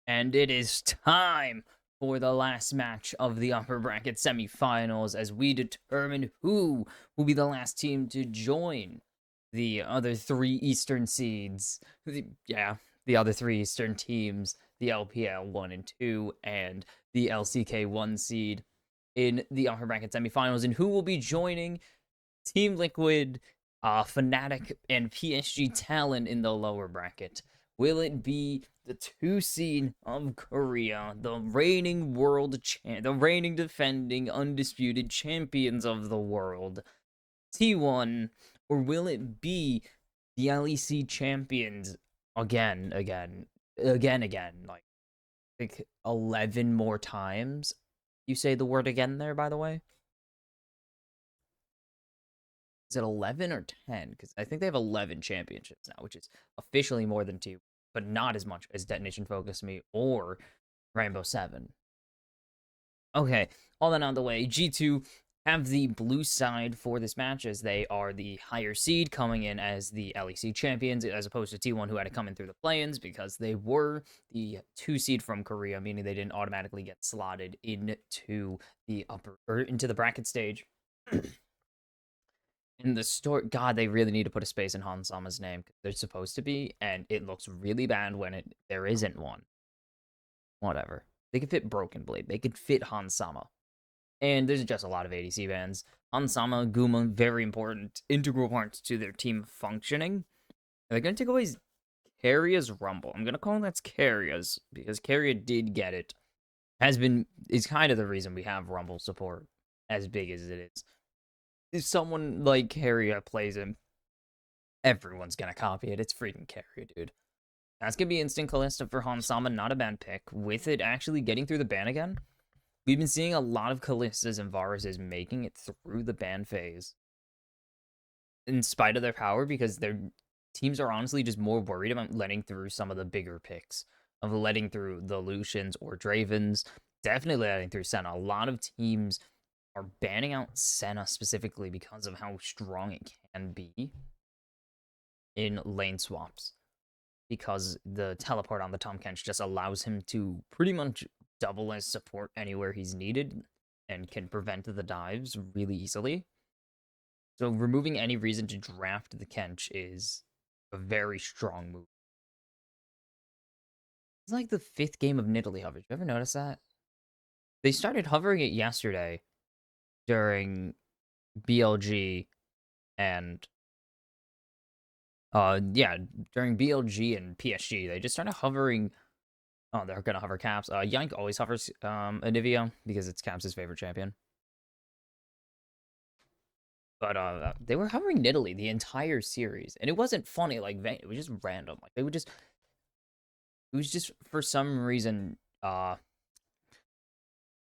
And it is time for the last match of the upper bracket semifinals as we determine who will be the last team to join the other three Eastern seeds. The other three Eastern teams, the LPL 1 and 2 and the LCK 1 seed in the upper bracket semifinals, and who will be joining Team Liquid, Fnatic, and PSG Talon in the lower bracket. Will it be the 2 seed of Korea, the the reigning defending undisputed champions of the world, T1, or will it be the LEC champions again, like 11 more times? You say the word again there, by the way? Is it 11 or 10? Because I think they have 11 championships now, which is officially more than two, but not as much as Detonation Focus Me or Rainbow Seven. Okay, all that out of the way. G2 have the blue side for this match as they are the higher seed coming in as the LEC champions, as opposed to T1 who had to come in through the play-ins because they were the 2 seed from Korea, meaning they didn't automatically get slotted into the bracket stage. In the story, God, they really need to put a space in Hansama's name because they're supposed to be, and it looks really bad when there isn't one. Whatever. They could fit Broken Blade. They could fit Hansama. And there's just a lot of ADC bans. Hansama, Guma, very important, integral parts to their team functioning. They're going to take away Karia's Rumble. I'm going to call that's Karia's because Karia did get it. Is kind of the reason we have Rumble support as big as it is. If someone like Karia plays him, everyone's gonna copy it. It's freaking Karia, dude. That's gonna be instant Kalista for Hansama, not a bad pick. With it actually getting through the ban again, we've been seeing a lot of Kalistas and Varuses making it through the ban phase. In spite of their power, because their teams are honestly just more worried about letting through some of the bigger picks. Of letting through the Lucians or Dravens. Definitely letting through Senna. A lot of teams are banning out Senna specifically because of how strong it can be in lane swaps. Because the teleport on the Tahm Kench just allows him to pretty much double his support anywhere he's needed and can prevent the dives really easily. So removing any reason to draft the Kench is a very strong move. It's like the 5th game of Nidalee hover. Did you ever notice that? They started hovering it yesterday during BLG and during BLG and PSG, they just started hovering. Oh, they're gonna hover Caps. Yank always hovers Anivia because it's Caps' favorite champion. But they were hovering Nidalee the entire series, and it wasn't funny. Like it was just random. Like they would just, it was just for some reason.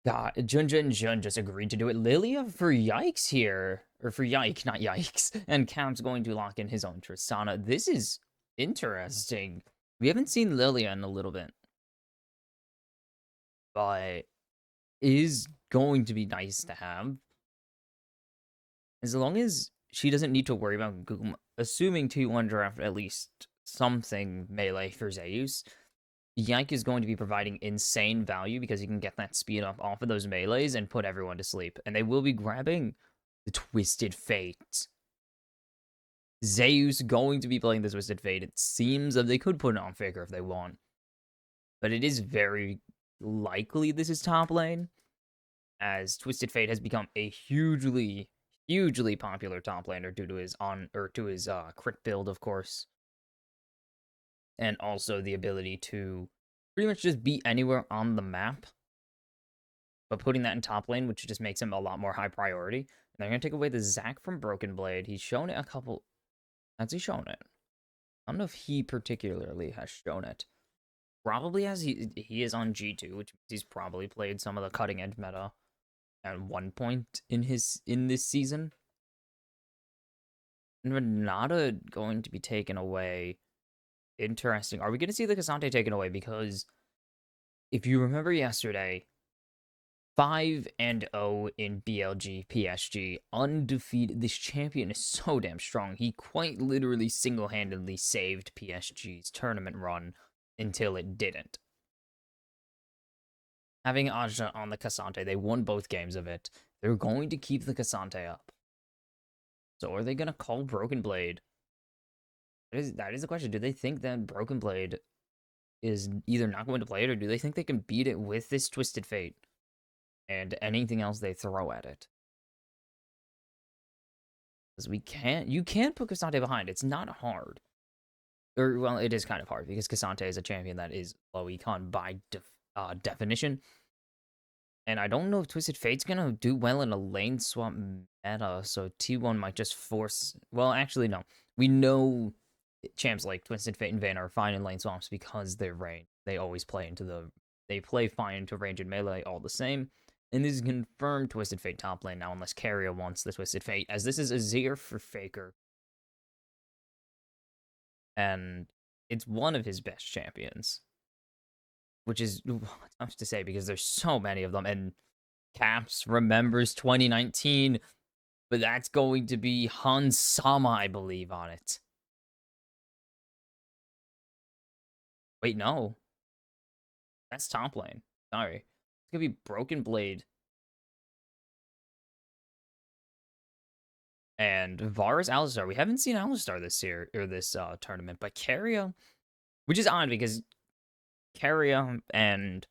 God, Junja and Jun just agreed to do it. Lilia for Yikes here. Or for Yike, not Yikes. And Cam's going to lock in his own Tristana. This is interesting. We haven't seen Lilia in a little bit. But is going to be nice to have. As long as she doesn't need to worry about Goom, assuming T1 draft at least something melee for Zeus, Yank is going to be providing insane value because he can get that speed up off of those melees and put everyone to sleep. And they will be grabbing the Twisted Fate. Zeus going to be playing the Twisted Fate. It seems that they could put it on Faker if they want. But it is very likely this is top lane, as Twisted Fate has become a hugely popular top laner due to his crit build, of course. And also the ability to pretty much just be anywhere on the map. But putting that in top lane, which just makes him a lot more high priority. And they're going to take away the Zac from Broken Blade. He's shown it a couple. Has he shown it? I don't know if he particularly has shown it. Probably as he is on G2, which means he's probably played some of the cutting edge meta at one point in this season. And Renata going to be taken away. Interesting. Are we going to see the K'Sante taken away? Because if you remember yesterday, 5-0 in BLG PSG, undefeated. This champion is so damn strong. He quite literally single-handedly saved PSG's tournament run until it didn't. having Aja on the Cassante. They won both games of it. They're going to keep the Cassante up. So are they going to call Broken Blade? That is the question. Do they think that Broken Blade is either not going to play it, or do they think they can beat it with this Twisted Fate and anything else they throw at it? Because you can't put Cassante behind. It's not hard. Or, well, it is kind of hard because Cassante is a champion that is low econ by definition. And I don't know if Twisted Fate's gonna do well in a lane swap meta, so T1 might just force. Well, actually, no. We know champs like Twisted Fate and Vayne are fine in lane swaps because they're range. They always play into the. They play fine into range and melee all the same. And this is confirmed Twisted Fate top lane now, unless Carrier wants the Twisted Fate, as this is Azir for Faker. And it's one of his best champions, which is tough to say because there's so many of them. And Caps remembers 2019, but that's going to be Hans Sama, I believe, on it. Wait, no. That's top lane. Sorry. It's going to be Broken Blade and Varus Alistar. We haven't seen Alistar this year, or this tournament, but Keria, which is odd because Keria and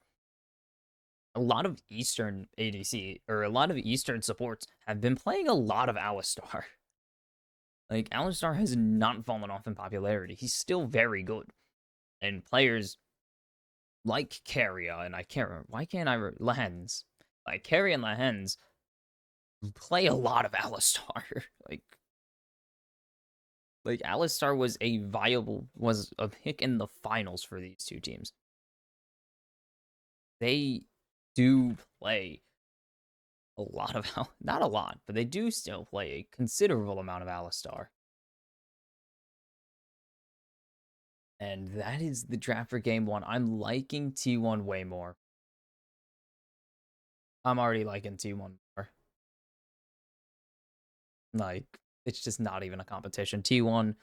a lot of Eastern ADC, or a lot of Eastern supports, have been playing a lot of Alistar. Like, Alistar has not fallen off in popularity. He's still very good. And players like Keria, and I can't remember, why can't I Lehens? Like, Keria and Lehens play a lot of Alistar. like Alistar was a pick in the finals for these two teams. They do play a lot of, not a lot, but they do still play a considerable amount of Alistar. And that is the draft for game one. I'm liking T1 way more. I'm already liking T1 more. Like, it's just not even a competition. T1,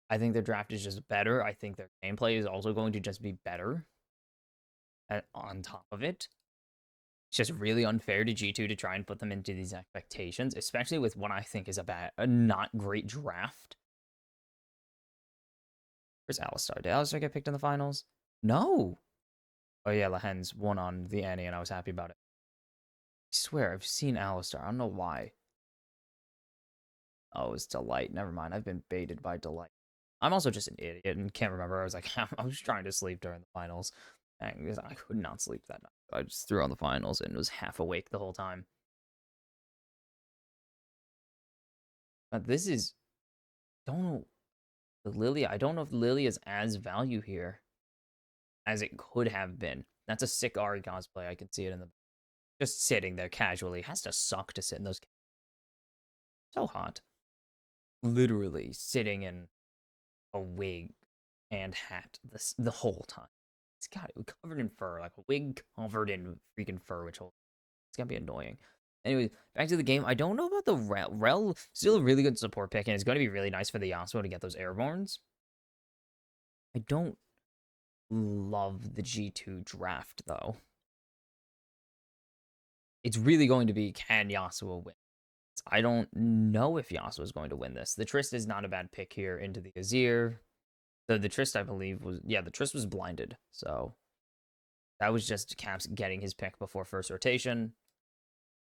I think their draft is just better. I think their gameplay is also going to just be better on top of it. It's just really unfair to G2 to try and put them into these expectations, especially with what I think is a not great draft. Where's Alistar? Did Alistar get picked in the finals? No. Oh yeah, Lehens won on the Annie, and I was happy about it. I swear, I've seen Alistar. I don't know why. Oh, it's Delight. Never mind. I've been baited by Delight. I'm also just an idiot and can't remember. I was like, I was trying to sleep during the finals. And I could not sleep that night. I just threw on the finals and was half awake the whole time. But this is, don't know, the Lily. I don't know if Lily is as value here as it could have been. That's a sick Ari cosplay. I can see it in the, just sitting there casually. It has to suck to sit in those. So hot. Literally sitting in a wig and hat the whole time. It's got it covered in fur, like a wig covered in freaking fur, which it's gonna be annoying. Anyway, back to the game. I don't know about the Rel. Rel still a really good support pick, and it's going to be really nice for the Yasuo to get those airborns. I don't love the G2 draft though. It's really going to be, can Yasuo win? I don't know if Yasuo is going to win this. The Trist is not a bad pick here into the Azir. The Trist, I believe, was, yeah, the Trist was blinded. So that was just Caps getting his pick before first rotation.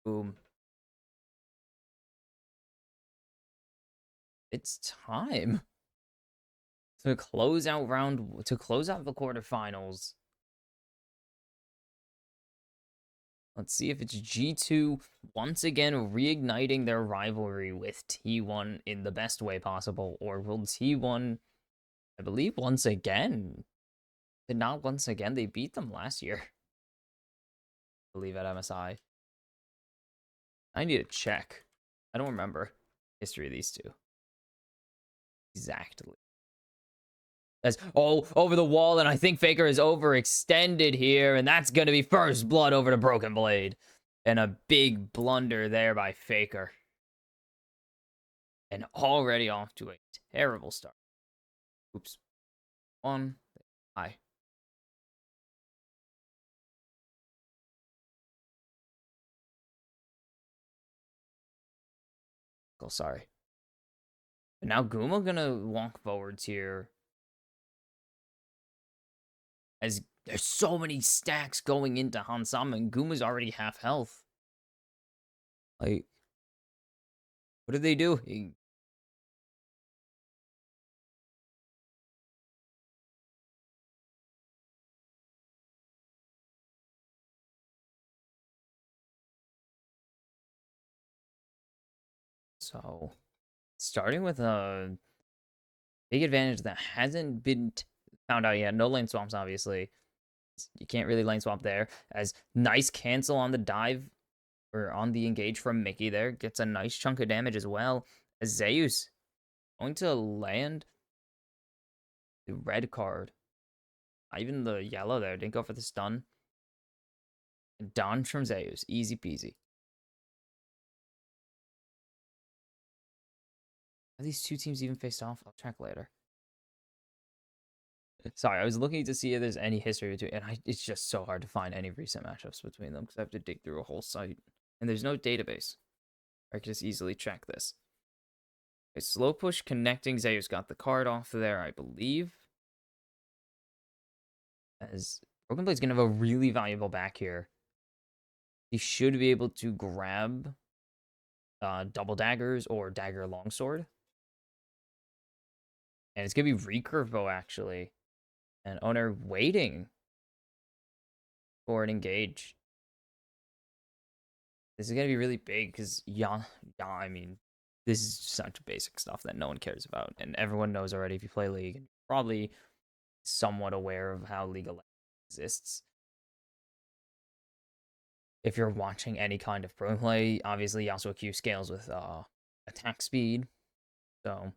Boom. It's time to close out the quarterfinals. Let's see if it's G2 once again reigniting their rivalry with T1 in the best way possible, or will T1, I believe, once again, did not once again, they beat them last year, I believe, at MSI. I need to check. I don't remember history of these two exactly. That's, oh, over the wall, and I think Faker is overextended here, and that's going to be first blood over to Broken Blade. And a big blunder there by Faker. And already off to a terrible start. Oops. One. Hi. critical, sorry. But now Guma gonna walk forwards here. As there's so many stacks going into Hansama, and Guma's already half health. Like, what did they do? So, starting with a big advantage that hasn't been found out yet. No lane swamps, obviously. You can't really lane swap there. As nice cancel on the dive or on the engage from Mickey there. Gets a nice chunk of damage as well. As Zeus going to land the red card. Not even the yellow there. Didn't go for the stun. And dodge from Zeus. Easy peasy. Have these two teams even faced off? I'll check later. Sorry, I was looking to see if there's any history between, and it's just so hard to find any recent matchups between them because I have to dig through a whole site, and there's no database. I can just easily check this. A slow push connecting. Zeus got the card off there, I believe. As Broken Blade's gonna have a really valuable back here. He should be able to grab double daggers or dagger longsword. And it's gonna be recurve bow actually. And owner waiting for an engage. This is gonna be really big because I mean, this is such basic stuff that no one cares about, and everyone knows already if you play League, and probably somewhat aware of how League of Legends exists. If you're watching any kind of pro play, obviously Yasuo Q scales with attack speed, so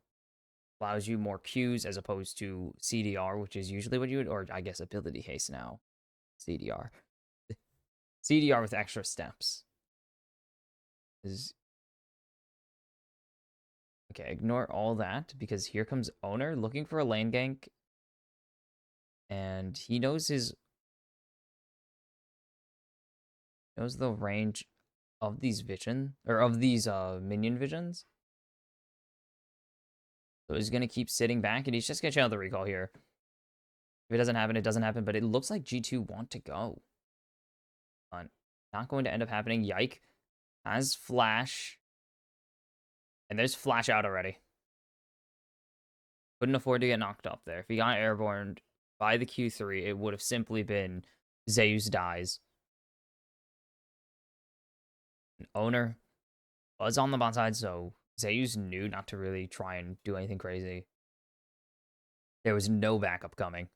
allows you more Qs as opposed to CDR, which is usually what you would, or I guess ability haste now, CDR. CDR with extra steps. Is okay, ignore all that because here comes Owner looking for a lane gank. And he knows the range of these minion visions. So he's gonna keep sitting back and he's just gonna channel the recall here. If it doesn't happen, it doesn't happen, but it looks like G2 want to go. Not going to end up happening. Yike has flash. And there's flash out already. Couldn't afford to get knocked up there. If he got airborne by the Q3, it would have simply been Zeus dies. An owner was on the bot side, so Zeus knew not to really try and do anything crazy. There was no backup coming.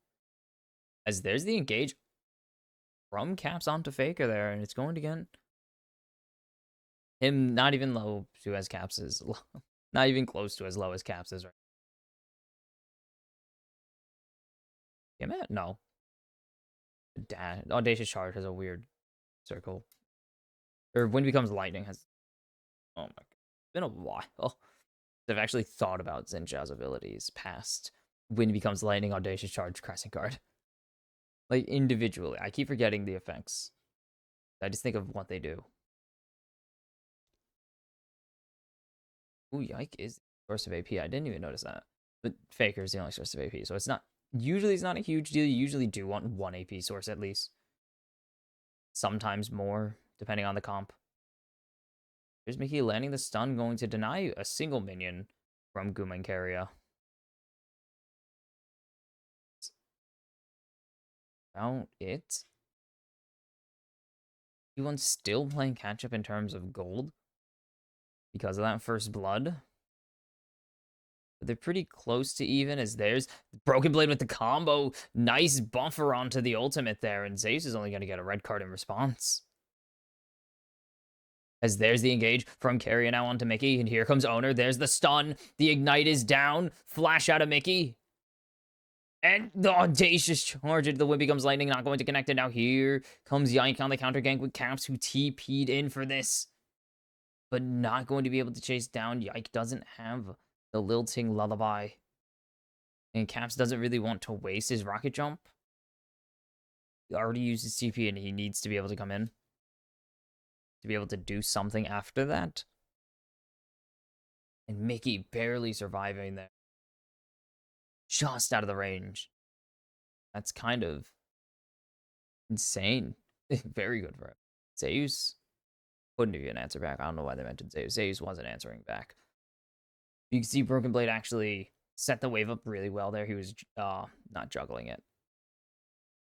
As there's the engage from Caps onto Faker there, and it's going to get him not even low to as Caps is. Not even close to as low as Caps is right. Damn it, no. Audacious Charge has a weird circle. Or when becomes lightning has. Oh my god. It's been a while. I've actually thought about Zinja's abilities past when becomes lightning, audacious charge, crescent guard. Like individually. I keep forgetting the effects. I just think of what they do. Ooh, Yike is the source of AP. I didn't even notice that. But Faker is the only source of AP. So it's not a huge deal. You usually do want one AP source at least. Sometimes more, depending on the comp. Here's Mickey landing the stun, going to deny a single minion from Guman Carrier. About it. Everyone's still playing catch up in terms of gold because of that first blood. But they're pretty close to even as there's Broken Blade with the combo. Nice buffer onto the ultimate there, and Zeus is only going to get a red card in response. As there's the engage from Carrier now onto Mickey, and here comes Owner. There's the stun. The ignite is down. Flash out of Mickey. And the audacious charge into the whip becomes lightning, not going to connect it. Now here comes Yank on the counter gank with Caps, who TP'd in for this. But not going to be able to chase down. Yike doesn't have the lilting lullaby. And Caps doesn't really want to waste his rocket jump. He already used his TP and he needs to be able to come in. To be able to do something after that. And Mickey barely surviving there. Just out of the range. That's kind of insane. Very good for him. Zeus couldn't even answer back. I don't know why they mentioned Zeus. Zeus wasn't answering back. You can see Broken Blade actually set the wave up really well there. He was not juggling it.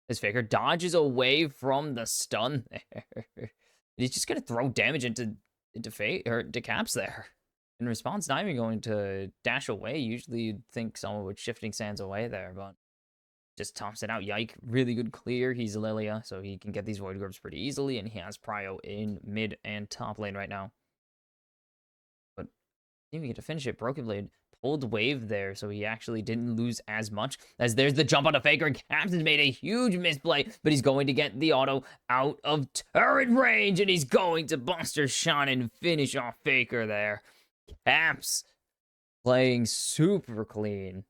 His Faker dodges away from the stun there. He's just gonna throw damage into Caps there. In response, not even going to dash away. Usually you'd think someone would shifting sands away there, but just tops it out. Yike, really good clear. He's Lilia, so he can get these Void Orbs pretty easily, and he has Prio in mid and top lane right now. But didn't even get to finish it. Broken Blade pulled wave there, so he actually didn't lose as much. As there's the jump on a Faker. Caps has made a huge misplay, but he's going to get the auto out of turret range, and he's going to Buster Shot and finish off Faker there. Caps playing super clean.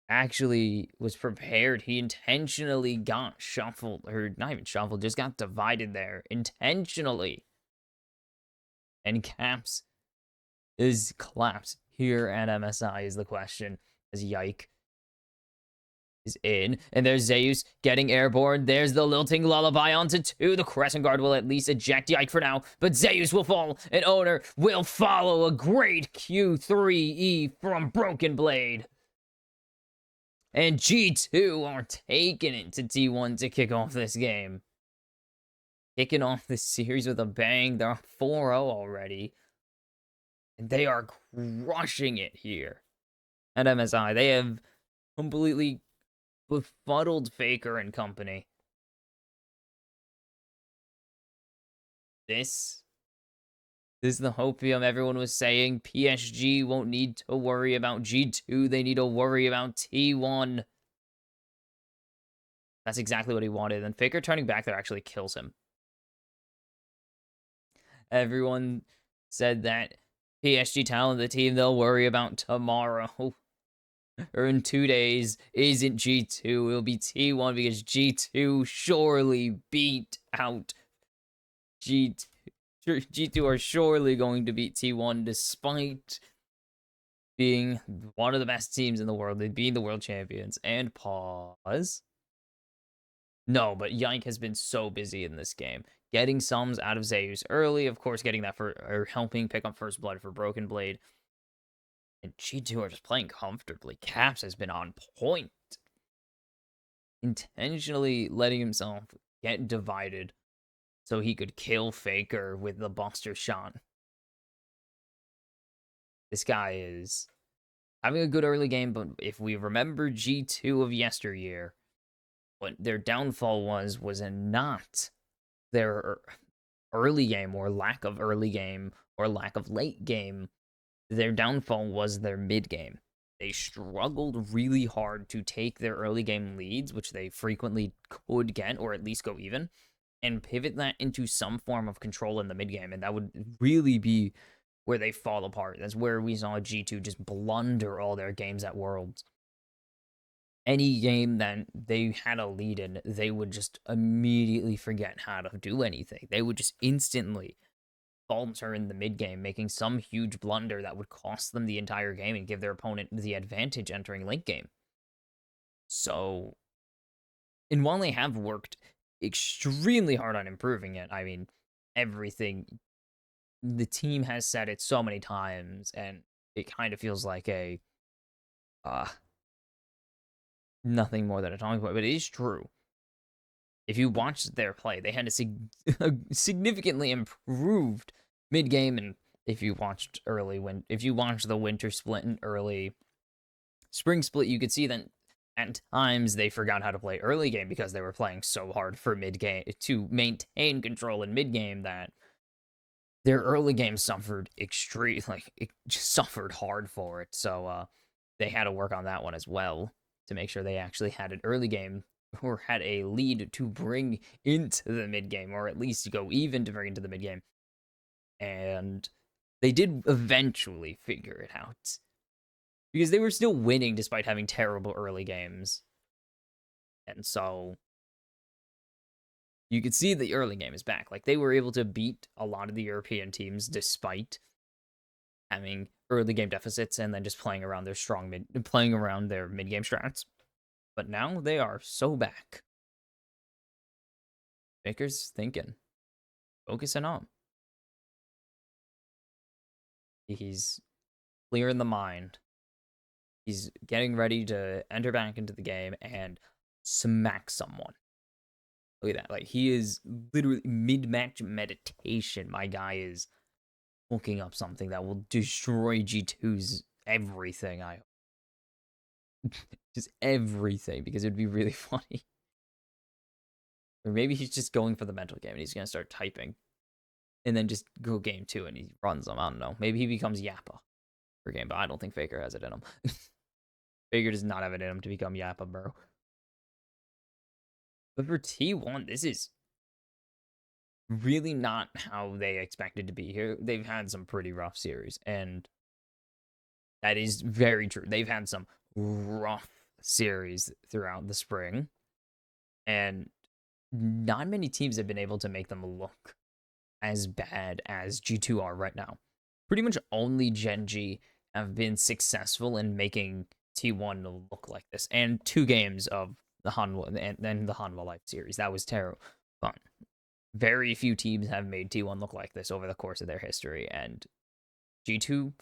Actually was prepared. He intentionally got shuffled, or not even shuffled, just got divided there intentionally. And Caps is collapsed here at MSI is the question, as Yike is in. And there's Zeus getting airborne. There's the lilting lullaby onto 2. The Crescent Guard will at least eject Yike for now, but Zeus will fall, and Owner will follow. A great Q3E from Broken Blade. And G2 are taking it to T1 to kick off this game. Kicking off this series with a bang. They're 4-0 already. And they are crushing it here at MSI. They have completely befuddled Faker and company. This is the hopium everyone was saying. PSG won't need to worry about G2. They need to worry about T1. That's exactly what he wanted. And Faker turning back there actually kills him. Everyone said that PSG talent, the team they'll worry about tomorrow or in 2 days, isn't G2. It'll be T1 because G2 surely beat out G2. G2 are surely going to beat T1 despite being one of the best teams in the world. They being the world champions. And pause. No, but Yank has been so busy in this game. Getting sums out of Zeus early, of course, getting that or helping pick up first blood for Broken Blade. And G2 are just playing comfortably. Caps has been on point. Intentionally letting himself get divided so he could kill Faker with the Buster Shot. This guy is having a good early game, but if we remember G2 of yesteryear, what their downfall was not their early game or lack of early game or lack of late game. Their downfall was their mid game. They struggled really hard to take their early game leads, which they frequently could get or at least go even, and pivot that into some form of control in the mid game. And that would really be where they fall apart. That's where we saw G2 just blunder all their games at Worlds. Any game that they had a lead in, they would just immediately forget how to do anything. They would just instantly falter in the mid game, making some huge blunder that would cost them the entire game and give their opponent the advantage entering late game. So, and while they have worked extremely hard on improving it, I mean, everything, the team has said it so many times, and it kind of feels like a, nothing more than a talking point, but it is true. If you watched their play, they had a significantly improved mid game, and if you watched if you watched the winter split and early spring split, you could see that at times they forgot how to play early game because they were playing so hard for mid game to maintain control in mid game that their early game suffered it just suffered hard for it. So they had to work on that one as well to make sure they actually had an early game or had a lead to bring into the mid game, or at least go even to bring into the mid game. And they did eventually figure it out because they were still winning despite having terrible early games. And so you could see the early game is back. Like, they were able to beat a lot of the European teams despite having early game deficits and then just playing around their mid game strats. But now they are so back. Baker's thinking, focusing on. He's clearing the mind. He's getting ready to enter back into the game and smack someone. Look at that. Like, he is literally mid-match meditation. My guy is hooking up something that will destroy G2's everything. Just everything, because it would be really funny. Or maybe he's just going for the mental game and he's gonna start typing. And then just go game 2 and he runs them. I don't know. Maybe he becomes Yappa for game, but I don't think Faker has it in him. Faker does not have it in him to become Yappa, bro. But for T1, this is really not how they expected to be here. They've had some pretty rough series, and that is very true. They've had some rough series throughout the spring, and not many teams have been able to make them look as bad as G2 are right now. Pretty much only Gen G have been successful in making T1 look like this, and 2 games of the Hanwha and then the Hanwha Life series. That was terrible. But very few teams have made T1 look like this over the course of their history, and G2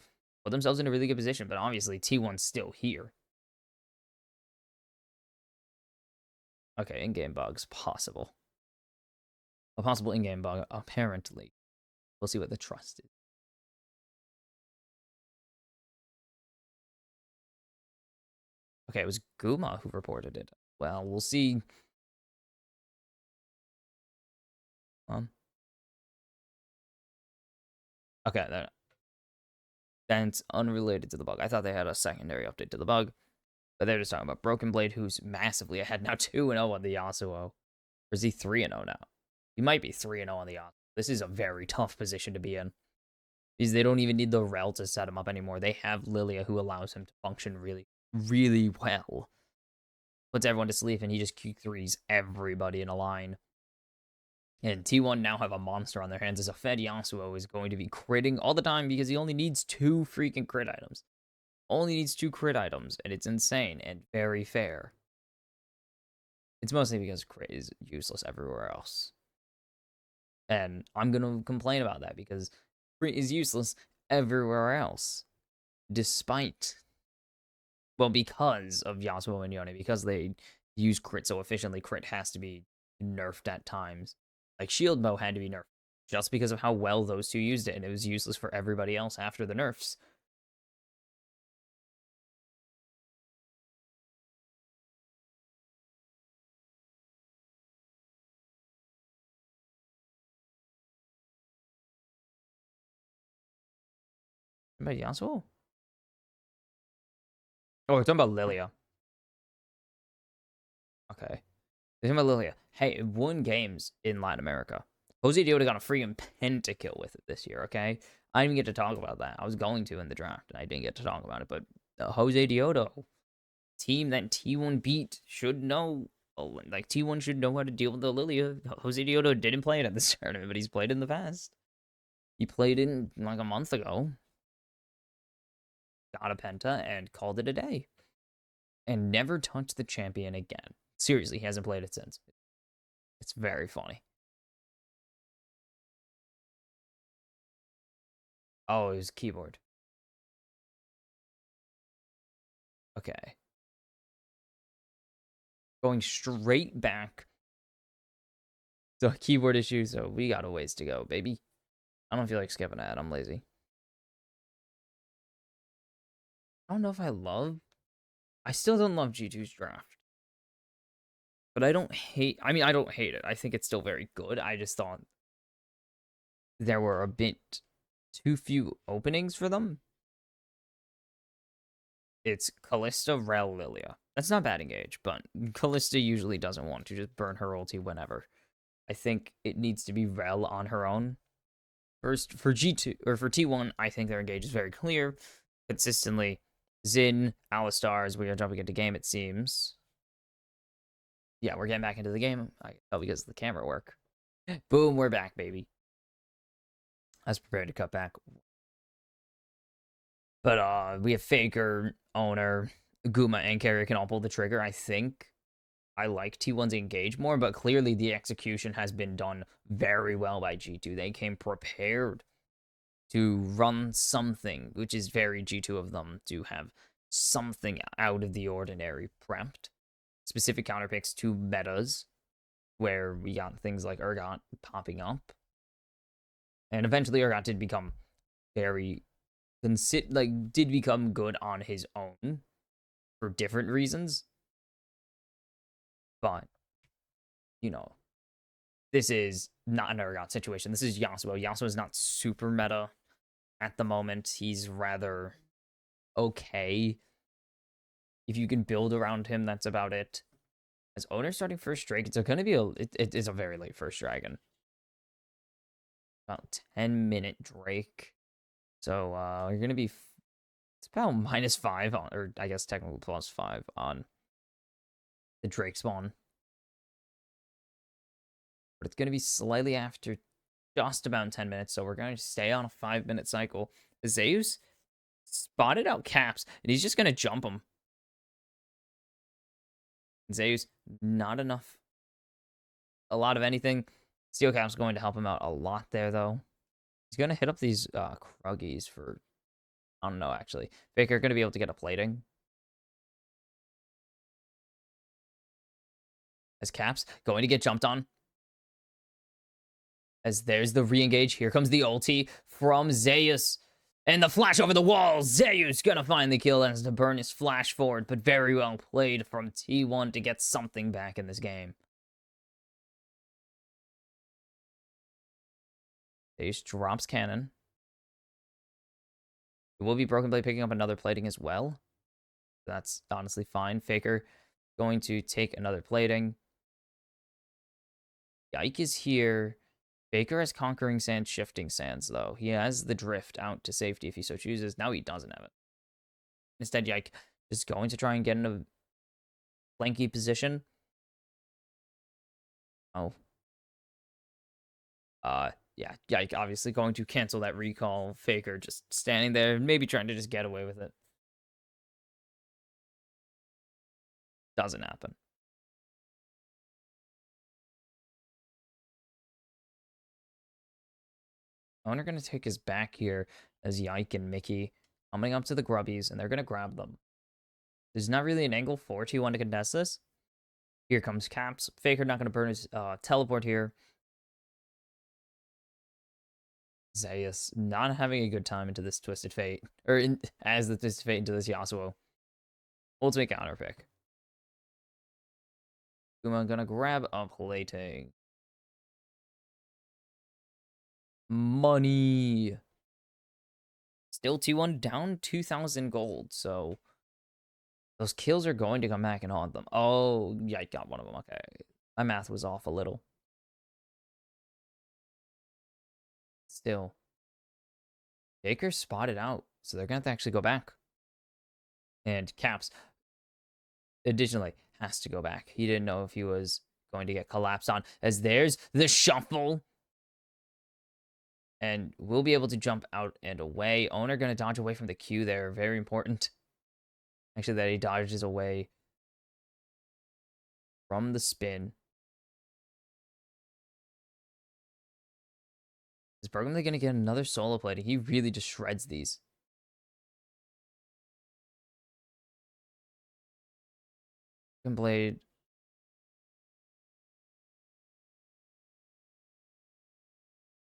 put themselves in a really good position, but obviously T1's still here. Okay, in-game bugs, possible. A possible in-game bug, apparently. We'll see what the trust is. Okay, it was Guma who reported it. Well, we'll see. Okay, that's unrelated to the bug. I thought they had a secondary update to the bug, but they're just talking about Broken Blade, who's massively ahead now, 2-0 on the Yasuo. Or is he 3-0 now? He might be 3-0 on the Yasuo. This is a very tough position to be in. Because they don't even need the Rel to set him up anymore. They have Lilia, who allows him to function really, really well. Puts everyone to sleep, and he just Q3s everybody in a line. And T1 now have a monster on their hands, as a fed Yasuo is going to be critting all the time because he only needs 2 freaking crit items. Only needs 2 crit items, and it's insane and very fair. It's mostly because crit is useless everywhere else. And I'm going to complain about that because crit is useless everywhere else. Despite, well, because of Yasuo and Yone, because they use crit so efficiently, crit has to be nerfed at times. Like, shield bow had to be nerfed just because of how well those 2 used it, and it was useless for everybody else after the nerfs. About Yasuo? Oh, we're talking about Lilia. Okay. We're talking about Lilia. Hey, it won games in Latin America. Jose Dioda got a freaking pentakill with it this year, okay? I didn't even get to talk about that. I was going to in the draft, and I didn't get to talk about it, but Jose Dioda, team that T1 beat, should know. Like, T1 should know how to deal with the Lilia. Jose Dioda didn't play it at this tournament, but he's played in the past. He played in like a month ago. Got a penta and called it a day. And never touched the champion again. Seriously, he hasn't played it since. It's very funny. Oh, it was keyboard. Okay. Going straight back. So, keyboard issue, so we got a ways to go, baby. I don't feel like skipping that. I'm lazy. I don't know if I love. I still don't love G2's draft. But I don't hate. I mean, I don't hate it. I think it's still very good. I just thought there were a bit too few openings for them. It's Callista, Rel, Lilia. That's not bad engage, but Callista usually doesn't want to just burn her ulti whenever. I think it needs to be Rel on her own. First, for G2, or for T1, I think their engage is very clear. Consistently, Xin, Alistar, as we are jumping into game, it seems. Yeah, we're getting back into the game. I can tell because of the camera work. Boom, we're back, baby. I was prepared to cut back But we have Faker, Owner, Guma, and Carrier can all pull the trigger. I think I like T1's engage more, but clearly the execution has been done very well by G2. They came prepared to run something, which is very G2 of them, to have something out of the ordinary prepped. Specific counterpicks to metas, where we got things like Urgot popping up. And eventually Urgot did become very did become good on his own for different reasons. But, you know, this is not an Urgot situation. This is Yasuo. Yasuo is not super meta at the moment. He's rather okay. If you can build around him, that's about it. As Owner starting first Drake, it's going to be it is a very late first dragon. About 10-minute Drake. So you're going to be, it's about -5 on, or I guess technically +5 on the Drake spawn. But it's going to be slightly after just about 10 minutes, so we're going to stay on a 5-minute cycle. Zeus spotted out Caps, and he's just going to jump him. Zeus, not enough. A lot of anything. Steel Cap's going to help him out a lot there, though. He's going to hit up these Kruggies for, I don't know, actually. Faker going to be able to get a plating. As Caps going to get jumped on. As there's the re-engage. Here comes the ulti from Zeus. And the flash over the wall. Zeus gonna find the kill as to burn his flash forward, but very well played from T1 to get something back in this game. Zeus drops cannon. It will be Broken Blade picking up another plating as well. That's honestly fine. Faker going to take another plating. Yike is here. Faker has Conquering Sand, Shifting Sands, though. He has the Drift out to safety if he so chooses. Now he doesn't have it. Instead, Yike is going to try and get in a flanky position. Oh. Yeah, Yike obviously going to cancel that recall. Faker just standing there, maybe trying to just get away with it. Doesn't happen. Owner going to take his back here as Yike and Mickey coming up to the Grubbies, and they're going to grab them. There's not really an angle for T1 to contest this. Here comes Caps. Faker not going to burn his teleport here. Zeus not having a good time into this Twisted Fate, or as the Twisted Fate into this Yasuo. Ultimate counter pick. Guma gonna grab a plating. Money. Still T1 down 2,000 gold, so those kills are going to come back and haunt them. Oh, yeah, I got one of them. Okay. My math was off a little. Still. Baker spotted out, so they're going to have to actually go back. And Caps, additionally, has to go back. He didn't know if he was going to get collapsed on, as there's the shuffle. And we'll be able to jump out and away. Owner going to dodge away from the Q there. Very important. Actually, that he dodges away from the spin. Is Bergman going to get another solo plating? He really just shreds these. Blade.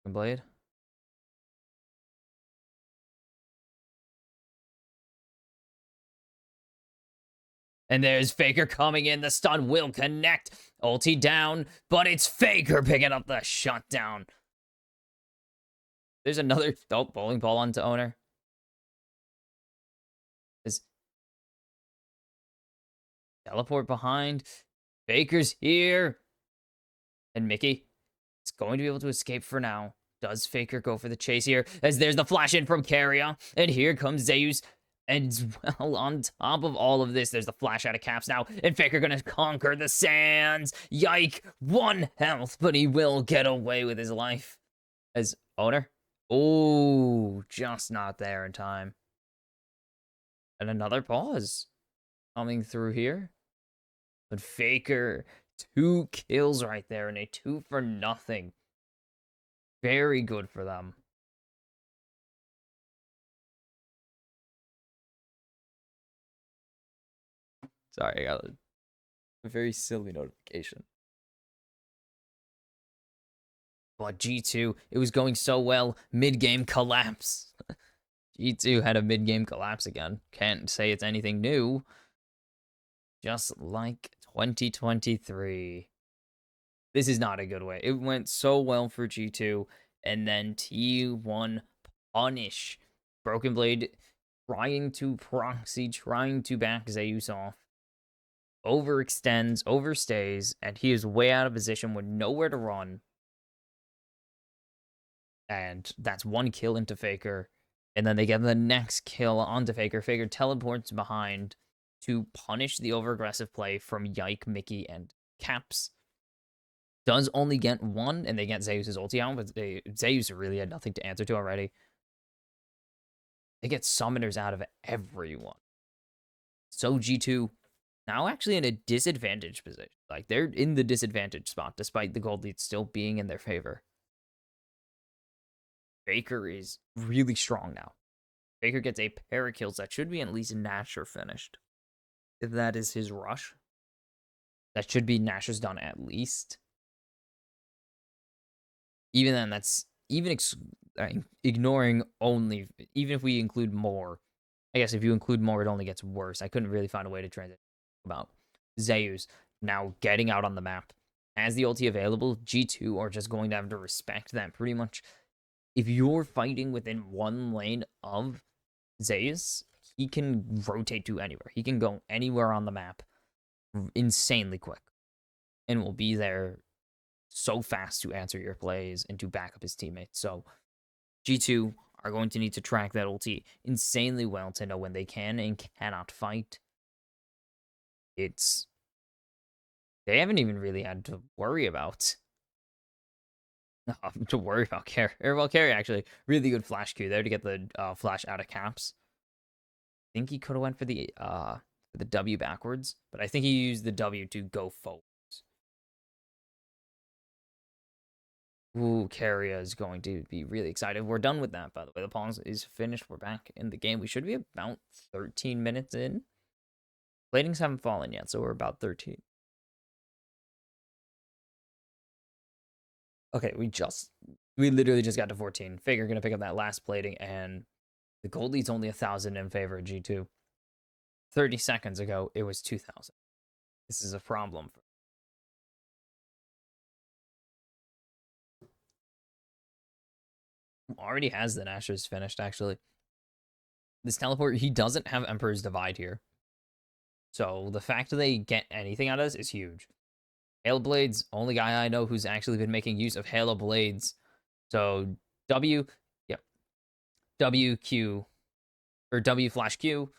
Blade. And there's Faker coming in. The stun will connect. Ulti down, but it's Faker picking up the shutdown. There's another bowling ball onto Owner. Is teleport behind. Faker's here. And Mickey is going to be able to escape for now. Does Faker go for the chase here? As there's the flash in from Carrier. And here comes Zeus. And well, on top of all of this, there's the flash out of Caps now. And Faker gonna conquer the sands. Yike, 1 health, but he will get away with his life. As Owner. Oh, just not there in time. And another pause coming through here. But Faker, 2 kills right there and a 2 for nothing. Very good for them. Sorry, I got a very silly notification. But G2, it was going so well. Mid-game collapse. G2 had a mid-game collapse again. Can't say it's anything new. Just like 2023. This is not a good way. It went so well for G2, and then T1 punish. Broken Blade trying to proxy, trying to back Zeus off. Overextends, overstays, and he is way out of position with nowhere to run. And that's 1 kill into Faker. And then they get the next kill onto Faker. Faker teleports behind to punish the over-aggressive play from Yike, Mickey, and Caps. Does only get 1, and they get Zeus' ulti out, but Zeus really had nothing to answer to already. They get summoners out of everyone. So G2 now actually in a disadvantaged position. Like, they're in the disadvantaged spot, despite the gold lead still being in their favor. Faker is really strong now. Faker gets a pair of kills that should be at least Nasher finished. If that is his rush, that should be Nasher's done at least. Even then, that's even ignoring only, even if we include more. I guess if you include more, it only gets worse. I couldn't really find a way to transition about Zeus now getting out on the map. As the ulti available, G2 are just going to have to respect that pretty much. If you're fighting within 1 lane of Zeus, he can rotate to anywhere. He can go anywhere on the map insanely quick and will be there so fast to answer your plays and to back up his teammates. So G2 are going to need to track that ulti insanely well to know when they can and cannot fight. They haven't even really had to worry about Carry. Well, Carry actually really good flash Q there to get the flash out of Caps. I think he could have went for the W backwards, but I think he used the W to go forwards. Ooh, Carrier is going to be really excited. We're done with that, by the way. The pause is finished. We're back in the game. We should be about 13 minutes in. Platings haven't fallen yet, so we're about 13. Okay, we literally just got to 14. Faker gonna pick up that last plating, and the gold lead's only 1,000 in favor of G2. 30 seconds ago, it was 2,000. This is a problem. Already has the Nashers finished, actually. This teleport, he doesn't have Emperor's Divide here. So the fact that they get anything out of this is huge. Halo Blades, only guy I know who's actually been making use of Halo Blades. So yep, WQ, or W flash Q,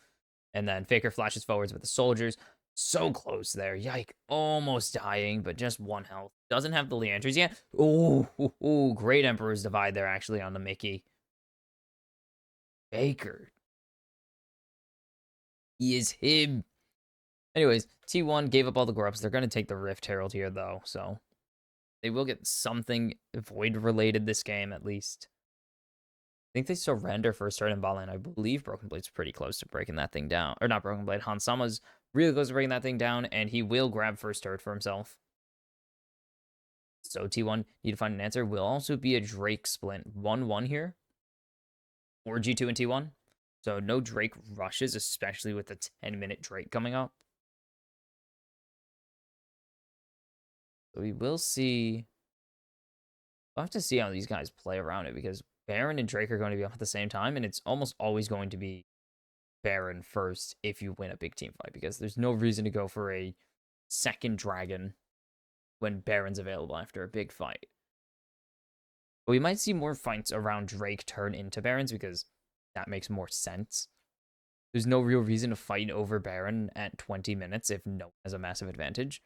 and then Faker flashes forwards with the soldiers. So close there. Yike. Almost dying, but just 1 health. Doesn't have the Leandries yet. Oh, great Emperor's Divide there, actually, on the Mickey. Faker. He is him. Anyways, T1 gave up all the grubs. They're going to take the Rift Herald here, though, so they will get something Void-related this game, at least. I think they surrender first start in bot lane. I believe Broken Blade's pretty close to breaking that thing down. Or not Broken Blade. Hansama's really close to breaking that thing down, and he will grab first start for himself. So T1 need to find an answer. Will also be a Drake splint. 1-1 here. Or G2 and T1. So no Drake rushes, especially with the 10-minute Drake coming up. So we will see. We'll have to see how these guys play around it, because Baron and Drake are going to be up at the same time, and it's almost always going to be Baron first if you win a big team fight, because there's no reason to go for a second dragon when Baron's available after a big fight. But we might see more fights around Drake turn into Barons, because that makes more sense. There's no real reason to fight over Baron at 20 minutes if no one has a massive advantage.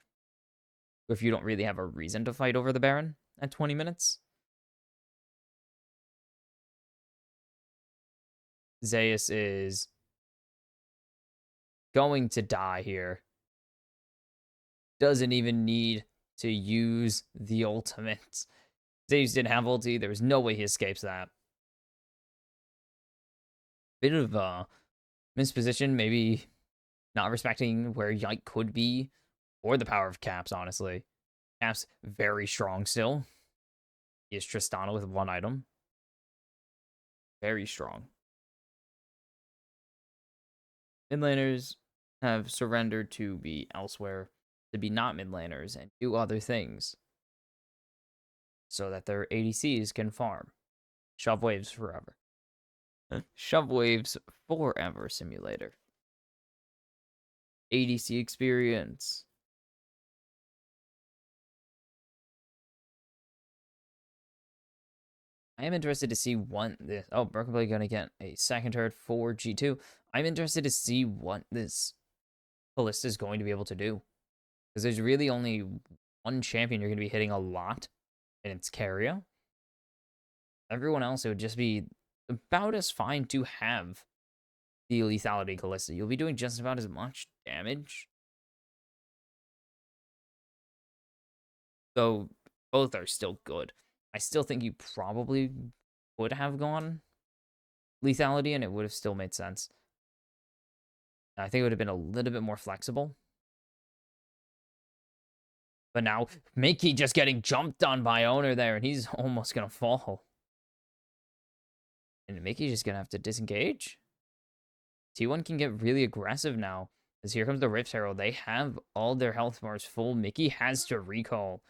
If you don't really have a reason to fight over the Baron at 20 minutes. Zeus is going to die here. Doesn't even need to use the ultimate. Zeus didn't have ulti. There was no way he escapes that. Bit of a misposition, maybe not respecting where Yike could be or the power of Caps, honestly. Caps very strong still. He is Tristana with one item. Very strong. Mid laners have surrendered to be elsewhere, to be not mid laners and do other things so that their ADCs can farm. Shove waves forever. Shove waves forever simulator. ADC experience. I am interested to see what this. Oh, Broken Blade gonna get a second turret for G2. I'm interested to see what this Ballista is going to be able to do. Because there's really only one champion you're going to be hitting a lot, and it's Keria. Everyone else, it would just be about as fine to have the lethality Callista. You'll be doing just about as much damage. Though both are still good. I still think you probably would have gone lethality, and it would have still made sense. I think it would have been a little bit more flexible. But now, Mickey just getting jumped on by Owner there, and he's almost going to fall. And Mickey's just going to have to disengage. T1 can get really aggressive now. As here comes the Rift Herald. They have all their health bars full. Mickey has to recall.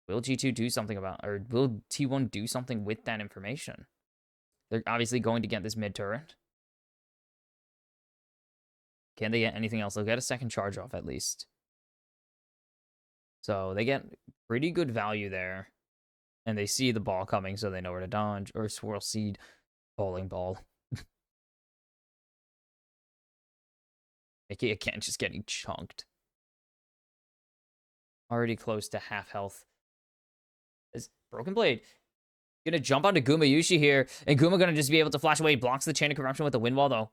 Will G2 do something about, or will T1 do something with that information? They're obviously going to get this mid turret. Can they get anything else? They'll get a second charge off at least. So they get pretty good value there. And they see the ball coming, so they know where to dodge. Or swirl seed, bowling ball. Mickey again just getting chunked. Already close to half health. Is Broken Blade gonna jump onto Gumayushi here, and Guma gonna just be able to flash away. Blocks the chain of corruption with the wind wall though.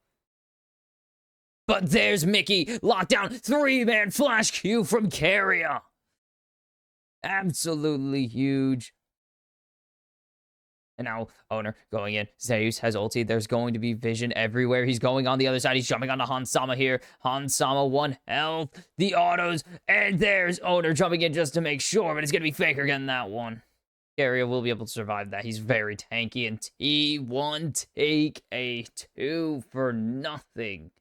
But there's Mickey, lockdown, 3-man flash Q from Keria. Absolutely huge. And now, Owner going in. Zeus has ulti. There's going to be vision everywhere. He's going on the other side. He's jumping onto Hansama here. Hansama, 1 health. The autos. And there's Owner jumping in just to make sure. But it's going to be Faker getting that one. Keria will be able to survive that. He's very tanky. And T1 take a 2 for nothing.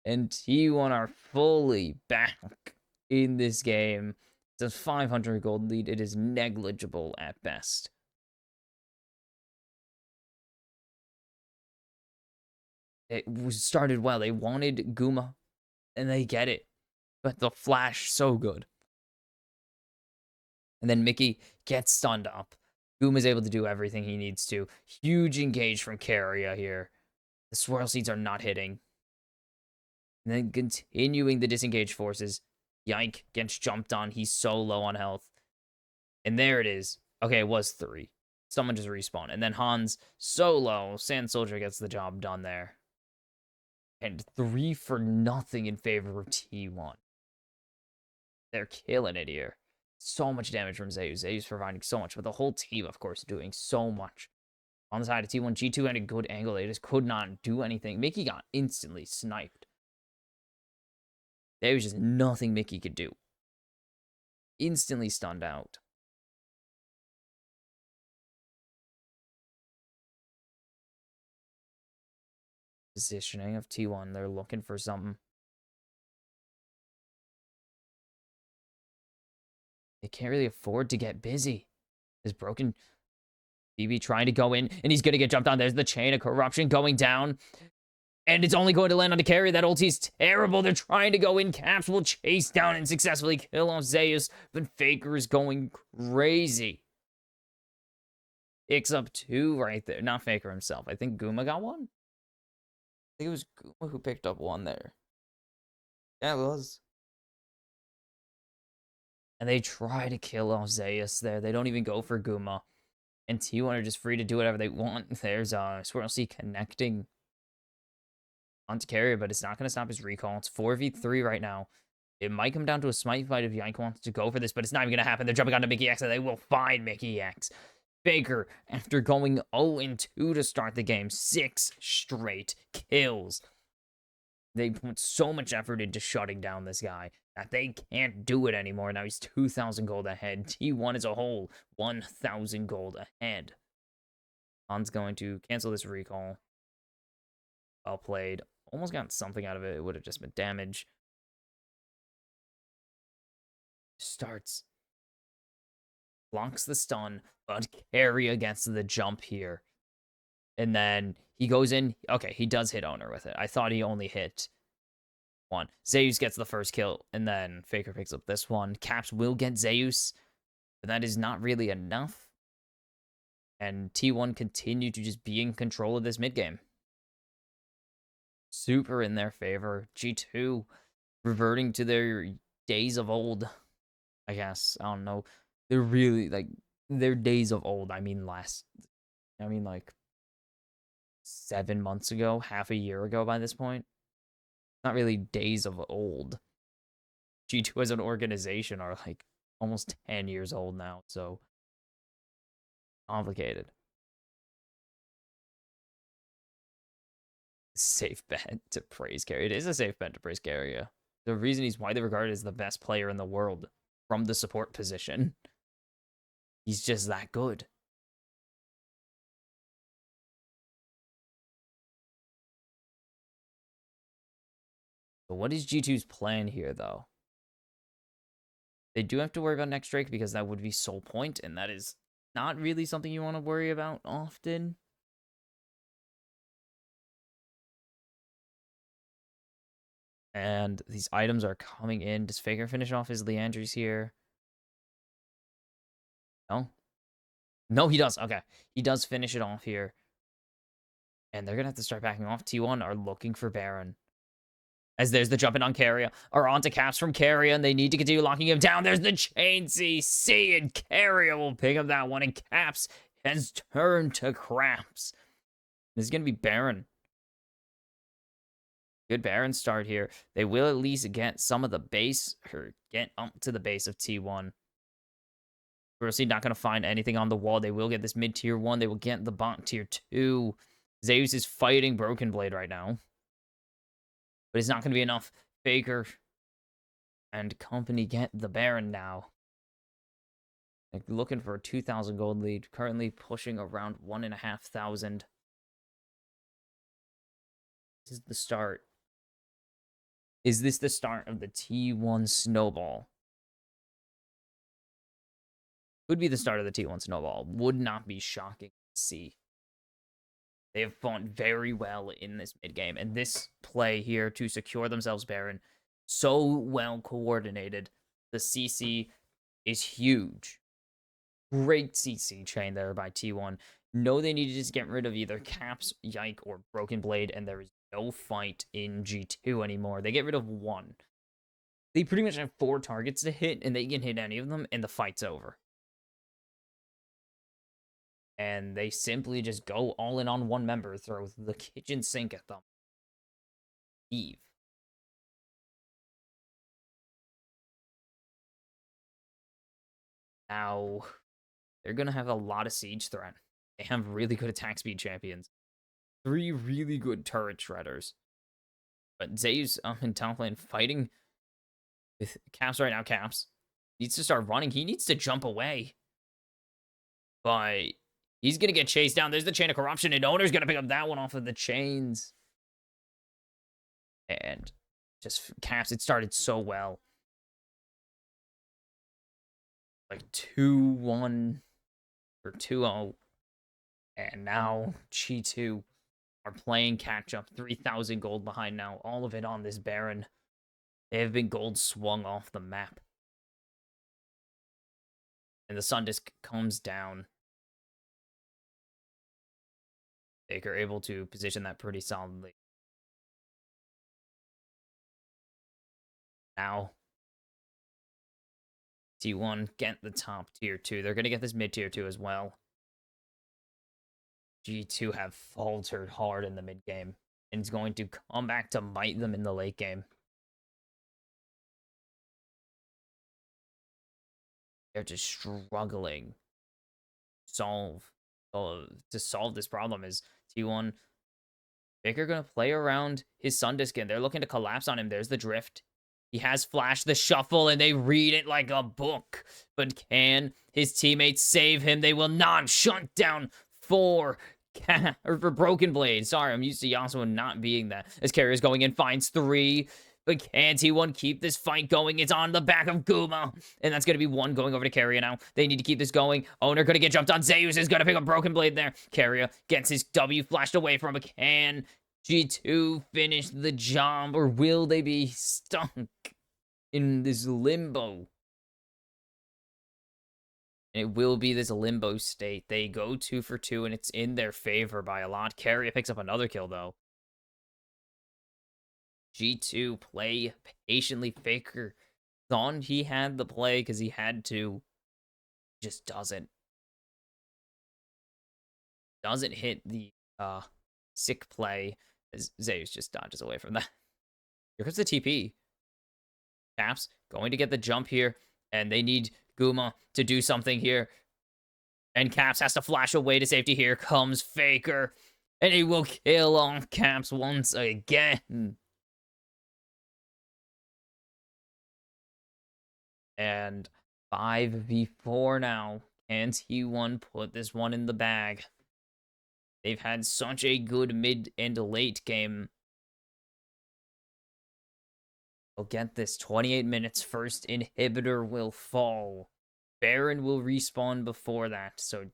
And T1 are fully back in this game. It's a 500 gold lead. It is negligible at best. It started well. They wanted Guma, and they get it. But the flash, so good. And then Mickey gets stunned up. Guma's able to do everything he needs to. Huge engage from Keria here. The swirl seeds are not hitting. And then continuing the disengage forces. Yike gets jumped on. He's so low on health. And there it is. Okay, it was 3. Someone just respawned. And then Hans, so low. Sand Soldier gets the job done there. And 3 for nothing in favor of T1. They're killing it here. So much damage from Zeus. Zeus providing so much. But the whole team, of course, doing so much. On the side of T1, G2 had a good angle. They just could not do anything. Mickey got instantly sniped. There was just nothing Mickey could do. Instantly stunned out. Positioning of T1. They're looking for something. They can't really afford to get busy. Is broken. BB trying to go in, and he's going to get jumped on. There's the chain of corruption going down. And it's only going to land on the Keria. That ulti's terrible. They're trying to go in. Caps will chase down and successfully kill off Zeus. But Faker is going crazy. Picks up 2 right there. Not Faker himself. I think Guma got 1. I think it was Guma who picked up 1 there. Yeah, it was. And they try to kill off Zeus there. They don't even go for Guma. And T1 are just free to do whatever they want. There's Swirl C connecting. onto carrier, but it's not going to stop his recall. It's 4v3 right now. It might come down to a smite fight if Yank wants to go for this, but it's not even going to happen. They're jumping onto Mickey X, and they will find Mickey X. Faker, after going 0-2 to start the game, 6 straight kills. They put so much effort into shutting down this guy that they can't do it anymore. Now he's 2,000 gold ahead. T1 as a whole, 1,000 gold ahead. Han's going to cancel this recall. Well played. Almost got something out of it. It would have just been damage. Starts. Blocks the stun, but carry against the jump here. And then he goes in. Okay, he does hit owner with it. I thought he only hit one. Zeus gets the first kill, and then Faker picks up this one. Caps will get Zeus, but that is not really enough. And T1 continue to just be in control of this mid game. Super in their favor. G2 reverting to their days of old, I guess. I don't know. They're really, like, their days of old. I mean, like 7 months ago, half a year ago by this point. Not really days of old. G2 as an organization are like almost 10 years old now, so complicated. Safe bet to praise Carry. It is a safe bet to praise Carry. The reason he's widely regarded as the best player in the world from the support position. He's just that good. But what is G2's plan here, though? They do have to worry about next Drake because that would be Soul Point, and that is not really something you want to worry about often. And these items are coming in. Does Faker finish off his Leandries here? No? No, he does. Okay. He does finish it off here. And they're going to have to start backing off. T1 are looking for Baron. As there's the jumping on Carrier. Or onto Caps from Carrier, and they need to continue locking him down. There's the chain CC, and Carrier will pick up that one, and Caps has turned to Craps. This is going to be Baron. Good Baron start here. They will at least get some of the base, or get up to the base of T1. Grossly not going to find anything on the wall. They will get this mid-tier 1. They will get the bot tier 2. Zeus is fighting Broken Blade right now. But it's not going to be enough. Faker and company get the Baron now. Like, looking for a 2,000 gold lead. Currently pushing around 1,500. This is the start. Is this the start of the T1 snowball? Could be the start of the T1 snowball. Would not be shocking to see. They have fought very well in this mid game, and this play here to secure themselves Baron, so well coordinated. The CC is huge. Great CC chain there by T1. Know they need to just get rid of either Caps, Yike, or Broken Blade, and there is no fight in G2 anymore. They get rid of one. They pretty much have 4 targets to hit, and they can hit any of them, and the fight's over. And they simply just go all in on one member, throw the kitchen sink at them. Eve. Now, they're going to have a lot of siege threat. They have really good attack speed champions. 3 really good turret shredders. But Zeus in top lane fighting with Caps right now. Caps needs to start running. He needs to jump away. But he's going to get chased down. There's the chain of corruption, and Owner's going to pick up that one off of the chains. And just Caps, it started so well. Like 2-1 or 2-0. And now G2 are playing catch up. 3,000 gold behind now. All of it on this Baron. They have been gold swung off the map. And the Sun Disk comes down. Baker able to position that pretty solidly. Now, T1 get the top tier 2. They're going to get this mid tier 2 as well. G2 have faltered hard in the mid game. and it's going to come back to bite them in the late game. They're just struggling to solve this problem. Is T1 Faker gonna play around his Sundiskin? They're looking to collapse on him. There's the drift. He has flashed the shuffle, and they read it like a book. But can his teammates save him? They will not. Shut down for Broken Blade. Sorry, I'm used to Yasuo not being that. As Carrier's going in, finds 3. But can T1 keep this fight going? It's on the back of Guma. And that's going to be 1 going over to Carrier now. They need to keep this going. Owner going to get jumped on. Zeus is going to pick up Broken Blade there. Carrier gets his W flashed away from him. Can G2 finish the job? Or will they be stuck in this limbo? It will be this limbo state. They go 2 for 2, and it's in their favor by a lot. Carrier picks up another kill, though. G2 play patiently. Faker thought he had the play because he had to. Just doesn't hit the sick play as Zeus just dodges away from that. Here comes the TP. Caps going to get the jump here, and they need Guma to do something here. And Caps has to flash away to safety. Here comes Faker, and he will kill off Caps once again. And 5v4 now. Can T1 put this one in the bag? They've had such a good mid and late game. They'll get this. 28 minutes. First inhibitor will fall. Baron will respawn before that. So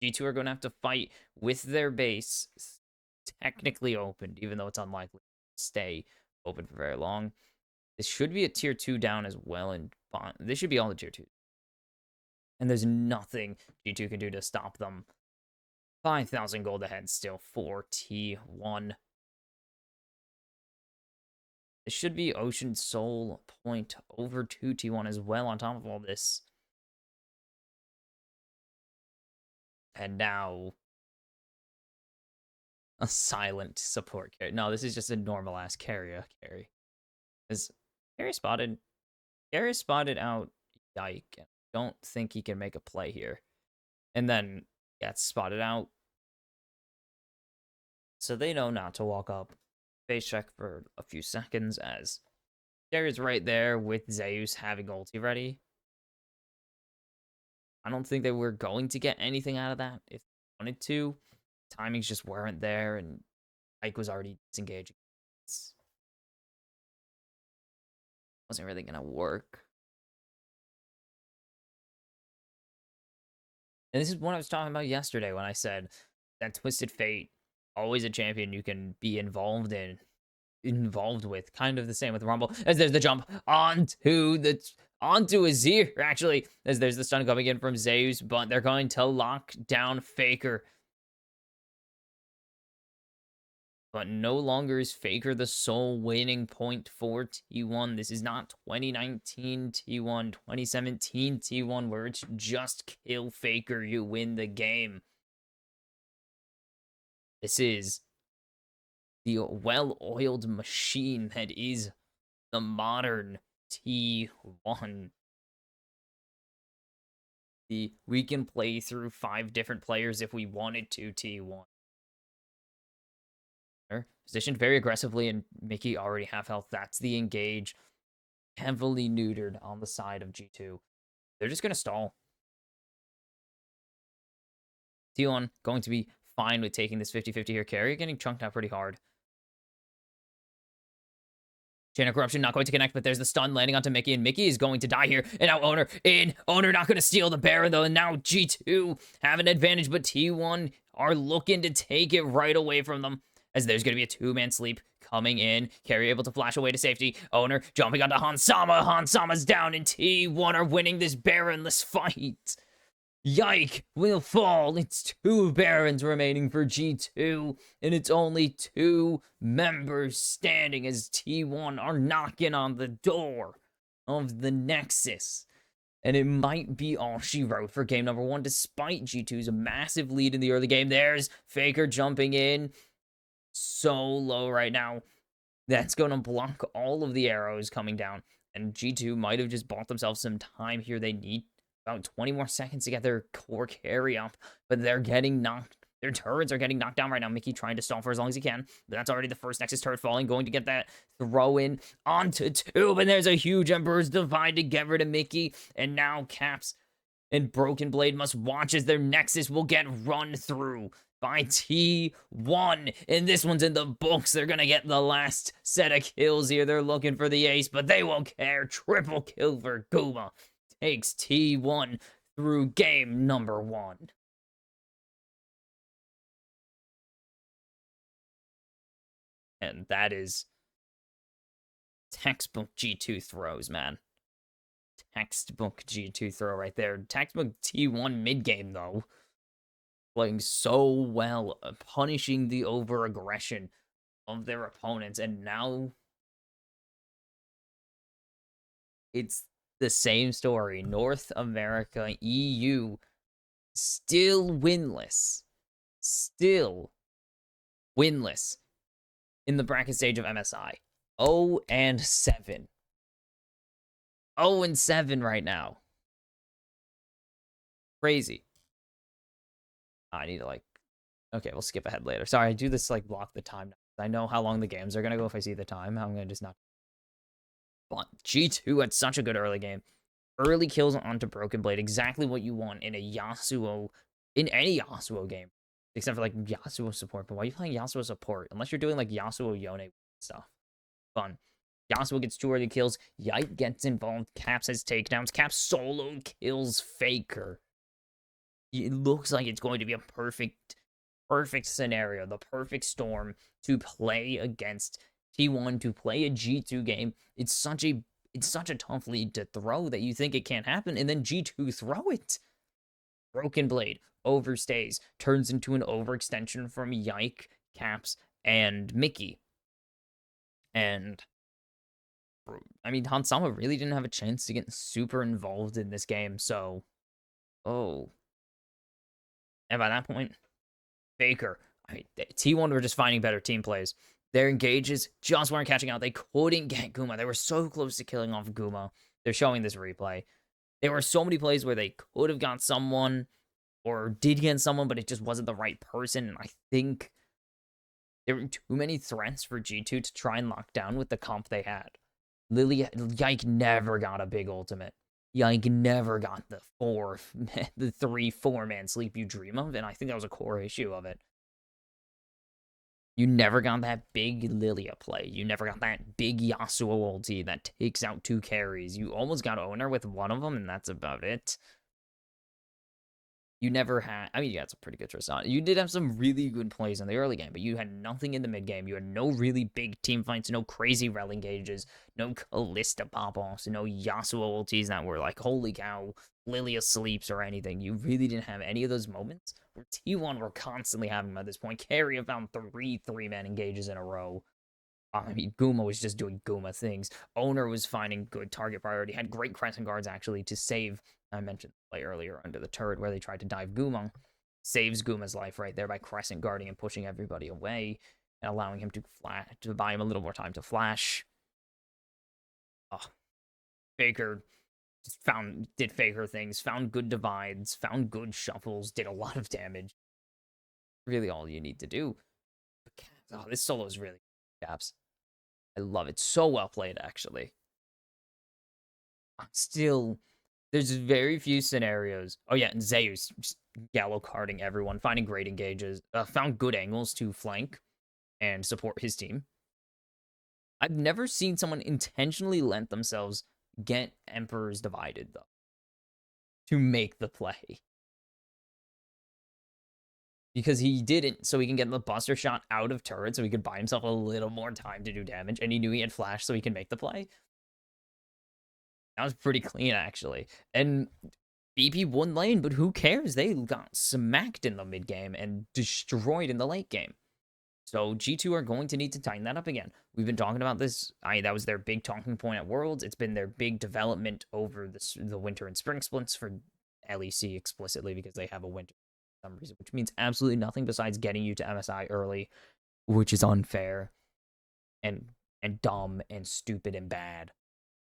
G2 are going to have to fight with their base technically opened, even though it's unlikely to stay open for very long. This should be a tier 2 down as well, and this should be all the tier 2. And there's nothing G2 can do to stop them. 5,000 gold ahead still for T1. This should be Ocean Soul point over to T1 as well on top of all this. And now a silent support carry. No, this is just a normal ass carry. Is Carry spotted out Yike. I don't think he can make a play here. And then gets spotted out. So they know not to walk up. Face check for a few seconds as Carrier's right there with Zeus having ulti ready. I don't think they were going to get anything out of that if they wanted to. Timings just weren't there, and Ike was already disengaging. It wasn't really going to work. And this is what I was talking about yesterday when I said that Twisted Fate, always a champion you can be involved with. Kind of the same with Rumble, as there's the jump onto Azir, actually, as there's the stun coming in from Zeus, but they're going to lock down Faker. But no longer is Faker the sole winning point for T1. This is not 2019 T1, 2017 T1, where it's just kill Faker, you win the game. This is the well-oiled machine that is the modern T1. We can play through 5 different players if we wanted to T1. Positioned very aggressively, and Mickey already half health. That's the engage. Heavily neutered on the side of G2. They're just going to stall. T1 going to be fine with taking this 50-50 here. Carry getting chunked out pretty hard. Chain of Corruption not going to connect, but there's the stun landing onto Mickey, and Mickey is going to die here. And now Owner in. Owner not going to steal the Baron, though, and now G2 have an advantage, but T1 are looking to take it right away from them, as there's going to be a 2-man sleep coming in. Carry able to flash away to safety. Owner jumping onto Hansama. Hansama's down, and T1 are winning this Baronless fight. Yike will fall. It's 2 Barons remaining for G2, and it's only 2 members standing as T1 are knocking on the door of the Nexus. And it might be all she wrote for game number 1, despite G2's massive lead in the early game. There's Faker jumping in. so low right now. That's going to block all of the arrows coming down. And G2 might have just bought themselves some time here. They need about 20 more seconds to get their core carry up, but they're getting knocked. Their turrets are getting knocked down right now. Mickey trying to stall for as long as he can. But that's already the first Nexus turret falling. Going to get that throw in onto Tube. And there's a huge Emperor's Divide to get rid of Mickey. And now Caps and Broken Blade must watch as their Nexus will get run through by T1. And this one's in the books. They're going to get the last set of kills here. They're looking for the ace, but they won't care. Triple kill for Guma. Takes T1 through game number 1. And that is textbook G2 throws, man. Textbook G2 throw right there. Textbook T1 mid game, though. Playing so well, punishing the over-aggression of their opponents. And now it's the same story. North America, EU, still winless. Still winless in the bracket stage of MSI. 0-7. 0-7 right now. Crazy. I need to okay, we'll skip ahead later. Sorry, I do this block the time. I know how long the games are gonna go if I see the time. I'm gonna just not. But G2 had such a good early game. Early kills onto Broken Blade, exactly what you want in a Yasuo, in any Yasuo game, except for Yasuo support. But why are you playing Yasuo support? Unless you're doing Yasuo Yone stuff. Fun. Yasuo gets 2 early kills. Yike gets involved. Caps has takedowns. Caps solo kills Faker. It looks like it's going to be a perfect scenario, the perfect storm to play against T1, to play a G2 game. It's such a tough lead to throw that you think it can't happen, and then G2 throw it. Broken Blade overstays, turns into an overextension from Yike, Caps, and Mickey. And I mean, Hansama really didn't have a chance to get super involved in this game, so and by that point, Faker, I mean, T1 were just finding better team plays. Their engages just weren't catching out. They couldn't get Guma. They were so close to killing off Guma. They're showing this replay. There were so many plays where they could have got someone or did get someone, but it just wasn't the right person. And I think there were too many threats for G2 to try and lock down with the comp they had. Yike never got a big ultimate. Yike never got the 3-4 man sleep you dream of, and I think that was a core issue of it. You never got that big Lilia play. You never got that big Yasuo ulti that takes out 2 carries. You almost got Owner with one of them, and that's about it. You never had, I mean, you had some pretty good Tristan. You did have some really good plays in the early game, but you had nothing in the mid game. You had no really big team fights, no crazy rel engages, no Kalista pop-offs, no Yasuo ultis that were holy cow, Lilia sleeps or anything. You really didn't have any of those moments where T1 were constantly having them at this point. Carrier found 3-man engages in a row. I mean, Guma was just doing Guma things. Owner was finding good target priority. Had great crescent guards, actually, to save. I mentioned the play earlier under the turret where they tried to dive Guma. Saves Guma's life right there by crescent guarding and pushing everybody away and allowing him to buy him a little more time to flash. Oh, Faker did Faker things, found good divides, found good shuffles, did a lot of damage. Really all you need to do. Oh, this solo is really Caps. I love it. So well played, actually. Still, there's very few scenarios. Oh, yeah, and Zeus just yellow carding everyone, finding great engages, found good angles to flank and support his team. I've never seen someone intentionally let themselves get Emperors divided, though, to make the play. Because he didn't, so he can get the buster shot out of turret, so he could buy himself a little more time to do damage, and he knew he had flash, so he can make the play. That was pretty clean, actually. And BP won lane, but who cares? They got smacked in the mid game and destroyed in the late game. So G2 are going to need to tighten that up again. We've been talking about this. That was their big talking point at Worlds. It's been their big development over the winter and spring splits for LEC explicitly because they have a winter for some reason, which means absolutely nothing besides getting you to MSI early which is unfair and dumb and stupid and bad.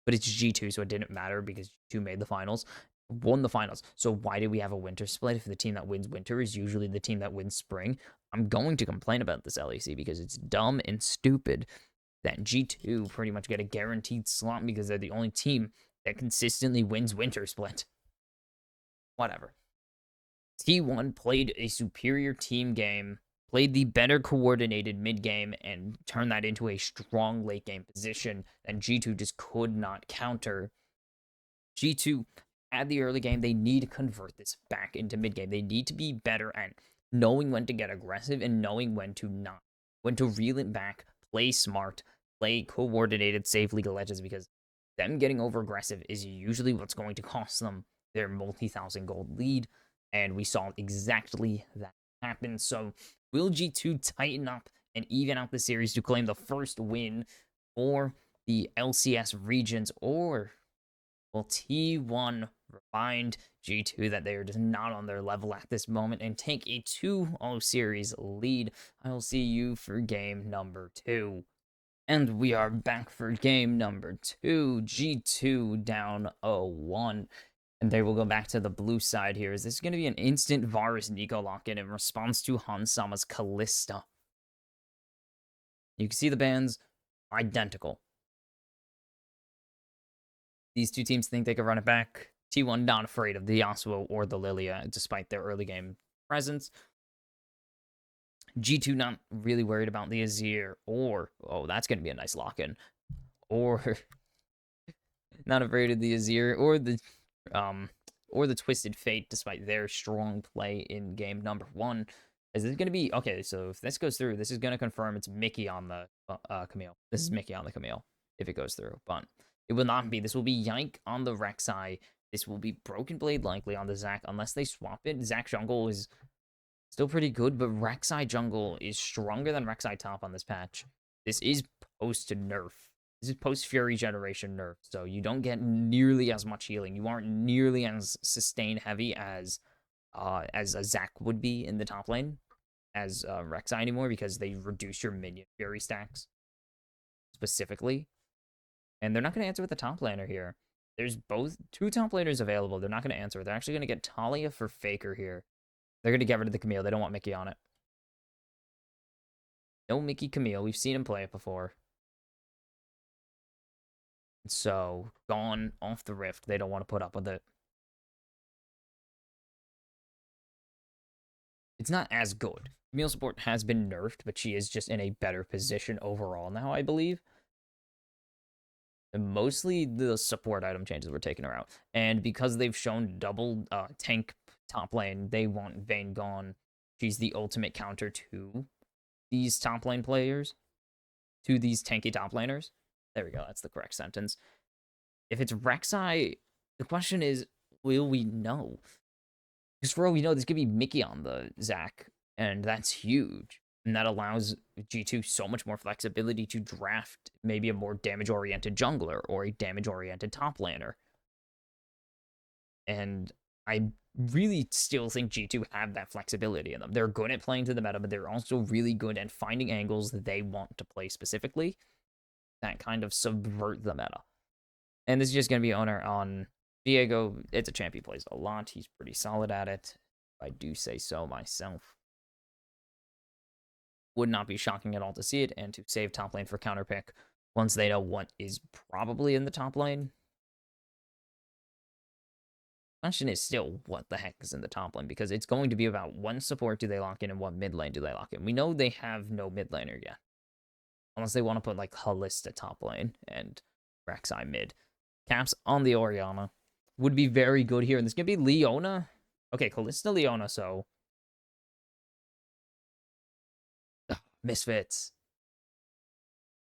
But it's G2, so it didn't matter because G2 made the finals, won the finals. So why did we have a winter split if the team that wins winter is usually the team that wins spring? I'm going to complain about this LEC because it's dumb and stupid that G2 pretty much get a guaranteed slot because they're the only team that consistently wins winter split. Whatever. T1 played a superior team game, played the better coordinated mid game, and turned that into a strong late game position that G2 just could not counter. G2 at the early game, they need to convert this back into mid game. They need to be better at knowing when to get aggressive and knowing when to not, when to reel it back, play smart, play coordinated, save League of Legends, because them getting over aggressive is usually what's going to cost them their multi-thousand gold lead. And we saw exactly that happen. So will G2 tighten up and even out the series to claim the first win for the LCS regions, or will T1 remind G2 that they are just not on their level at this moment and take a 2-0 series lead? I'll see you for game number 2. And we are back for game number 2. G2 down 0-1. And they will go back to the blue side here. Is this going to be an instant Varus Nico lock-in in response to Hansama's Kalista? You can see the bans identical. These two teams think they can run it back. T1 not afraid of the Yasuo or the Lilia, despite their early game presence. G2 not really worried about the Azir, or, oh, that's going to be a nice lock-in. Or, not afraid of the Azir, or the Twisted Fate, despite their strong play in game number 1. Is this going to be, okay, so if this goes through, this is going to confirm it's Mickey on the Camille. This is Mickey on the Camille, if it goes through, but it will not be. This will be Yike on the Rek'Sai. This will be Broken Blade likely on the Zac, unless they swap it. Zac jungle is still pretty good, but Rek'Sai jungle is stronger than Rek'Sai top on this patch. This is post-nerf. This is post-Fury generation nerf, so you don't get nearly as much healing. You aren't nearly as sustain heavy as a Zac would be in the top lane as Rek'Sai anymore, because they reduce your minion Fury stacks specifically. And they're not going to answer with the top laner here. There's both 2 top laners available. They're not going to answer. They're actually going to get Talia for Faker here. They're going to get rid of the Camille. They don't want Mickey on it. No Mickey Camille. We've seen him play it before. So, gone off the Rift. They don't want to put up with it. It's not as good. Camille support has been nerfed, but she is just in a better position overall now, I believe. And mostly the support item changes were taking her out. And because they've shown double tank top lane, they want Vayne gone. She's the ultimate counter to these top lane players, to these tanky top laners. There we go. That's the correct sentence. If it's Rek'Sai, the question is, will we know? Because for all we know, there's going to be Mickey on the Zac, and that's huge. And that allows G2 so much more flexibility to draft maybe a more damage-oriented jungler or a damage-oriented top laner. And I really still think G2 have that flexibility in them. They're good at playing to the meta, but they're also really good at finding angles that they want to play specifically that kind of subvert the meta. And this is just going to be owner on Diego. It's a champ he plays a lot. He's pretty solid at it, if I do say so myself. Would not be shocking at all to see it, and to save top lane for counterpick once they know what is probably in the top lane. Question is still, what the heck is in the top lane? Because it's going to be about what support do they lock in and what mid lane do they lock in. We know they have no mid laner yet. Unless they want to put like Kalista top lane and Rek'Sai mid. Caps on the Orianna would be very good here. And this is going to be Leona. Okay, Kalista, Leona, so. Ugh, Misfits.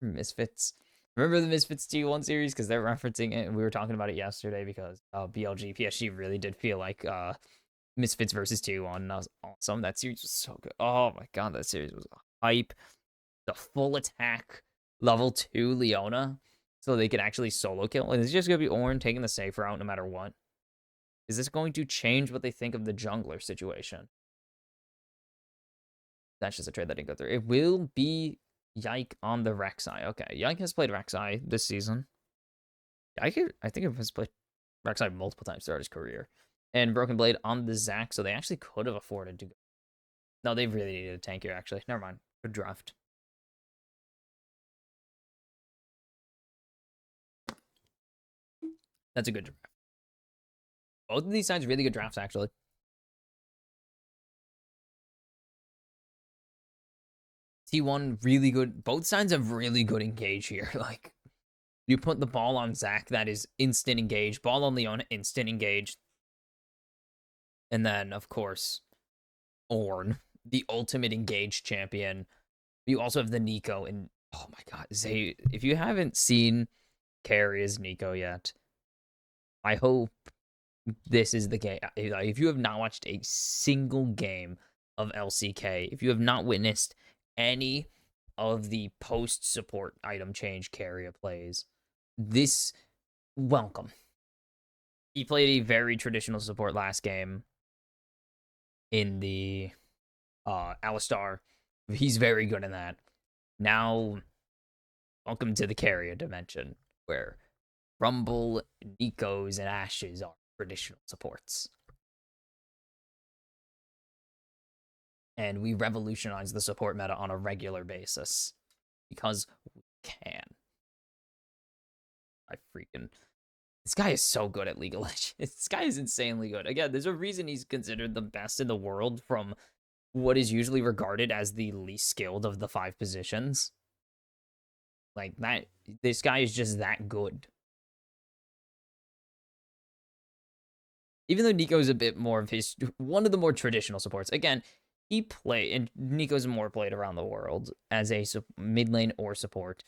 Misfits. Remember the Misfits T1 series? Because they're referencing it, and we were talking about it yesterday because BLG, PSG really did feel like Misfits versus T1, and that was awesome. That series was so good. Oh my god, that series was hype. The full attack level 2 Leona, so they could actually solo kill. And it's just going to be Ornn taking the safe route no matter what. Is this going to change what they think of the jungler situation? That's just a trade that didn't go through. It will be Yike on the Rek'Sai. Okay, Yike has played Rek'Sai this season. Yike, I think it has played Rek'Sai multiple times throughout his career. And Broken Blade on the Zac, so they actually could have afforded to go. No, they really needed a tank here, actually. Never mind. Good draft. That's a good draft. Both of these sides really good drafts, actually. T1 really good. Both sides have really good engage here. Like, you put the ball on Zac, that is instant engage. Ball on Leon, instant engage. And then, of course, Ornn, the ultimate engage champion. You also have the Nico, and oh my god, Zay, if you haven't seen Carry as Nico yet, I hope this is the game. If you have not watched a single game of LCK, if you have not witnessed any of the post support item change Carrier plays, this welcome. He played a very traditional support last game in the Alistar. He's very good in that. Now, welcome to the Carrier dimension, where Rumble, Nikos, and Ashes are traditional supports. And we revolutionize the support meta on a regular basis because we can. This guy is so good at League of Legends. This guy is insanely good. Again, there's a reason he's considered the best in the world from what is usually regarded as the least skilled of the 5 positions. Like that, this guy is just that good. Even though Nico's a bit more of one of the more traditional supports. Again, and Nico's more played around the world as a mid lane or support.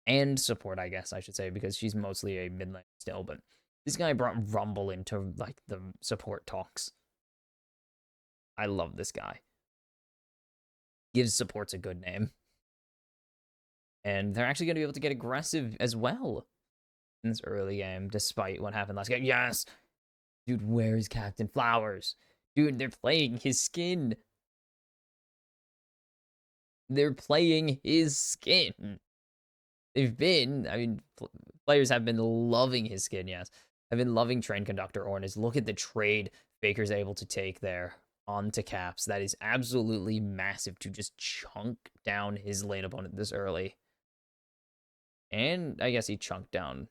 And support, I guess I should say, because she's mostly a mid lane still, but this guy brought Rumble into like the support talks. I love this guy. Gives supports a good name. And they're actually going to be able to get aggressive as well in this early game, despite what happened last game. Yes! Dude, where's Captain Flowers? Dude, they're playing his skin. They're playing his skin. Players have been loving his skin, yes. I've been loving Train Conductor Ornn. Look at the trade Faker's able to take there onto Caps. That is absolutely massive to just chunk down his lane opponent this early. And I guess he chunked down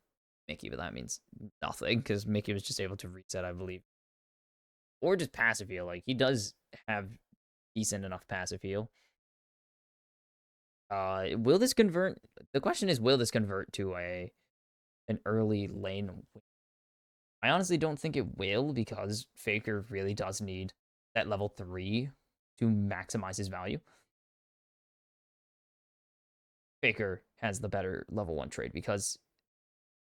Mickey, but that means nothing because Mickey was just able to reset, I believe. Or just passive heal. Like, he does have decent enough passive heal. Will this convert? The question is, will this convert to an early lane win? I honestly don't think it will because Faker really does need that level 3 to maximize his value. Faker has the better level 1 trade because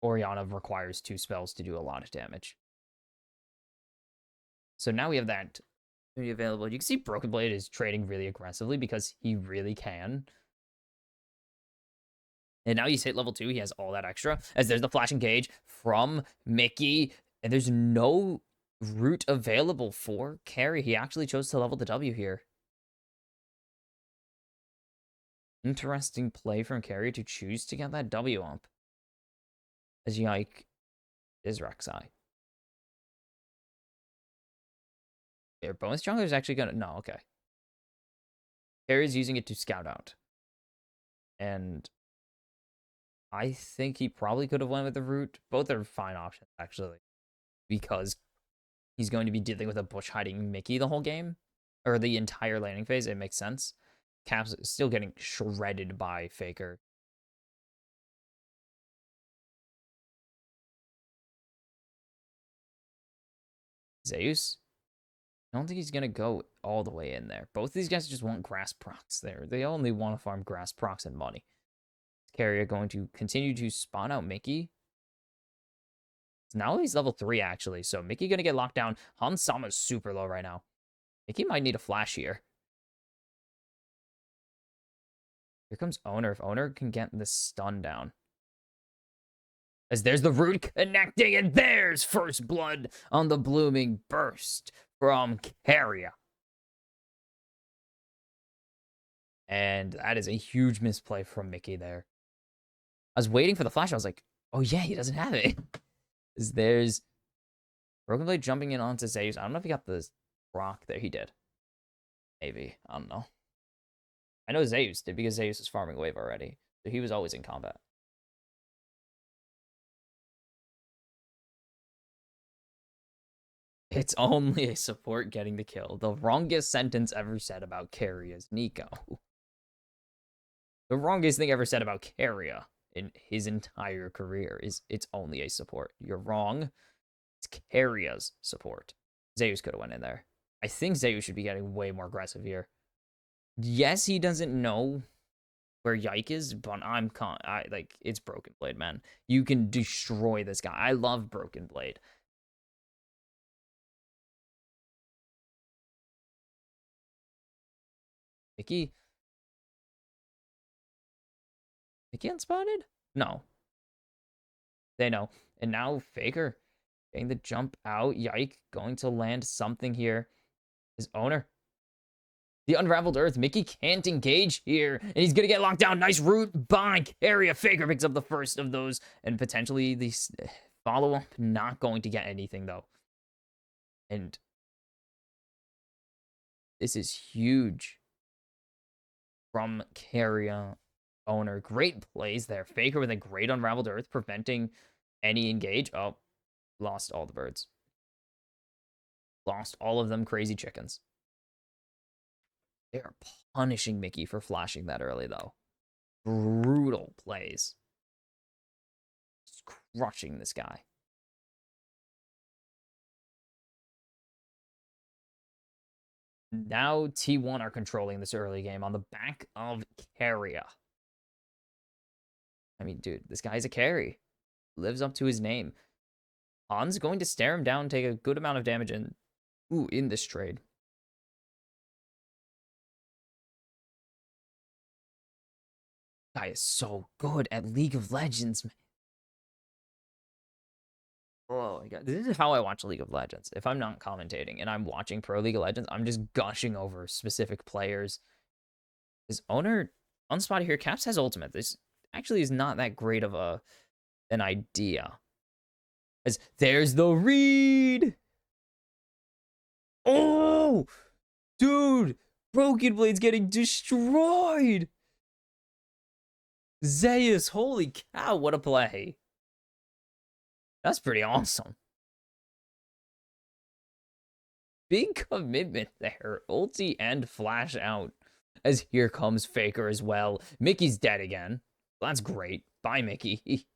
Orianna requires 2 spells to do a lot of damage. So now we have that available. You can see Broken Blade is trading really aggressively because he really can. And now he's hit level 2. He has all that extra. As there's the Flash Engage from Mickey. And there's no route available for carry. He actually chose to level the W here. Interesting play from carry to choose to get that W up. As Yike is Rek'Sai. Their bonus jungler is actually gonna... No, okay. Carry's using it to scout out. And I think he probably could have went with the route. Both are fine options, actually. Because he's going to be dealing with a bush hiding Mickey the whole game. Or the entire laning phase. It makes sense. Caps still getting shredded by Faker. Zeus? I don't think he's going to go all the way in there. Both of these guys just want grass procs there. They only want to farm grass procs and money. Carrier going to continue to spawn out Mickey. Now he's level 3, actually. So Mickey going to get locked down. Hans Sama's super low right now. Mickey might need a flash here. Here comes Owner. If Owner can get the stun down. As there's the root connecting, and there's first blood on the blooming burst from Carrier. And that is a huge misplay from Mickey there. I was waiting for the flash. I was like, oh yeah, he doesn't have it. There's Broken Blade jumping in onto Zeus. I don't know if he got the rock there. He did. Maybe. I don't know. I know Zeus did because Zeus was farming wave already. So he was always in combat. It's only a support getting the kill. The wrongest sentence ever said about Carry is Nico. The wrongest thing ever said about Carrier in his entire career is it's only a support. You're wrong. It's Carrier's support. Zeus could have went in there. I think Zeus should be getting way more aggressive here. Yes, he doesn't know where Yike is, but it's Broken Blade, man. You can destroy this guy. I love Broken Blade. Mickey unspotted? No. They know. And now Faker getting the jump out. Yike going to land something here. His owner. The Unraveled Earth. Mickey can't engage here. And he's going to get locked down. Nice root by Area. Faker picks up the first of those. And potentially the follow-up. Not going to get anything, though. And this is huge from Carrier owner. Great plays there. Faker with a great Unraveled Earth, preventing any engage. Oh, lost all the birds. Lost all of them crazy chickens. They are punishing Mickey for flashing that early, though. Brutal plays. Just crushing this guy. Now T1 are controlling this early game on the back of Carrier. I mean, dude, this guy's a carry. Lives up to his name. Han's going to stare him down, take a good amount of damage, and in this trade. Guy is so good at League of Legends, man. Oh my god, this is how I watch League of Legends. If I'm not commentating and I'm watching Pro League of Legends, I'm just gushing over specific players. His owner, unspotted here, Caps has ultimate. This actually is not that great of an idea. As there's the read. Oh, dude, Broken Blade's getting destroyed. Zeus, holy cow, what a play. That's pretty awesome. Big commitment there. Ulti and flash out. As here comes Faker as well. Mickey's dead again. That's great. Bye, Mickey.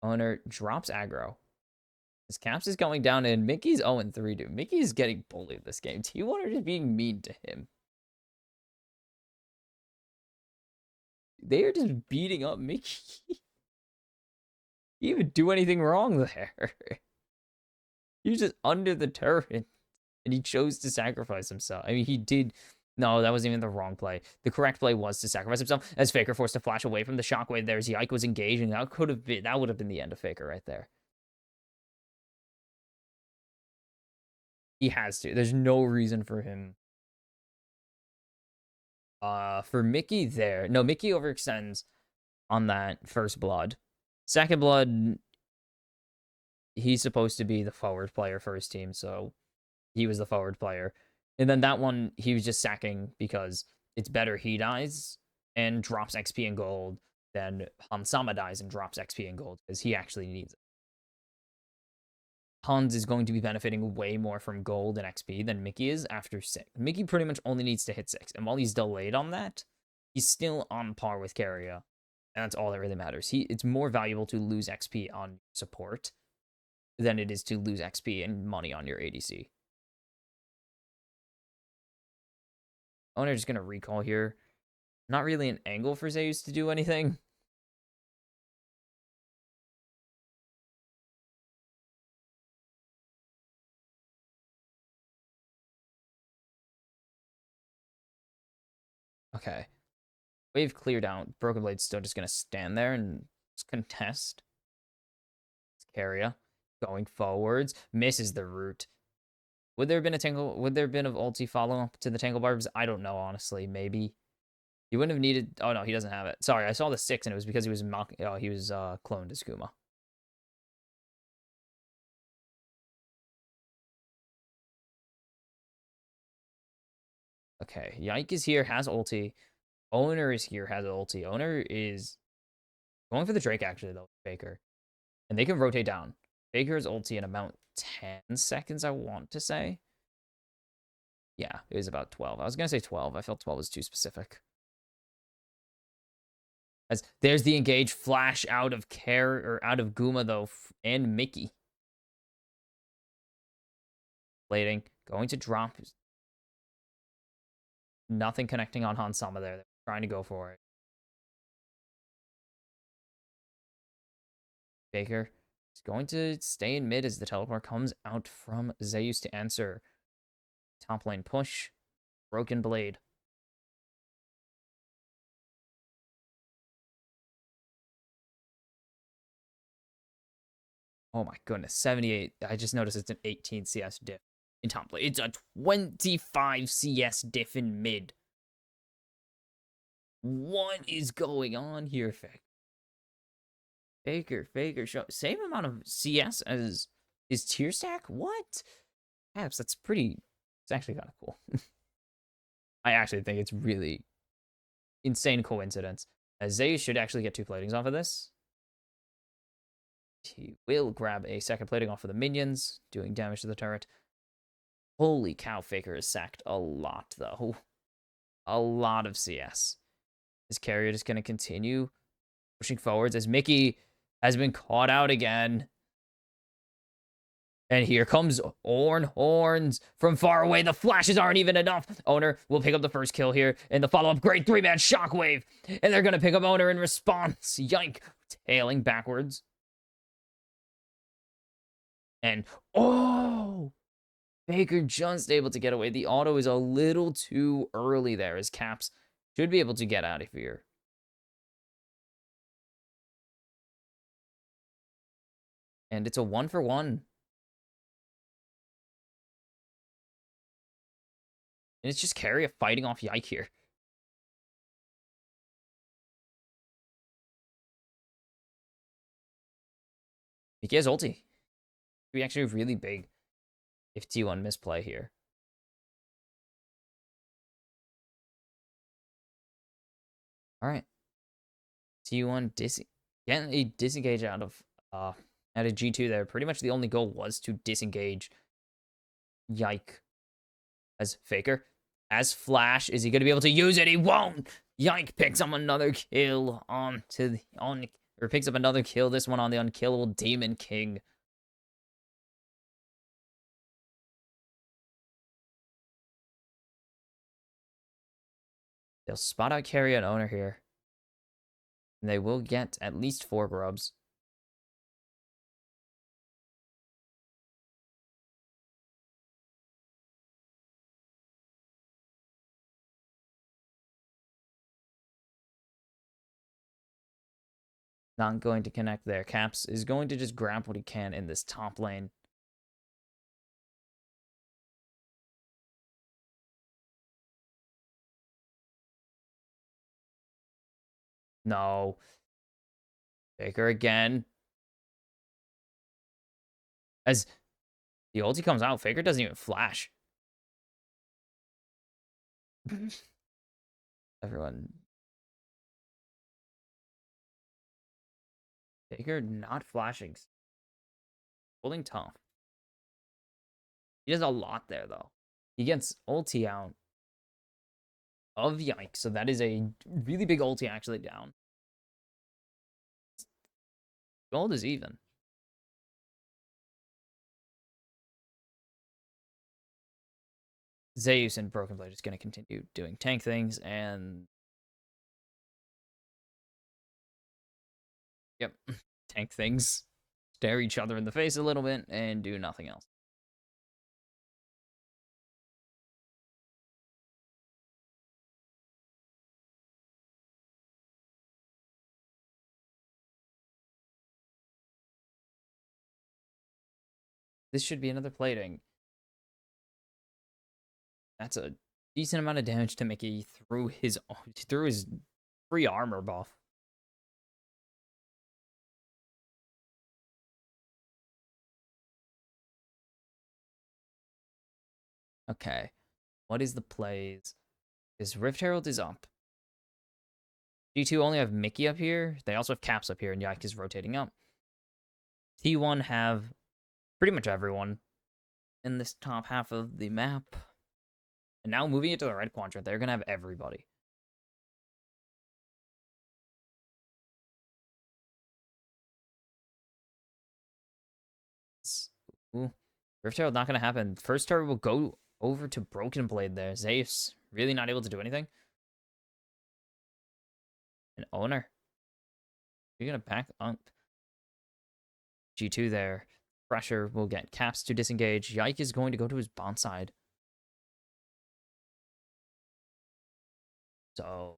Owner drops aggro. His Caps is going down, and Mickey's 0-3, dude. Mickey's getting bullied this game. T1 are just being mean to him. They are just beating up Mickey. He didn't even do anything wrong there. He was just under the turret, and he chose to sacrifice himself. I mean, he did. No, that wasn't even the wrong play. The correct play was to sacrifice himself. As Faker forced to flash away from the shockwave, there's Yike was engaging. That would have been the end of Faker right there. He has to. There's no reason for him. For Mickey there. No, Mickey overextends on that first blood. Second blood, he's supposed to be the forward player for his team, so he was the forward player. And then that one, he was just sacking because it's better he dies and drops XP and gold than Hansama dies and drops XP and gold because he actually needs it. Hans is going to be benefiting way more from gold and XP than Mickey is after 6. Mickey pretty much only needs to hit 6. And while he's delayed on that, he's still on par with Carrier. And that's all that really matters. It's more valuable to lose XP on support than it is to lose XP and money on your ADC. Owner just going to recall here. Not really an angle for Zeus to do anything. Okay. Wave cleared out. Broken Blade's still just going to stand there and just contest. Carrier going forwards. Misses the root. Would there have been a tangle? Would there have been an ulti follow up to the tangle barbs? I don't know, honestly. Maybe he wouldn't have needed. Oh no, he doesn't have it. Sorry, I saw the 6 and it was because he was he was cloned as Kuma. Okay, Yike is here, has ulti. Owner is here, has ulti. Owner is going for the Drake actually though. Faker, and they can rotate down. Faker's ulti in about 10 seconds. I want to say. Yeah, it was about 12. I was gonna say 12. I felt 12 was too specific. As there's the engage flash out of out of Guma though, and Mickey. Plating, going to drop. Nothing connecting on Hansama there. They're trying to go for it. Baker is going to stay in mid as the teleport comes out from Zeus to answer. Top lane push. Broken Blade. Oh my goodness, 78. I just noticed it's an 18 CS diff in top lane. It's a 25 CS diff in mid. What is going on here, Faker, show same amount of CS as his tier stack? What? Perhaps that's pretty. It's actually kind of cool. I actually think it's really insane coincidence. Zeus should actually get 2 platings off of this. He will grab a second plating off of the minions, doing damage to the turret. Holy cow, Faker is sacked a lot, though. A lot of CS. His carrier is going to continue pushing forwards as Mickey has been caught out again. And here comes Horns from far away. The flashes aren't even enough. Owner will pick up the first kill here in the follow-up. Great 3-man shockwave. And they're going to pick up Owner in response. Yike. Tailing backwards. And, oh! Baker just able to get away. The auto is a little too early there as Caps should be able to get out of here. And it's a 1-for-1. And it's just Carrier fighting off Yike here. He has ulti. It'd be actually really big if T1 misplay here. All right. T1 getting a disengage out of at a G2 there. Pretty much the only goal was to disengage Yike as Faker. As Flash, is he going to be able to use it? He won't. Yike picks up another kill or picks up another kill. This one on the unkillable Demon King. They'll spot out carry an owner here. And they will get at least 4 grubs. Not going to connect there. Caps is going to just grab what he can in this top lane. No. Faker again. As the ulti comes out, Faker doesn't even flash. Everyone. Faker not flashing. Holding tough. He does a lot there, though. He gets ulti out of Yike, so that is a really big ulti actually down. Gold is even. Zeus and Broken Blade is going to continue doing tank things, and yep, tank things. Stare each other in the face a little bit and do nothing else. This should be another plating. That's a decent amount of damage to Mickey through his free armor buff. Okay. What is the plays? This Rift Herald is up. G2 only have Mickey up here. They also have Caps up here, and Yike is rotating up. T1 have pretty much everyone in this top half of the map. And now moving it to the red quadrant, they're going to have everybody. Ooh. Rift Herald not going to happen. First turret will go over to Broken Blade there. Zeus really not able to do anything. And Owner. You're going to back up. G2 there. Pressure will get Caps to disengage. Yike is going to go to his bot side. So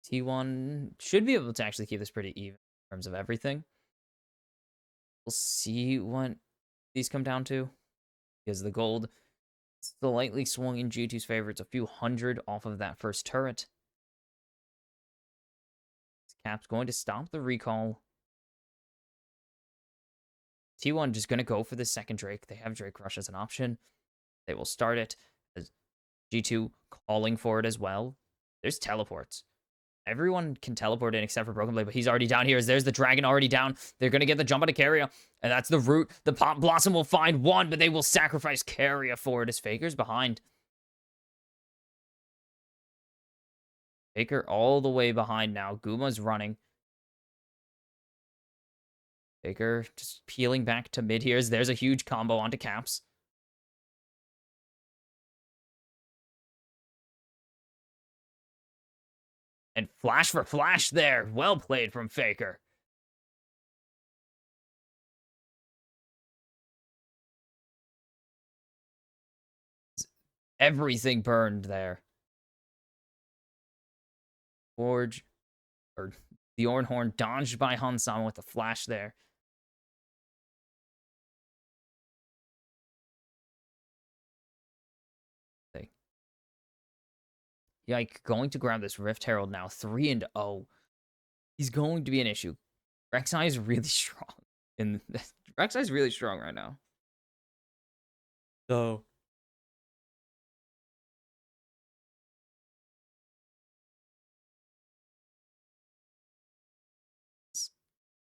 T1 should be able to actually keep this pretty even in terms of everything. We'll see what these come down to. Because the gold slightly swung in G2's favor. It's a few hundred off of that first turret. Cap's going to stop the recall. T1 just going to go for the second Drake. They have Drake Rush as an option. They will start it. As G2 calling for it as well. There's teleports. Everyone can teleport in except for Broken Blade, but he's already down here. There's the dragon already down. They're going to get the jump on to Carrier, and that's the root. The Pop Blossom will find one, but they will sacrifice Carrier for it as Faker's behind. Faker all the way behind now. Guma's running. Faker just peeling back to mid here. There's a huge combo onto Caps. And flash for flash there. Well played from Faker. Everything burned there. Forge, or the Ornhorn dodged by Hansama with the flash there. Yike going to grab this Rift Herald now. 3-0. He's going to be an issue. Rek'Sai is really strong. And Rek'Sai is really strong right now. So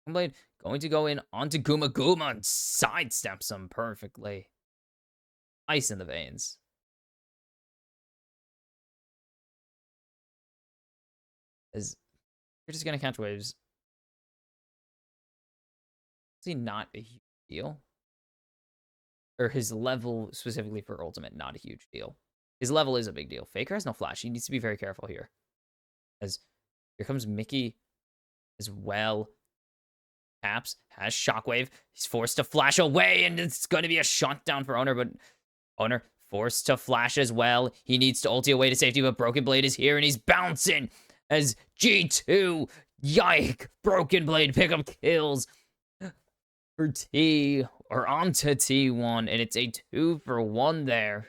Blade going to go in onto Guma. Guma and sidesteps him perfectly. Ice in the veins. As you're just gonna catch waves. Is he not a huge deal? Or his level specifically for ultimate, not a huge deal. His level is a big deal. Faker has no flash. He needs to be very careful here. As here comes Mickey as well. Caps has Shockwave. He's forced to flash away, and it's going to be a shutdown for Owner, but Owner forced to flash as well. He needs to ulti away to safety, but Broken Blade is here, and he's bouncing as G2, yike, Broken Blade pick up kills for onto T1, and it's a 2-for-1 there.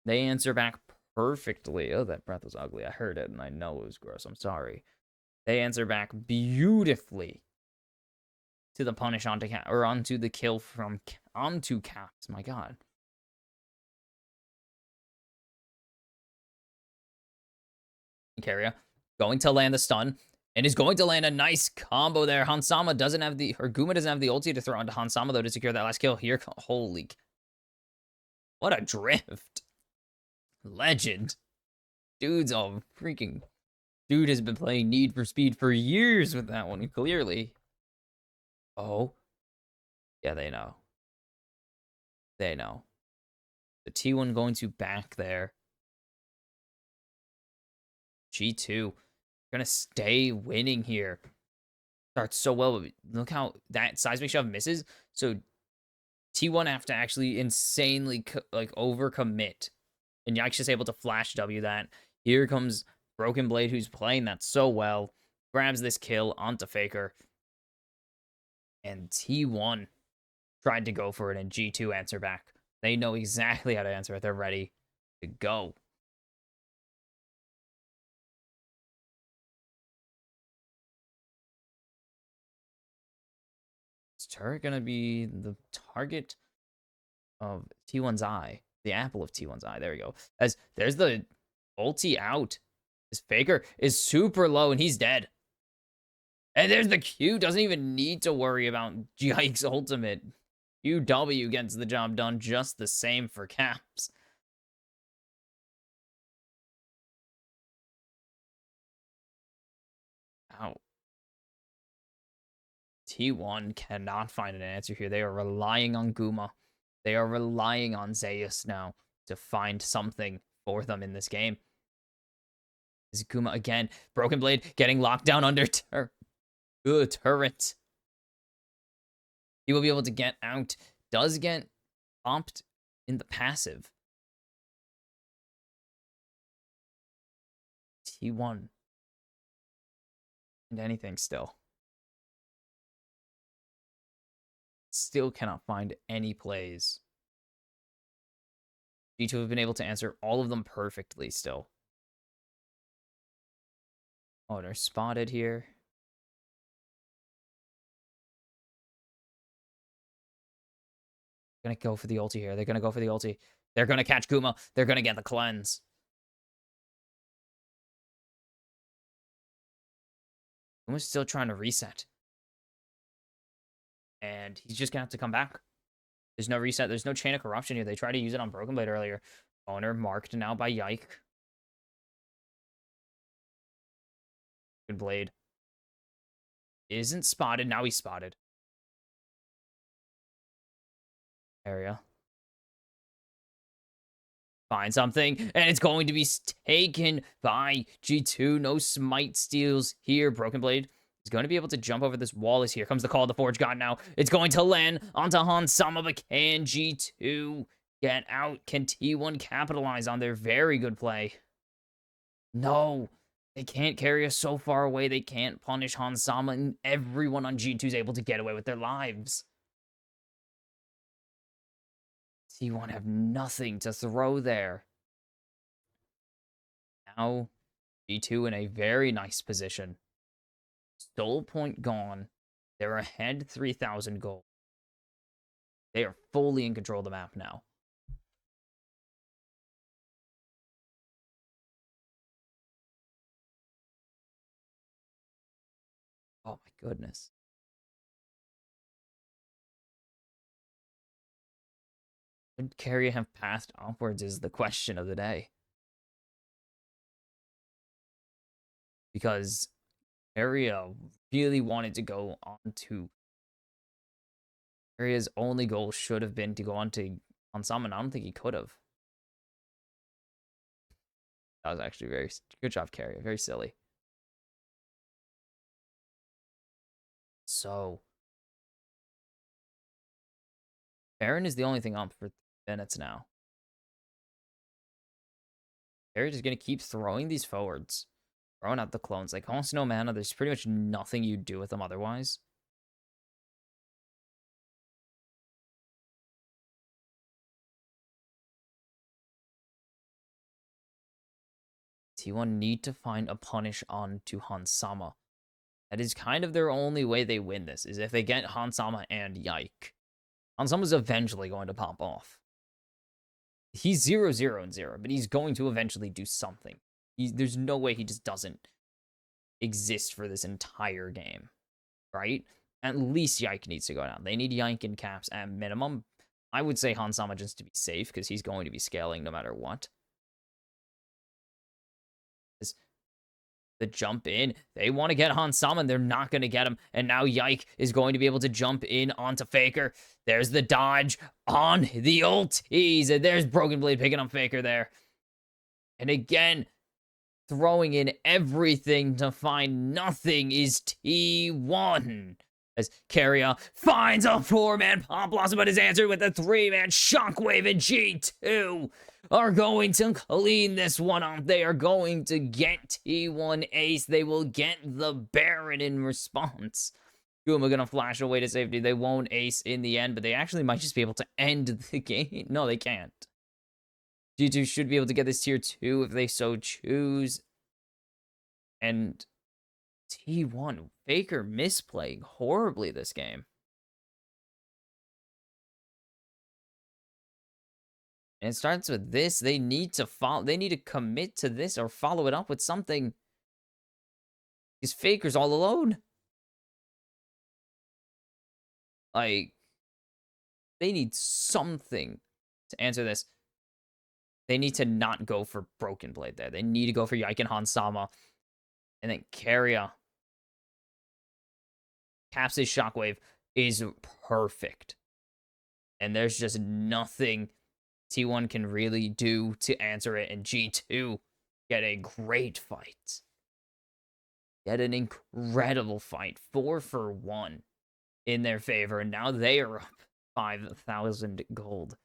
They answer back perfectly. Oh, that breath was ugly. I heard it, and I know it was gross. I'm sorry. They answer back beautifully to the punish onto the kill from onto Caps. My God. Carrier going to land the stun and is going to land a nice combo there. Hansama doesn't have the, or Guma doesn't have the ulti to throw onto Hansama though to secure that last kill. Here, holy, what a drift. Legend. Dude's all freaking, dude has been playing Need for Speed for years with that one, clearly. Oh. Yeah, they know. They know. The T1 going to back there. G2 gonna stay winning here. Starts so well. Look how that seismic shove misses. So T1 have to actually insanely like overcommit. And Yike's just able to flash W that. Here comes Broken Blade, who's playing that so well. Grabs this kill onto Faker. And T1 tried to go for it, and G2 answer back They know exactly how to answer it. They're ready to go. Is turret gonna be the target of T1's eye? The apple of T1's eye. There we go. As there's the ulti out. This Faker is super low and he's dead. And there's the Q. Doesn't even need to worry about Yike's ultimate. UW gets the job done just the same for Caps. Ow. T1 cannot find an answer here. They are relying on Guma. They are relying on Zeus now to find something for them in this game. Is Guma again? Broken Blade getting locked down under turret. He will be able to get out. Does get pumped in the passive. T1. And anything still. Still cannot find any plays. G2 have been able to answer all of them perfectly still. Oh, they're spotted here. Gonna go for the ulti here. They're gonna go for the ulti. They're gonna catch Guma. They're gonna get the cleanse. Guma's still trying to reset. And he's just gonna have to come back. There's no reset. There's no chain of corruption here. They tried to use it on Broken Blade earlier. Owner marked now by Yike. Good Blade. Isn't spotted. Now he's spotted. Area. Find something, and it's going to be taken by G2. No smite steals here. Broken Blade is going to be able to jump over this wall. Here comes the call of the Forge God now. It's going to land onto Hansama, but can G2 get out? Can T1 capitalize on their very good play? No, they can't carry us so far away. They can't punish Hansama, and everyone on G2 is able to get away with their lives. T1 have nothing to throw there. Now, G2 in a very nice position. Stole point gone. They're ahead 3,000 gold. They are fully in control of the map now. Oh my goodness. Could Carrier have passed upwards is the question of the day. Because Carrier really wanted to go on to... Carrier's only goal should have been to go on to Summon. I don't think he could have. That was actually very good job, Carrier. Very silly. So... Baron is the only thing up for minutes now. Barrett is going to keep throwing these forwards. Throwing out the clones. Like, cost no mana. There's pretty much nothing you do with them otherwise. T1 need to find a punish on to Hansama. That is kind of their only way they win this, is if they get Hansama and Yike. Hansama's eventually going to pop off. He's 0-0-0, but he's going to eventually do something. There's no way he just doesn't exist for this entire game, right? At least Yike needs to go down. They need Yike in caps at minimum. I would say Hansama just to be safe, because he's going to be scaling no matter what. The jump in. They want to get Hansama, and they're not going to get him. And now Yike is going to be able to jump in onto Faker. There's the dodge on the ulties. And there's Broken Blade picking up Faker there. And again, throwing in everything to find nothing is T1. As Carrier finds a 4-man Pop Blossom, but is answered with a 3-man Shockwave, and G2 are going to clean this one up. They are going to get T1 ace. They will get the Baron in response. Guma gonna flash away to safety. They won't ace in the end, but they actually might just be able to end the game. No, they can't. G2 should be able to get this tier 2 if they so choose. And T1, Faker misplaying horribly this game. And it starts with this. They need to follow. They need to commit to this or follow it up with something. Because Faker's all alone. Like, they need something to answer this. They need to not go for Broken Blade there. They need to go for Yike and Hansama. And then Keria. Caps's Shockwave is perfect. And there's just nothing T1 can really do to answer it. And G2 get a great fight. Get an incredible fight. 4 for 1 in their favor. And now they are up 5,000 gold.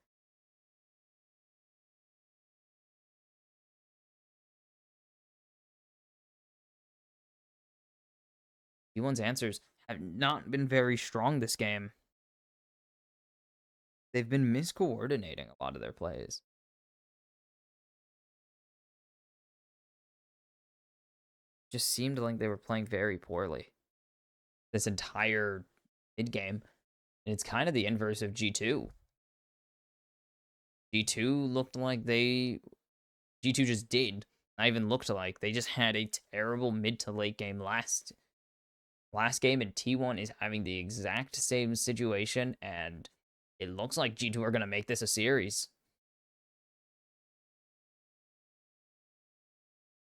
T1's answers have not been very strong this game. They've been miscoordinating a lot of their plays. Just seemed like they were playing very poorly this entire mid game. And it's kind of the inverse of G2. G2 looked like G2 just did. Not even looked like. They just had a terrible mid to late game last game, and T1 is having the exact same situation, and it looks like G2 are going to make this a series.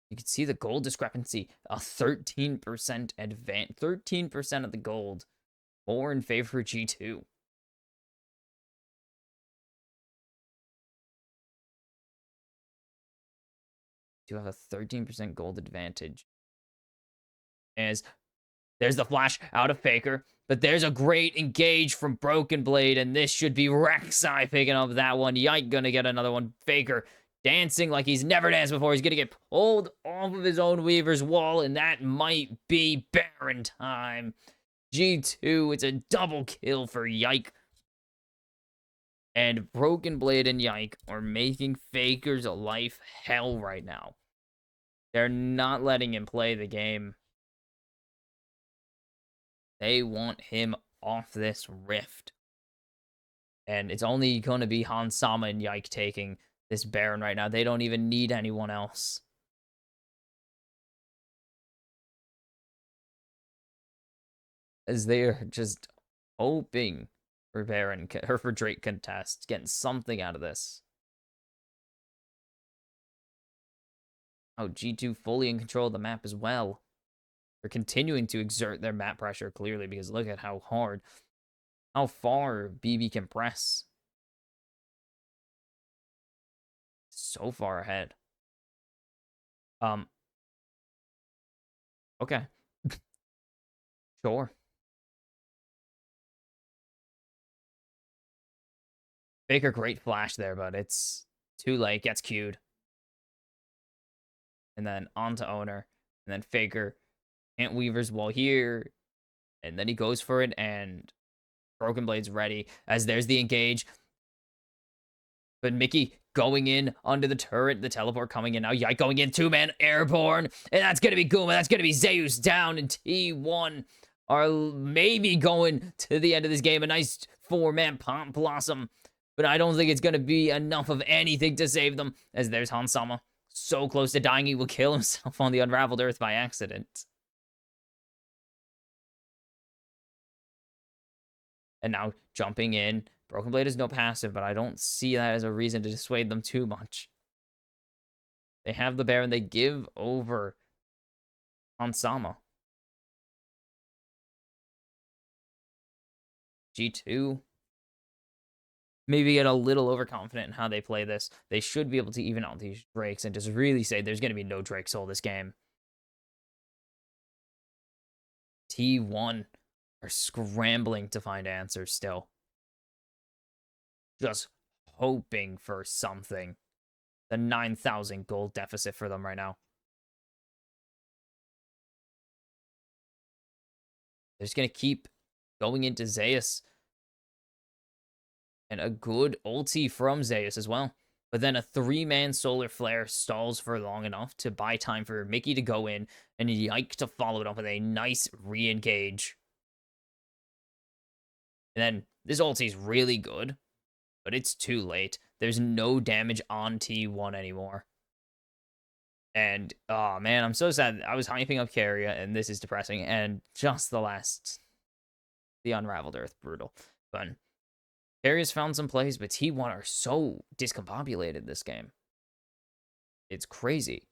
You can see the gold discrepancy, a 13% advance, 13% of the gold, more in favor of G2. To have a 13% gold advantage. As there's the flash out of Faker, but there's a great engage from Broken Blade, and this should be Rek'Sai picking up that one. Yike gonna get another one. Faker dancing like he's never danced before. He's gonna get pulled off of his own Weaver's wall, and that might be Baron time. G2, it's a double kill for Yike. And Broken Blade and Yike are making Faker's life hell right now. They're not letting him play the game. They want him off this rift. And it's only going to be Hansama and Yike taking this Baron right now. They don't even need anyone else. As they are just hoping for Baron or for Drake contest, getting something out of this. Oh, G2 fully in control of the map as well. They're continuing to exert their map pressure clearly because look at how far BB can press. So far ahead. Okay. Sure. Faker, great flash there, but it's too late. Gets queued. And then on to Owner. And then Faker can't Weaver's wall here. And then he goes for it, and Broken Blade's ready. As there's the engage. But Mickey going in under the turret. The teleport coming in now. Yike going in. 2-man airborne. And that's going to be Guma. That's going to be Zeus down. And T1 are maybe going to the end of this game. A nice 4-man Pomp Blossom. But I don't think it's going to be enough of anything to save them. As there's Hansama. So close to dying, he will kill himself on the Unraveled Earth by accident. And now jumping in. Broken Blade is no passive, but I don't see that as a reason to dissuade them too much. They have the Baron. They give over Hansama. G2. Maybe get a little overconfident in how they play this. They should be able to even out these Drakes and just really say there's going to be no Drake soul this game. T1 are scrambling to find answers still. Just hoping for something. The 9,000 gold deficit for them right now. They're just going to keep going into Zeus. And a good ulti from Zeus as well. But then a 3-man solar flare stalls for long enough to buy time for Mickey to go in and Yike to follow it up with a nice re-engage. And then this ulti is really good, but it's too late. There's no damage on T1 anymore. And, oh man, I'm so sad. I was hyping up Carrier, and this is depressing. And just the Unraveled Earth, brutal. But Carrier's found some plays, but T1 are so discombobulated this game. It's crazy.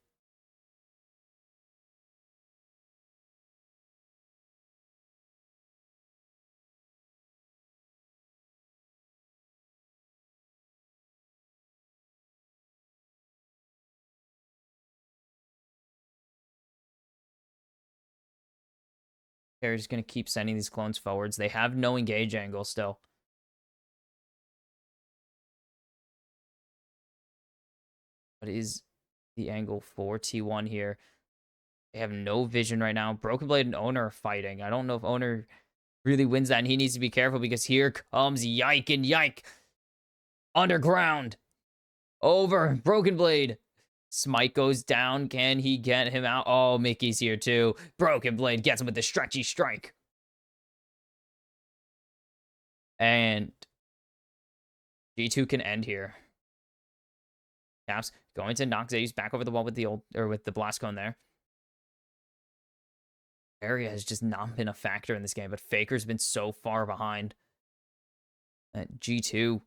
They're just going to keep sending these clones forwards. They have no engage angle still. What is the angle for T1 here? They have no vision right now. Broken Blade and Owner are fighting. I don't know if Owner really wins that, and he needs to be careful because here comes Yike and Yike. Underground. Over. Broken Blade. Smite goes down. Can he get him out? Oh, Mickey's here too. Broken Blade gets him with the stretchy strike. And G2 can end here. Caps going to knock Zeus back over the wall with the blast cone there. Area has just not been a factor in this game, but Faker's been so far behind. G2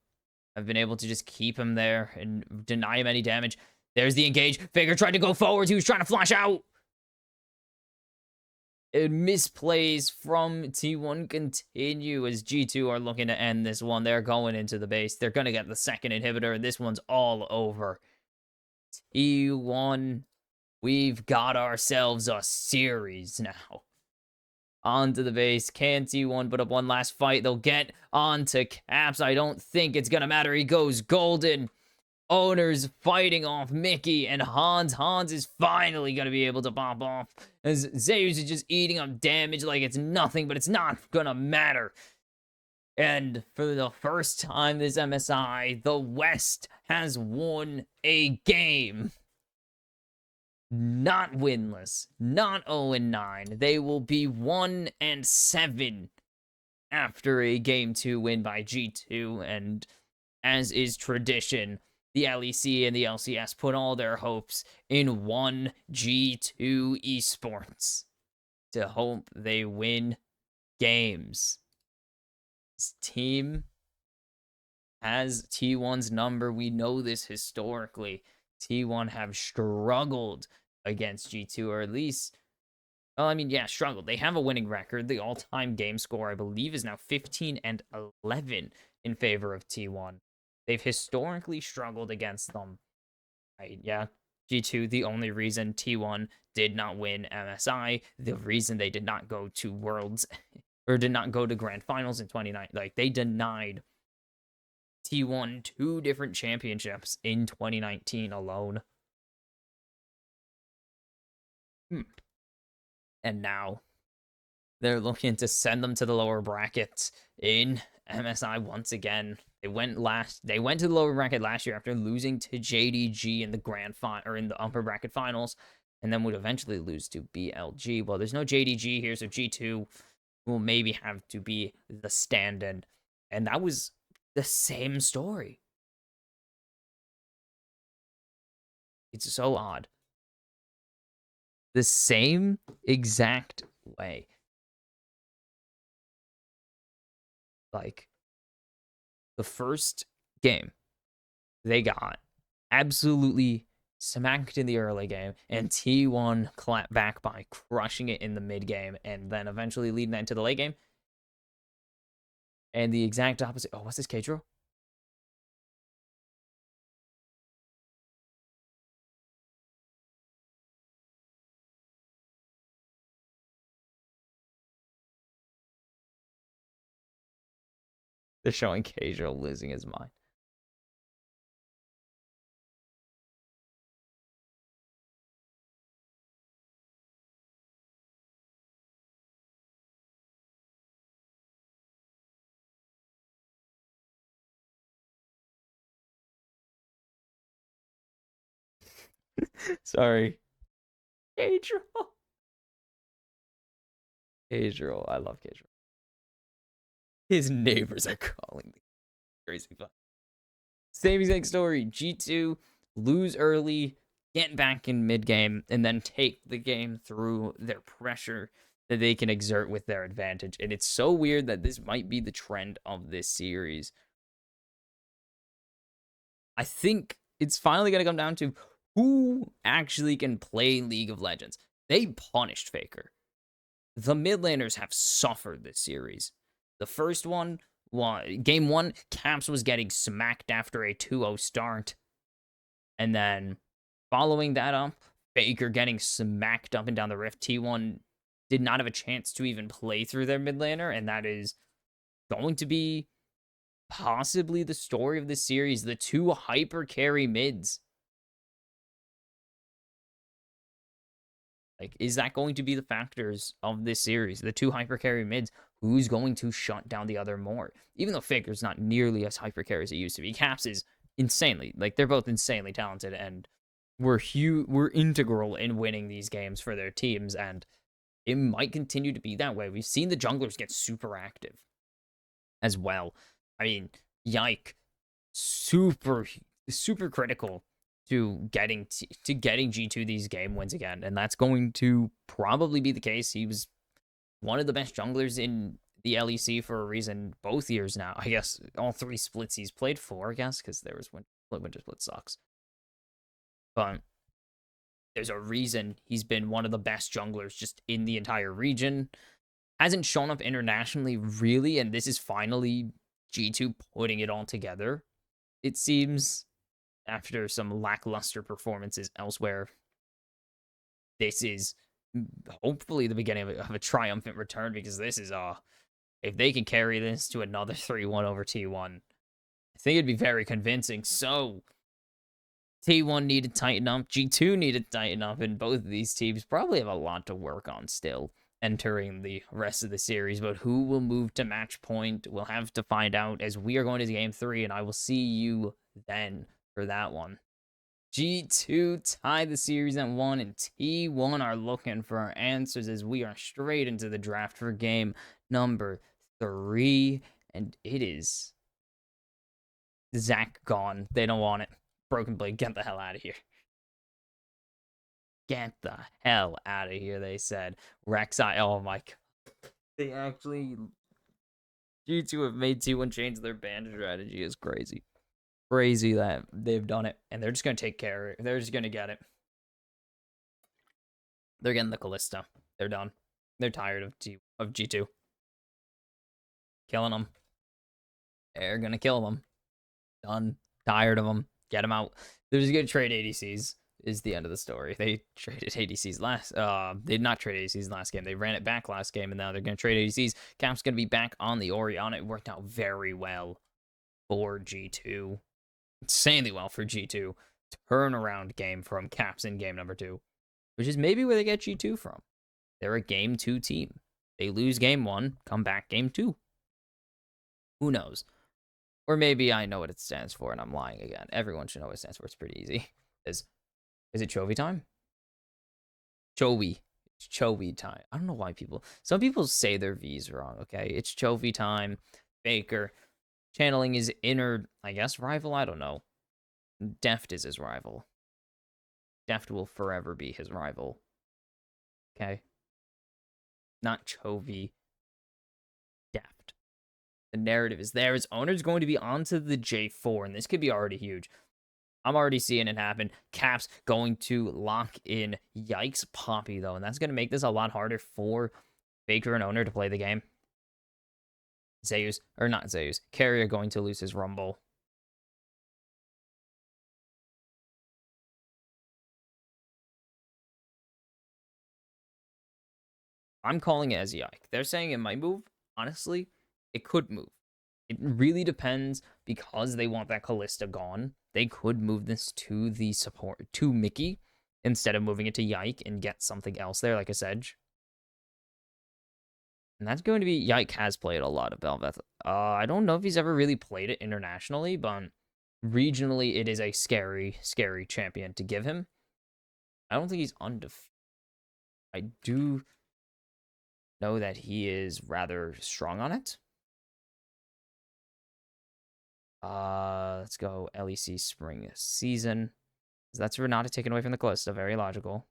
have been able to just keep him there and deny him any damage. There's the engage. Faker tried to go forward. He was trying to flash out. Misplays from T1 continue as G2 are looking to end this one. They're going into the base. They're going to get the second inhibitor, and this one's all over. T1, we've got ourselves a series now. Onto the base. Can T1 put up one last fight? They'll get onto Caps. I don't think it's going to matter. He goes golden. Owner's fighting off Mickey and Hans. Hans is finally going to be able to pop off as Zeus is just eating up damage like it's nothing, but it's not going to matter. And for the first time this MSI, the West has won a game. Not winless, not 0-9. They will be 1-7 after a Game 2 win by G2, and as is tradition, the LEC and the LCS put all their hopes in one G2 esports to hope they win games. This team has T1's number. We know this historically. T1 have struggled against G2, or at least, well, I mean, yeah, struggled. They have a winning record. The all-time game score, I believe, is now 15-11 in favor of T1. They've historically struggled against them. Right, yeah. G2, the only reason T1 did not win MSI, the reason they did not go to Worlds, or did not go to Grand Finals in 2019, like, they denied T1 2 different championships in 2019 alone. And now they're looking to send them to the lower bracket in MSI once again. They went to the lower bracket last year after losing to JDG in the in the upper bracket finals, and then would eventually lose to BLG. Well, there's no JDG here, so G2 will maybe have to be the stand-in. And that was the same story. It's so odd. The same exact way. Like, the first game, they got absolutely smacked in the early game, and T1 clapped back by crushing it in the mid game, and then eventually leading that into the late game. And the exact opposite. Oh, what's this, Kadro? They're showing Kadro losing his mind. Sorry. Cadriel. Cadriel. I love Cadriel. His neighbors are calling me. Crazy fun. Same exact story. G2 lose early, get back in mid game, and then take the game through their pressure that they can exert with their advantage. And it's so weird that this might be the trend of this series. I think it's finally going to come down to who actually can play League of Legends. They punished Faker. The mid laners have suffered this series. The first one, game one, Caps was getting smacked after a 2-0 start. And then following that up, Faker getting smacked up and down the rift. T1 did not have a chance to even play through their mid laner, and that is going to be possibly the story of this series. The two hyper carry mids. Like, is that going to be the factors of this series? The two hyper carry mids, who's going to shut down the other more? Even though Faker's not nearly as hyper carry as it used to be, Caps is insanely, like, they're both insanely talented and we're integral in winning these games for their teams, and it might continue to be that way. We've seen the junglers get super active as well. I mean, Yike, super critical to getting G2 these game wins again, and that's going to probably be the case. He was one of the best junglers in the LEC for a reason both years now. I guess all three splits he's played for, I guess, because there was Winter Split sucks. But there's a reason he's been one of the best junglers just in the entire region. Hasn't shown up internationally, really, and this is finally G2 putting it all together, it seems, after some lackluster performances elsewhere. This is hopefully the beginning of a triumphant return, because this is, if they can carry this to another 3-1 over T1, I think it'd be very convincing. So, T1 need to tighten up, G2 need to tighten up, and both of these teams probably have a lot to work on still entering the rest of the series. But who will move to match point, we'll have to find out as we are going to game 3, and I will see you then for that one. G2 tied the series at 1, and T1 are looking for our answers as we are straight into the draft for game number 3, and it is Zach gone. They don't want it. Broken Blade, get the hell out of here. Get the hell out of here, they said. Rek'Sai, oh my god. They actually, G2 have made T1 change their ban strategy. Is crazy. Crazy that they've done it, and they're just going to take care of it. They're just going to get it. They're getting the Kalista. They're done. They're tired of G2. Killing them. They're going to kill them. Done. Tired of them. Get them out. They're just going to trade ADCs is the end of the story. They traded ADCs last... they did not trade ADCs last game. They ran it back last game, and now they're going to trade ADCs. Cap's going to be back on the Orianna. It worked out very well for G2. Insanely well for G2. Turnaround game from Caps in game number 2, which is maybe where they get G2 from. They're a game 2 team. They lose game 1, come back game 2. Who knows? Or maybe I know what it stands for and I'm lying again. Everyone should know what it stands for. It's pretty easy. Is it Chovy time? Chovy. It's Chovy time. I don't know why some people say their V's wrong, okay? It's Chovy time. Faker. Channeling his inner, I guess, rival? I don't know. Deft is his rival. Deft will forever be his rival. Okay? Not Chovy. Deft. The narrative is there. His owner's going to be onto the J4, and this could be already huge. I'm already seeing it happen. Caps going to lock in Yikes Poppy, though, and that's going to make this a lot harder for Faker and owner to play the game. Zeus, or not Zeus, Carrier going to lose his Rumble. I'm calling it as Yike. They're saying it might move. Honestly, it could move. It really depends, because they want that Kalista gone. They could move this to the support, to Mickey, instead of moving it to Yike and get something else there, like a Sedge. And that's going to be... Yike has played a lot of Bel'Veth. I don't know if he's ever really played it internationally, but regionally, it is a scary, scary champion to give him. I don't think he's undefeated. I do know that he is rather strong on it. Let's go LEC spring season. That's Renata taken away from the Callisto. Very logical.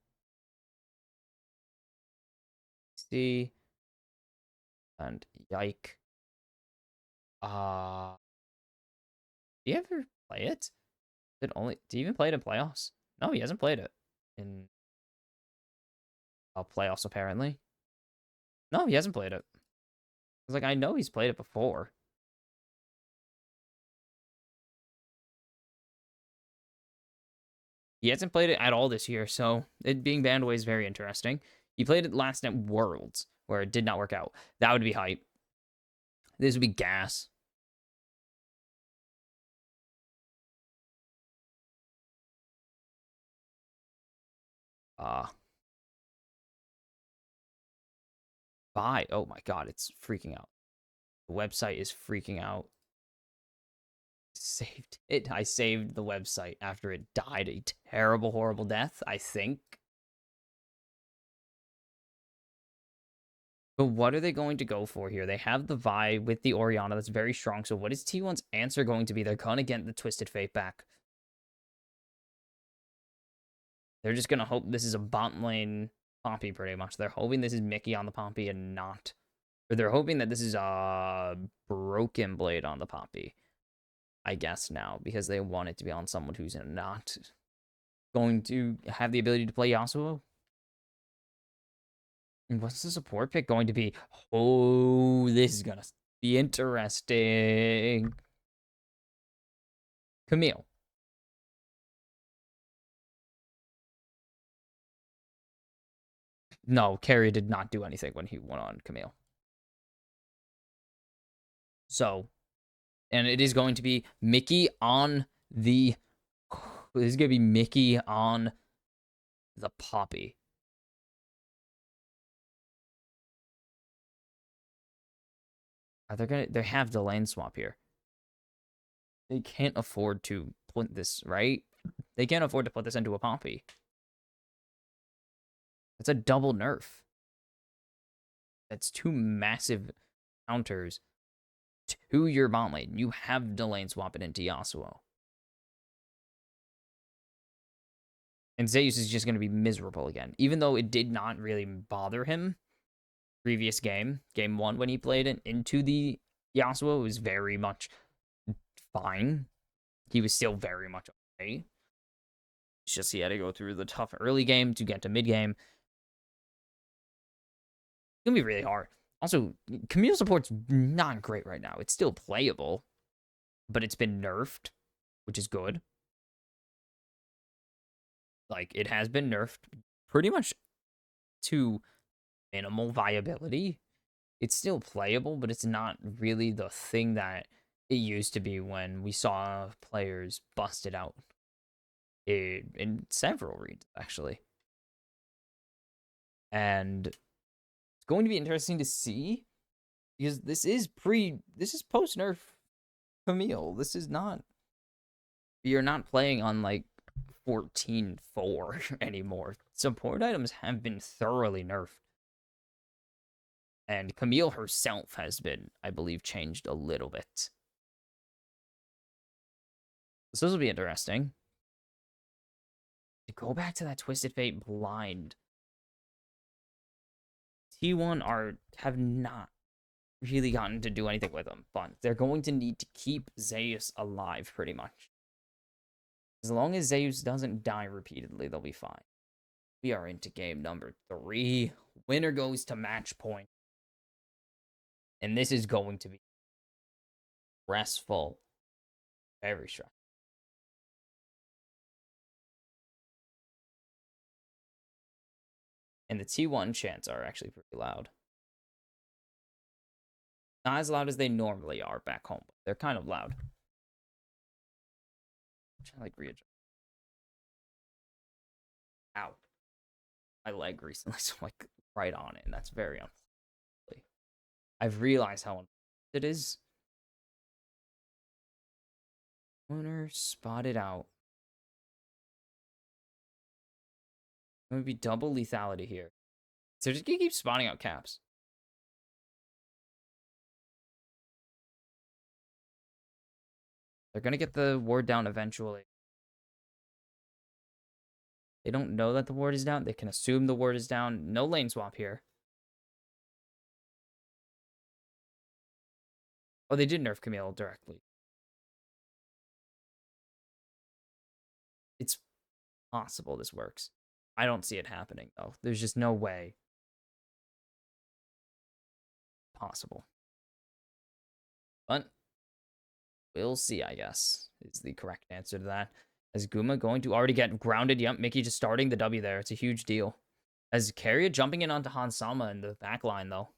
See. And yike. Do you ever play it? Do you even play it in playoffs? No, he hasn't played it in playoffs apparently. No, he hasn't played it. I was like, I know he's played it before. He hasn't played it at all this year, so it being banned away is very interesting. He played it last at Worlds, where it did not work out. That would be hype. This would be gas. Uh Bye. Oh my god, it's freaking out. The website is freaking out. Saved it. I saved the website after it died a terrible, horrible death, I think. But what are they going to go for here? They have the Vi with the Orianna that's very strong. So what is T1's answer going to be? They're going to get the Twisted Fate back. They're just going to hope this is a bot lane Poppy pretty much. They're hoping this is Mickey on the Poppy and not... Or they're hoping that this is a Broken Blade on the Poppy. I guess now. Because they want it to be on someone who's not going to have the ability to play Yasuo. What's the support pick going to be? Oh, this is going to be interesting. Camille. No, Carrie did not do anything when he went on Camille. So, and it is going to be Mickey on the... This is going to be Mickey on the Poppy. Are they going to... They have the lane swap here. They can't afford to put this, right? They can't afford to put this into a Poppy. It's a double nerf. That's two massive counters to your bot lane. You have the lane swap it into Yasuo. And Zeus is just going to be miserable again. Even though it did not really bother him previous game, game 1, when he played it into the Yasuo, it was very much fine. He was still very much okay. It's just he had to go through the tough early game to get to mid game. It's going to be really hard. Also, Camille support's not great right now. It's still playable, but it's been nerfed, which is good. Like, it has been nerfed pretty much to minimal viability. It's still playable, but it's not really the thing that it used to be when we saw players busted out in several reads, actually. And it's going to be interesting to see because this is post nerf Camille. This is not, you're not playing on like 14.4 anymore. Support items have been thoroughly nerfed. And Camille herself has been, I believe, changed a little bit. So this will be interesting. To go back to that Twisted Fate blind, T1 have not really gotten to do anything with them, but they're going to need to keep Zeus alive pretty much. As long as Zeus doesn't die repeatedly, they'll be fine. We are into game number 3. Winner goes to match point. And this is going to be stressful. Very stressful. And the T1 chants are actually pretty loud. Not as loud as they normally are back home, but they're kind of loud. I'm trying to like readjust. Ow. My leg recently, so like right on it, and that's very unlikely. I've realized how unlikely it is. Winner spotted out. It would be double lethality here. So just keep spawning out caps. They're going to get the ward down eventually. They don't know that the ward is down. They can assume the ward is down. No lane swap here. Oh, they did nerf Camille directly. It's possible this works. I don't see it happening, though. There's just no way. Possible. But we'll see, I guess, is the correct answer to that. As Guma going to already get grounded. Yep, Mickey just starting the W there. It's a huge deal. As Carrier jumping in onto Han Sama in the back line, though.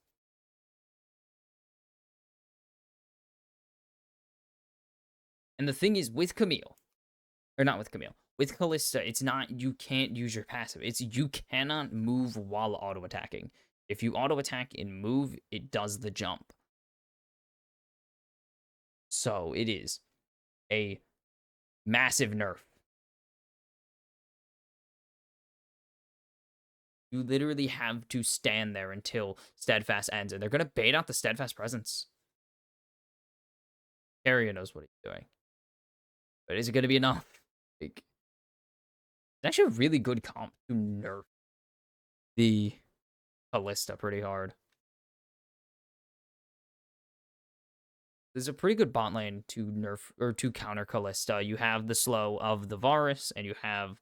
And the thing is, with Camille, or not with Camille, with Kalista, it's not, you can't use your passive. It's you cannot move while auto-attacking. If you auto-attack and move, it does the jump. So it is a massive nerf. You literally have to stand there until Steadfast ends, and they're going to bait out the Steadfast presence. Carrier knows what he's doing. But is it going to be enough? Like, it's actually a really good comp to nerf the Kalista pretty hard. There's a pretty good bot lane to nerf or to counter Kalista. You have the slow of the Varus, and you have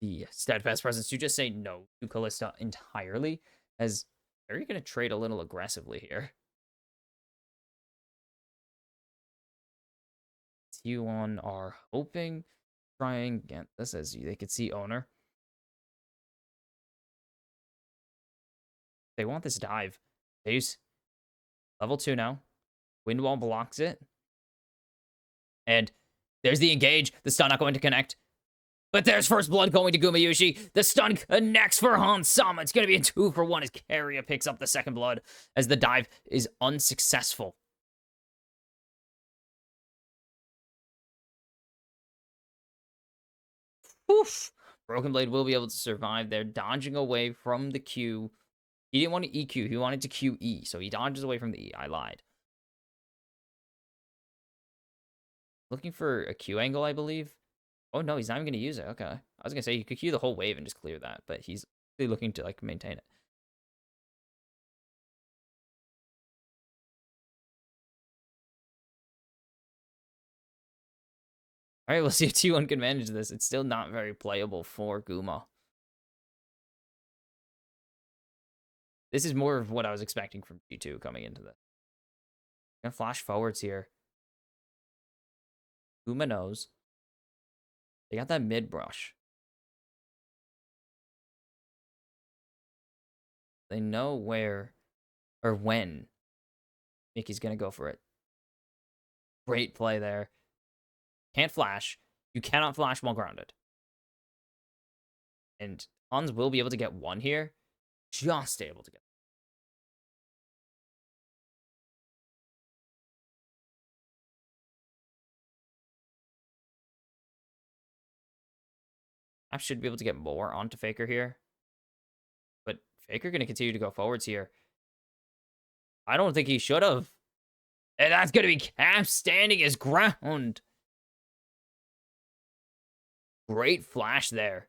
the Steadfast presence to just say no to Kalista entirely. As are you going to trade a little aggressively here? T1 are hoping, trying get this as they could see owner. They want this dive. They use level 2 now. Windwall blocks it. And there's the engage. The stun not going to connect. But there's first blood going to Gumayushi. The stun connects for Han Sama. It's going to be a 2-for-1 as Carrier picks up the second blood as the dive is unsuccessful. Oof. Broken Blade will be able to survive. They're dodging away from the Q. He didn't want to EQ. He wanted to QE. So he dodges away from the E. I lied. Looking for a Q angle, I believe. Oh, no, he's not even going to use it. Okay. I was going to say you could Q the whole wave and just clear that. But he's really looking to, like, maintain it. All right, we'll see if T1 can manage this. It's still not very playable for Guma. This is more of what I was expecting from G2 coming into this. Gonna flash forwards here. Guma knows. They got that mid brush. They know where or when Mickey's gonna go for it. Great play there. Can't flash. You cannot flash while grounded. And Hans will be able to get one here. Just able to get. I should be able to get more onto Faker here. But Faker going to continue to go forwards here. I don't think he should have. And that's going to be Cap standing his ground. Great flash there.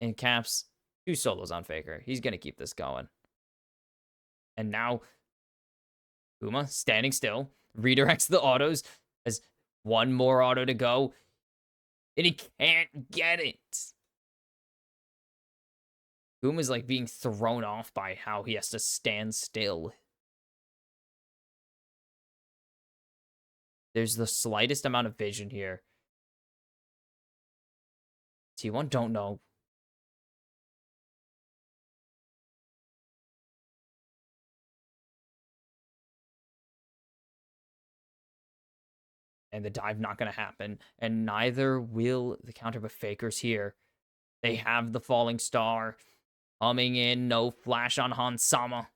And Caps, 2 solos on Faker. He's going to keep this going. And now, Guma standing still. Redirects the autos. Has one more auto to go. And he can't get it. Guma's like being thrown off by how he has to stand still. There's the slightest amount of vision here. T1 don't know. And the dive not going to happen. And neither will the counter, but Faker's here. They have the falling star coming in. No flash on Han Sama.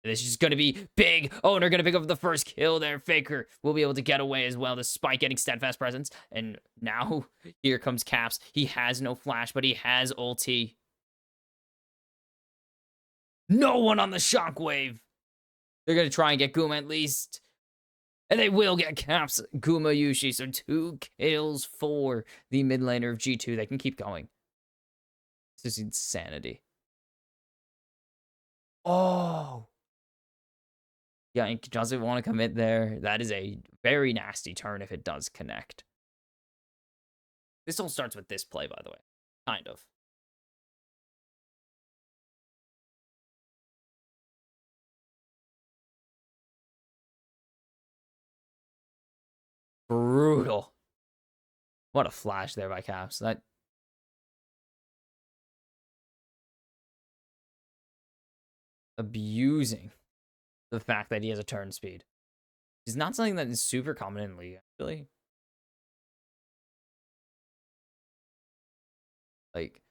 This is going to be big. Oh, and they're going to pick up the first kill there. Faker will be able to get away as well, despite getting steadfast presence. And now here comes Caps. He has no flash, but he has ulti. No one on the shockwave. They're going to try and get Guma at least. And they will get Caps. Guma Yushi. So 2 kills for the mid laner of G2. They can keep going. This is insanity. Oh. Yeah, he doesn't want to commit there. That is a very nasty turn if it does connect. This all starts with this play, by the way. Kind of. Brutal. What a flash there by Caps. That abusing the fact that he has a turn speed. It's not something that is super common in League, actually. Like,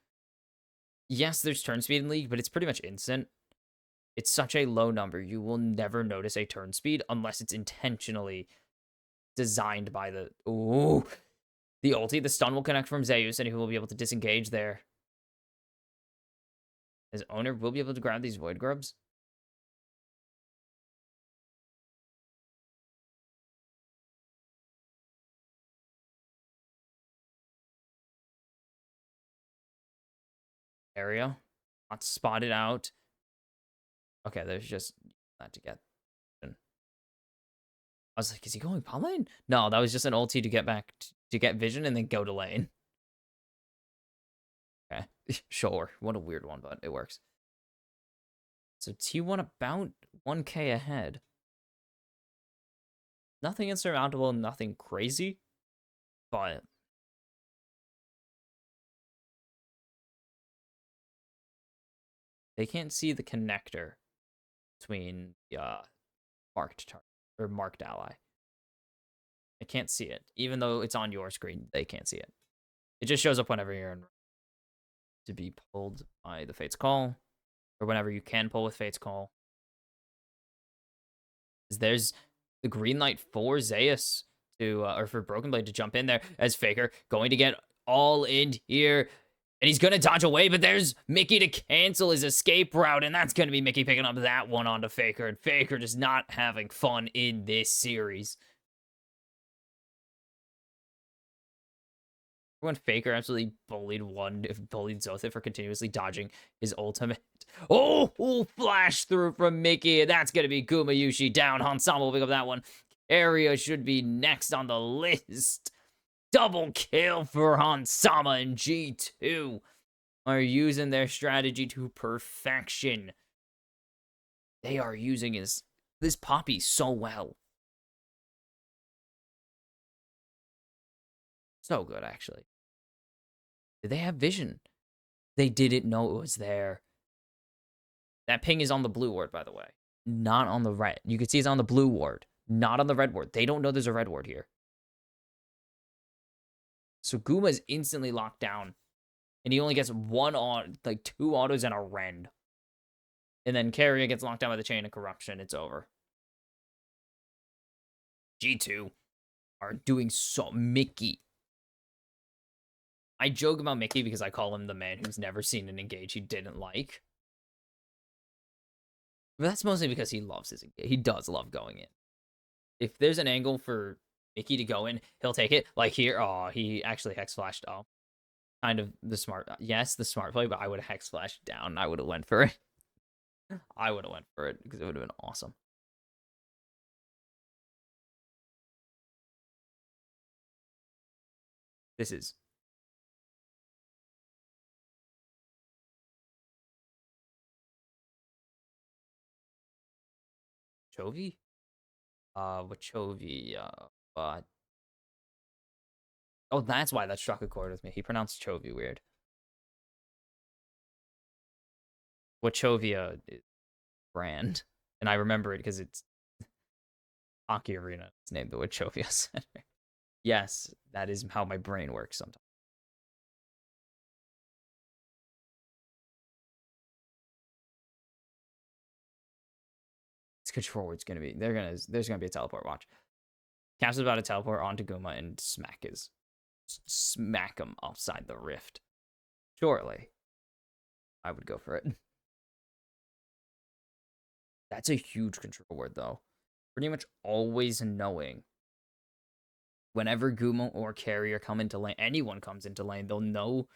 yes, there's turn speed in League, but it's pretty much instant. It's such a low number. You will never notice a turn speed unless it's intentionally designed by the... Ooh. The ulti. The stun will connect from Zeus, and he will be able to disengage there. His owner will be able to grab these Void Grubs. Area. Not spotted out. Okay, there's just that to get. I was like, is he going bot lane? No, that was just an ulti to get back to get vision and then go to lane. Okay, sure. What a weird one, but it works. So T1 about 1k ahead. Nothing insurmountable, nothing crazy, but they can't see the connector between the marked target or marked ally. I can't see it. Even though it's on your screen, they can't see it. It just shows up whenever you're in to be pulled by the Fate's Call, or whenever you can pull with Fate's Call. There's the green light for Zeus to, or for Broken Blade to jump in there as Faker going to get all in here. And he's going to dodge away, but there's Mickey to cancel his escape route, and that's going to be Mickey picking up that one onto Faker, and Faker just not having fun in this series. When Faker absolutely bullied Zothif for continuously dodging his ultimate. Oh, flash through from Mickey. That's going to be Guma Yushi down. Hansama will pick up that one. Area should be next on the list. Double kill for Hansama and G2 are using their strategy to perfection. They are using this Poppy so well. So good, actually. Did they have vision? They didn't know it was there. That ping is on the blue ward, by the way. Not on the red. You can see it's on the blue ward, not on the red ward. They don't know there's a red ward here. So Guma is instantly locked down. And he only gets like 2 autos and a rend. And then Carrier gets locked down by the Chain of Corruption. It's over. G2 are doing so... Mickey. I joke about Mickey because I call him the man who's never seen an engage he didn't like. But that's mostly because he loves his engage. He does love going in. If there's an angle for Mickey to go in, he'll take it. Like here, oh, he actually hex flashed. Oh, kind of the smart. Yes, the smart play, but I would have hex flashed down. I would have went for it. I would have went for it because it would have been awesome. This is Chovy? With Chovy, but... Oh, that's why that struck a chord with me. He pronounced Chovy weird. Wachovia brand. And I remember it because it's Hockey Arena. It's named the Wachovia Center. Yes, that is how my brain works sometimes. This control word's gonna be there's gonna be a teleport. Watch. Caps is about to teleport onto Guma and smack him upside the rift. Shortly, I would go for it. That's a huge control word though. Pretty much always knowing whenever Guma or Carrier come into lane, anyone comes into lane, they'll know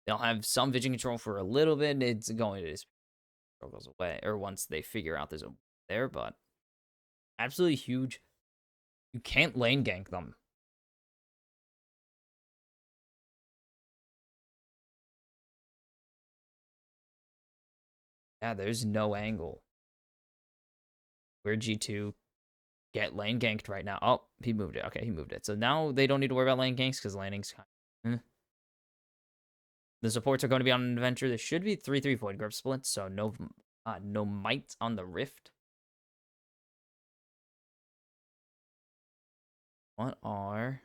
they'll have some vision control for a little bit. It's going to just goes away, or once they figure out there's a there, but absolutely huge. You can't lane gank them. Yeah, there's no angle where G2 get lane ganked right now. Oh, he moved it. Okay, he moved it. So now they don't need to worry about lane ganks because laning's kind of, The supports are going to be on an adventure. There should be 3-3 Void Grip splits, so no might on the Rift. What are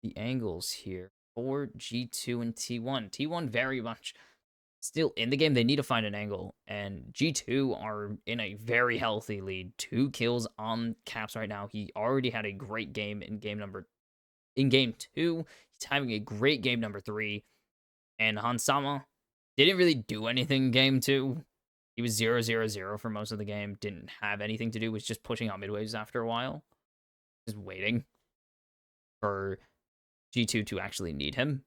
the angles here for G2 and T1? T1 very much still in the game. They need to find an angle, and G2 are in a very healthy lead. 2 kills on Caps right now. He already had a great game in game 2. He's having a great game number 3, and Hansama didn't really do anything in game 2. He was 0-0-0 for most of the game. Didn't have anything to do. Was just pushing out mid waves after a while. Just waiting for G2 to actually need him.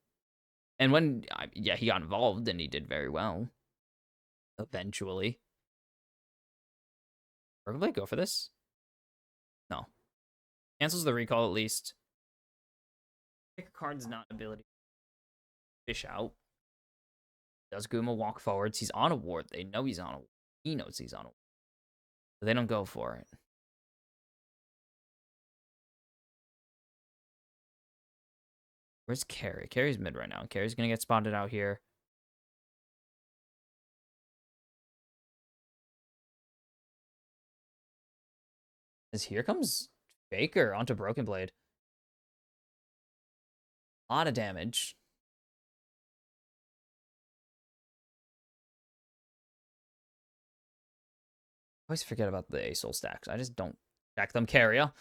And when, yeah, he got involved and he did very well. Eventually. Probably go for this? No. Cancels the recall at least. Pick a card's not ability. Fish out. Does Guma walk forwards? He's on a ward. They know he's on a ward. He knows he's on a ward. But they don't go for it. Where's Carry? Carry's mid right now. Carry's gonna get spotted out here. As here comes Faker onto Broken Blade. A lot of damage. I always forget about the A-Soul stacks. I just don't stack them. Carrier.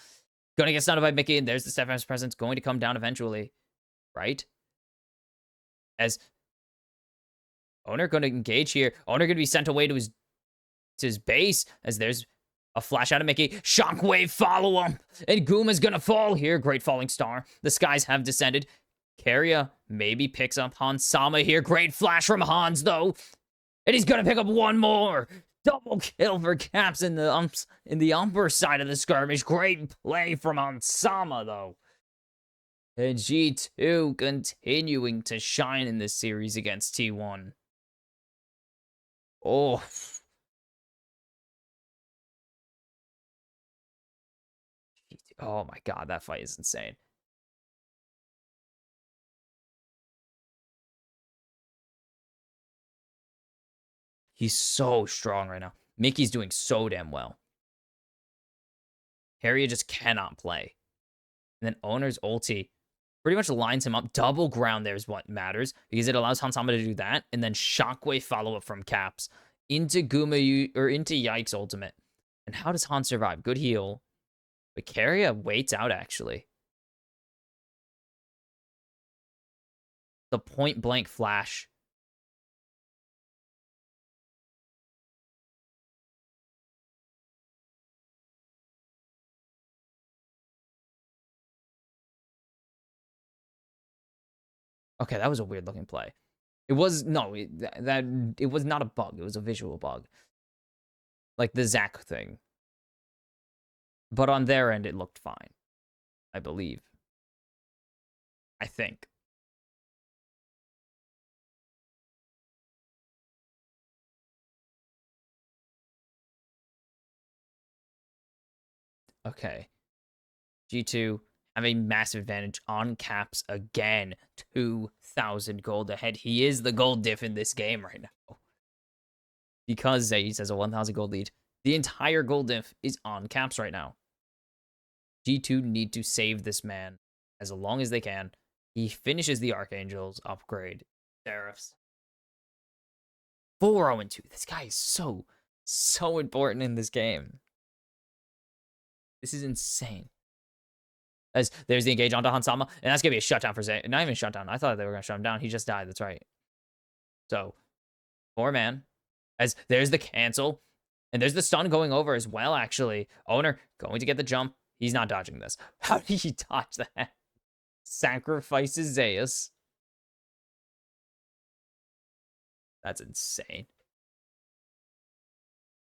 Gonna get stunned by Mickey, and there's the Steadfast Presence going to come down eventually. Right? As Owner going to engage here. Owner going to be sent away to his base, as there's a flash out of Mickey. Shockwave follow him. And Guma's going to fall here. Great falling star. The skies have descended. Carrier maybe picks up Hans Sama here. Great flash from Hans, though. And he's going to pick up one more. Double kill for Caps in the upper side of the skirmish. Great play from Hansama, though. And G2 continuing to shine in this series against T1. Oh. Oh my god, that fight is insane. He's so strong right now. Mickey's doing so damn well. Harriet just cannot play. And then Owner's ulti pretty much lines him up. Double ground there is what matters, because it allows Hansama to do that. And then Shockwave follow-up from Caps into Guma, or into Yike's ultimate. And how does Han survive? Good heal. But Carrier waits out, actually. The point-blank flash. Okay, that was a weird looking play. It was it was not a bug. It was a visual bug, like the Zac thing. But on their end, it looked fine, I believe. I think. Okay. G2 have a massive advantage on Caps again. 2,000 gold ahead. He is the gold diff in this game right now. Because Zaze has a 1,000 gold lead. The entire gold diff is on Caps right now. G2 need to save this man as long as they can. He finishes the Archangels upgrade. Seraphs. 4-0-2. This guy is so So important in this game. This is insane. As there's the engage onto Hansama, and that's gonna be a shutdown for Zay. Not even a shutdown. I thought they were gonna shut him down. He just died. That's right. So 4-man. As there's the cancel, and there's the stun going over as well. Actually, Owner going to get the jump. He's not dodging this. How did he dodge that? Sacrifices Zeus. That's insane.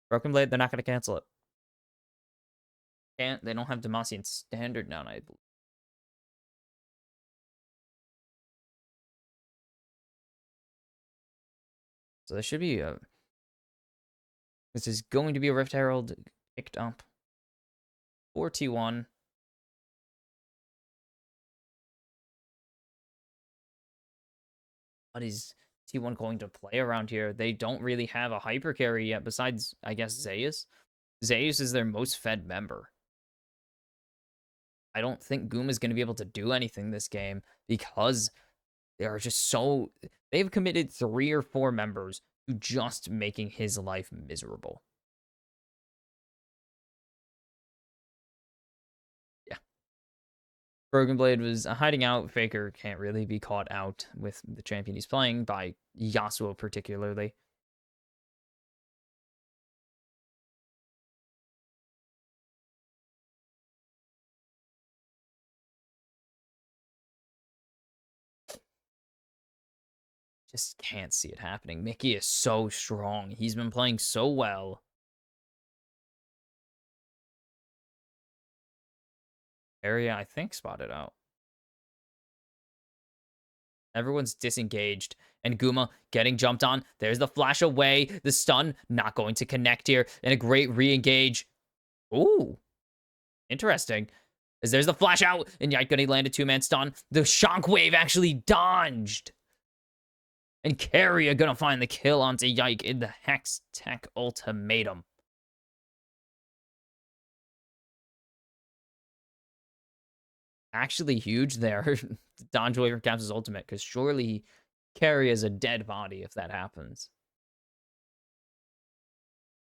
Broken Blade, they're not going to cancel it. They don't have Demacian standard now, I believe. So there should be a... This is going to be a Rift Herald picked up for T1. What is T1 going to play around here? They don't really have a hyper carry yet besides, I guess, Zeus. Zeus is their most fed member. I don't think Goom is going to be able to do anything this game because they are just so... They've committed 3 or 4 members to just making his life miserable. Yeah. Broken Blade was hiding out. Faker can't really be caught out with the champion he's playing by Yasuo particularly. Just can't see it happening. Mickey is so strong. He's been playing so well. Area, I think, spotted out. Everyone's disengaged. And Guma getting jumped on. There's the flash away. The stun not going to connect here. And a great re-engage. Ooh. Interesting. As there's the flash out. And Yike gonna land a 2-man stun. The shockwave actually dodged. And Carrier gonna find the kill onto Yike in the Hex Tech Ultimatum. Actually huge there. Dodge away from Caps' ultimate, because surely Carrier is a dead body if that happens.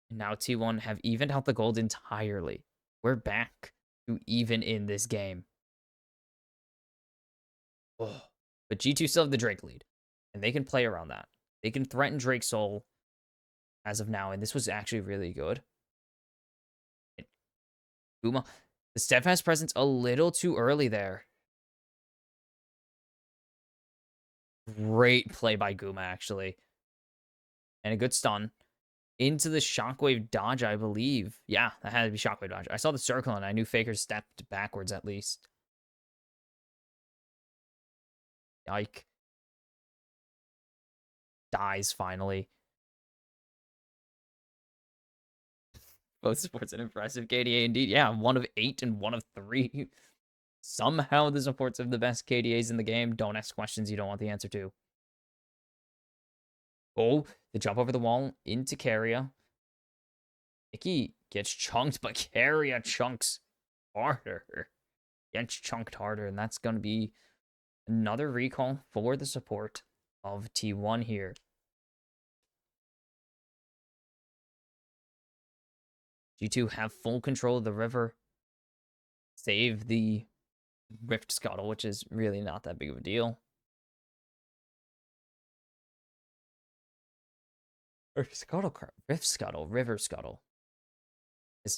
And now T1 have evened out the gold entirely. We're back to even in this game. Oh. But G2 still have the Drake lead. And they can play around that. They can threaten Drake's soul as of now. And this was actually really good. Guma, the steadfast presence a little too early there. Great play by Guma, actually. And a good stun. Into the shockwave dodge, I believe. Yeah, that had to be shockwave dodge. I saw the circle and I knew Faker stepped backwards at least. Yike. Dies finally. Both supports an impressive KDA indeed. Yeah, 1 of 8 and 1 of 3. Somehow the supports have the best KDAs in the game. Don't ask questions you don't want the answer to. Oh, the jump over the wall into Carrier. Icky gets chunked, but Carrier chunks harder. Gets chunked harder, and that's going to be another recall for the support of T1 here. G2 have full control of the river. Save the Rift Scuttle, which is really not that big of a deal. Rift Scuttle, River Scuttle. Here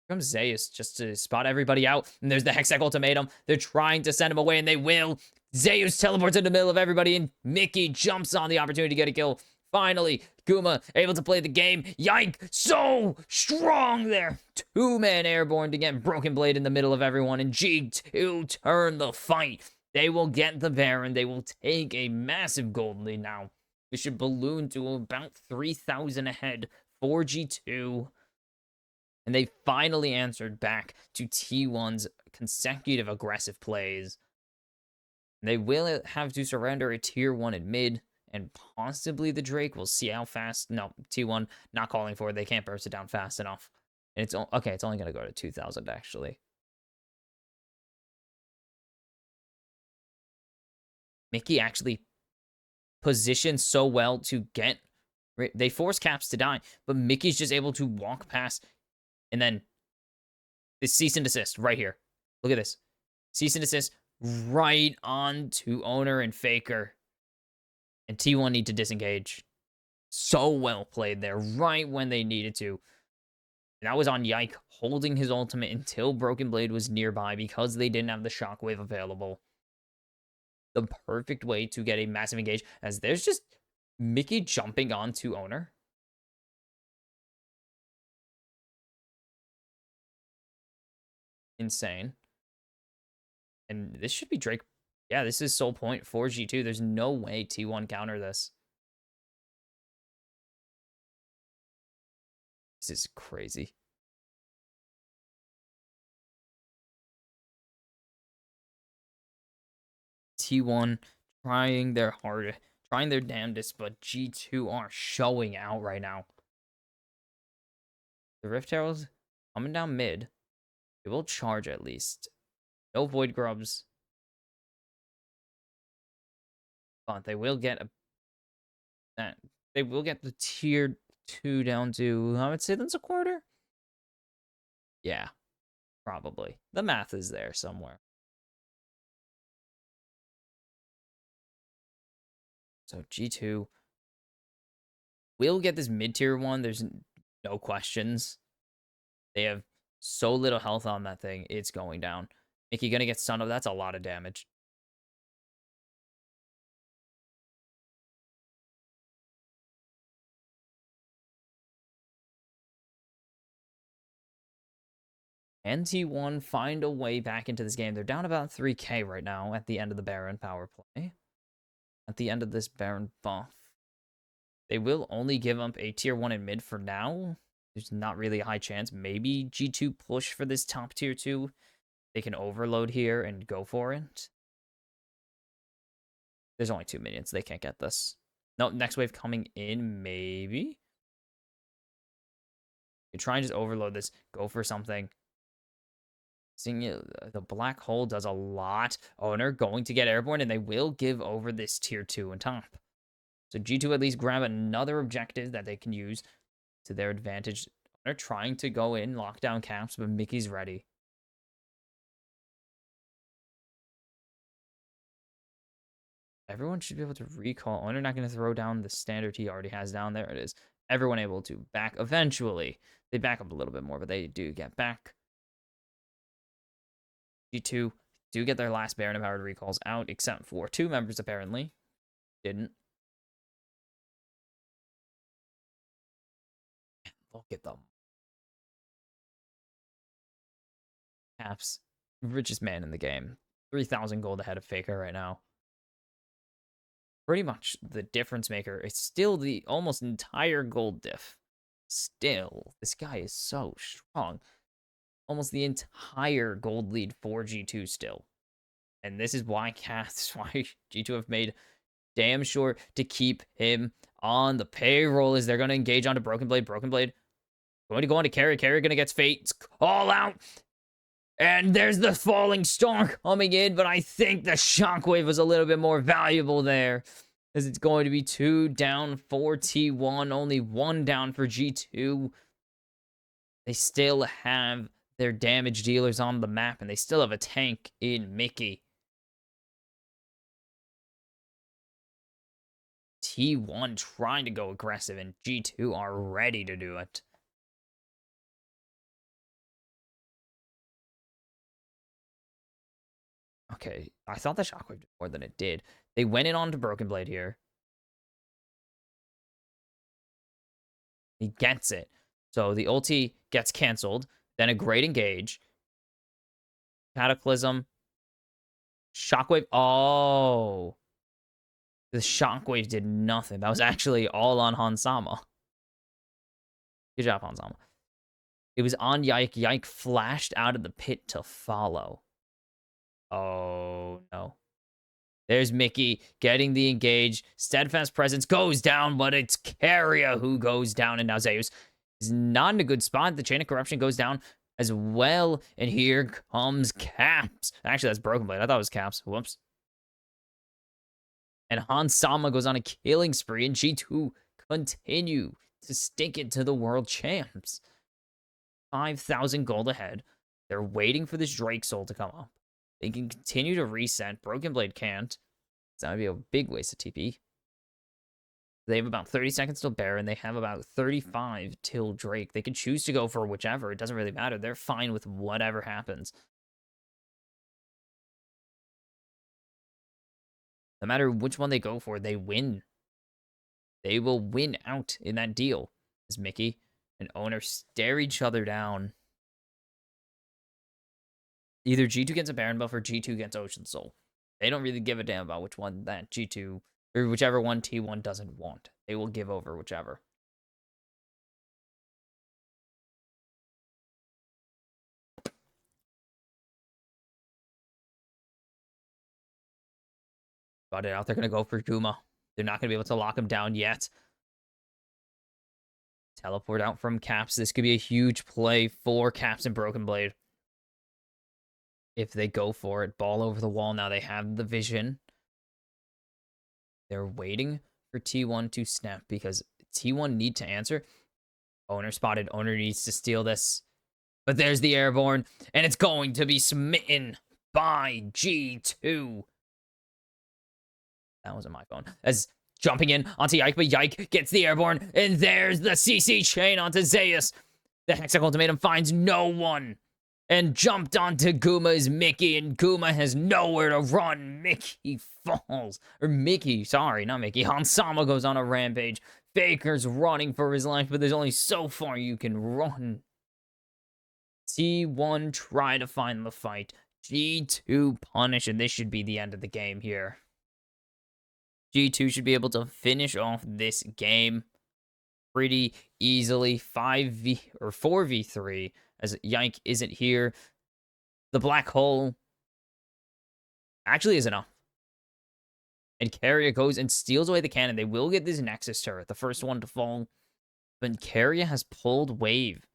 comes Zeus just to spot everybody out. And there's the Hextech Ultimatum. They're trying to send him away, and they will. Zeus teleports in the middle of everybody, and Mickey jumps on the opportunity to get a kill. Finally, Guma able to play the game. Yike, so strong there. 2-man airborne to get Broken Blade in the middle of everyone, and G2 turn the fight. They will get the Baron. They will take a massive gold lead now. This should balloon to about 3,000 ahead for G2. And they finally answered back to T1's consecutive aggressive plays. They will have to surrender a tier 1 in mid, and possibly the Drake. We'll see how fast. No, T1 not calling for it. They can't burst it down fast enough. And it's okay, it's only going to go to 2,000 actually. Mickey actually positioned so well to get They force Caps to die, but Mickey's just able to walk past, and then this cease and desist right here. Look at this. Cease and desist right on to Owner and Faker. And T1 need to disengage. So well played there, right when they needed to. And that was on Yike holding his ultimate until Broken Blade was nearby because they didn't have the shockwave available. The perfect way to get a massive engage, as there's just Mickey jumping onto Owner. Insane. And this should be Drake. Yeah, this is Soul Point for G2. There's no way T1 counter this. This is crazy. T1 trying their hardest, trying their damnedest, but G2 are showing out right now. The Rift Heralds coming down mid. They will charge at least. No Void Grubs. But they will get they will get the tier 2 down to, I would say that's a quarter. Yeah, probably. The math is there somewhere. So G2 will get this mid-tier one. There's no questions. They have so little health on that thing. It's going down. Mickey gonna get stunned. That's a lot of damage. NT1 find a way back into this game. They're down about 3k right now at the end of the Baron power play. At the end of this Baron buff. They will only give up a tier 1 in mid for now. There's not really a high chance. Maybe G2 push for this top tier 2. They can overload here and go for it. There's only 2 minions. They can't get this. No, next wave coming in, maybe. You try and just overload this. Go for something. Seeing the black hole does a lot. Owner going to get airborne, and they will give over this tier 2 on top. So G2 at least grab another objective that they can use to their advantage. They're trying to go in, lock down Caps, but Mickey's ready. Everyone should be able to recall. Owner not going to throw down the standard he already has down. There it is. Everyone able to back eventually. They back up a little bit more, but they do get back. G2 do get their last Baron empowered recalls out, except for 2 members apparently. Didn't. Look at them. Caps, richest man in the game. 3,000 gold ahead of Faker right now. Pretty much the difference maker. It's still the almost entire gold diff. Still, this guy is so strong. Almost the entire gold lead for G2 still. And this is why G2 have made damn sure to keep him on the payroll as they're going to engage onto Broken Blade. Broken Blade going to go on to Carry. Carry going to get Fates all out. And there's the falling star coming in, but I think the shockwave was a little bit more valuable there. As it's going to be 2 down for T1, only 1 down for G2. They still have their damage dealers on the map, and they still have a tank in Mickey. T1 trying to go aggressive, and G2 are ready to do it. Okay, I thought the shockwave did more than it did. They went in onto Broken Blade here. He gets it. So the ulti gets canceled. Then a great engage. Cataclysm. Shockwave. Oh. The shockwave did nothing. That was actually all on Hansama. Good job, Hansama. It was on Yike. Yike flashed out of the pit to follow. Oh, no. There's Mickey getting the engage. Steadfast Presence goes down, but it's Carrier who goes down. And now Zeus is not in a good spot. The Chain of Corruption goes down as well. And here comes Caps. Actually, that's Broken Blade. I thought it was Caps. Whoops. And Hansama goes on a killing spree. And G2 continue to stick it to the world champs. 5,000 gold ahead. They're waiting for this Drake Soul to come up. They can continue to reset. Broken Blade can't. So that would be a big waste of TP. They have about 30 seconds till Baron. They have about 35 till Drake. They can choose to go for whichever. It doesn't really matter. They're fine with whatever happens. No matter which one they go for, they win. They will win out in that deal. As Mickey and Owner stare each other down. Either G2 gets a Baron buff or G2 gets Ocean Soul. They don't really give a damn about which one that G2 or whichever one T1 doesn't want. They will give over whichever. Got it out. They're going to go for Guma. They're not going to be able to lock him down yet. Teleport out from Caps. This could be a huge play for Caps and Broken Blade. If they go for it. Ball over the wall. Now they have the vision. They're waiting for T1 to snap because T1 need to answer. Owner spotted. Owner needs to steal this. But there's the airborne. And it's going to be smitten by G2. That wasn't my phone. As jumping in onto Yike, but Yike gets the airborne. And there's the CC chain onto Zeus. The Hexagon Ultimatum finds no one. And jumped onto Guma's Mickey, and Guma has nowhere to run. Mickey falls. Or Mickey, sorry, not Mickey. Hansama goes on a rampage. Faker's running for his life, but there's only so far you can run. T1 try to find the fight. G2 punish, and this should be the end of the game here. G2 should be able to finish off this game pretty easily. 4v3 as Yike isn't here. The black hole actually is enough. And Carrier goes and steals away the cannon. They will get this Nexus turret, the first one to fall. But Carrier has pulled wave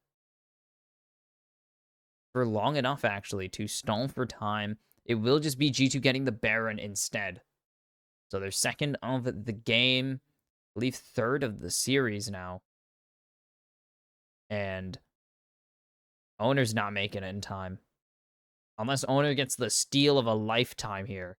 for long enough, actually, to stall for time. It will just be G2 getting the Baron instead. So they're second of the game. I believe third of the series now. And Owner's not making it in time. Unless Owner gets the steal of a lifetime here.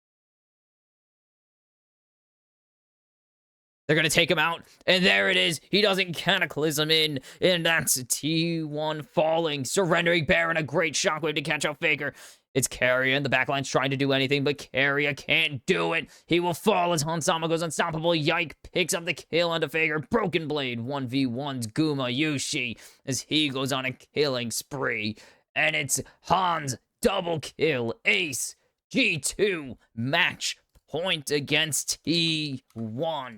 They're going to take him out. And there it is. He doesn't Cataclysm in. And that's T1 falling. Surrendering Baron. A great shockwave to catch out Faker. It's Carrier in the backline's trying to do anything, but Carrier can't do it. He will fall as Hansama goes unstoppable. Yike picks up the kill onto Faker. Broken Blade 1v1's Guma Yushi as he goes on a killing spree. And it's Hans double kill. Ace G2 match point against T1.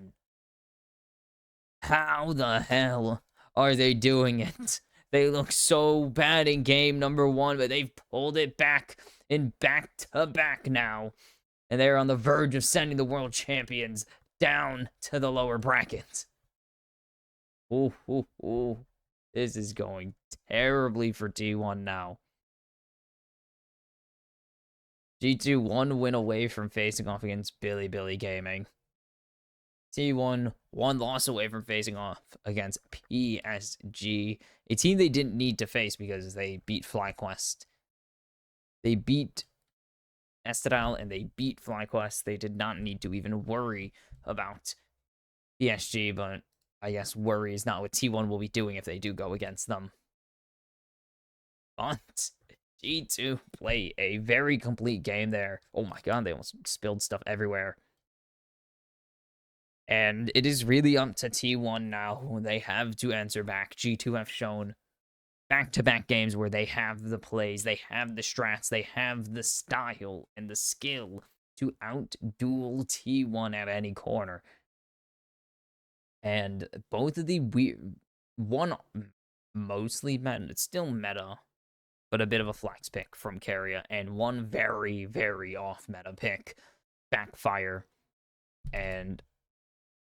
How the hell are they doing it? They look so bad in game number 1, but they've pulled it back in back-to-back now. And they're on the verge of sending the world champions down to the lower bracket. Ooh, ooh, ooh. This is going terribly for T1 now. G2 one win away from facing off against Billy Gaming. T1 one loss away from facing off against PSG, a team they didn't need to face because they beat FlyQuest. They beat Estadal and they beat FlyQuest. They did not need to even worry about PSG, but I guess worry is not what T1 will be doing if they do go against them. But G2 play a very complete game there. Oh my god, they almost spilled stuff everywhere. And it is really up to T1 now. They have to answer back. G2 have shown back-to-back games where they have the plays, they have the strats, they have the style and the skill to out-duel T1 at any corner. And both of the one mostly meta, it's still meta, but a bit of a flex pick from Carrier, and one very, very off-meta pick, Backfire. And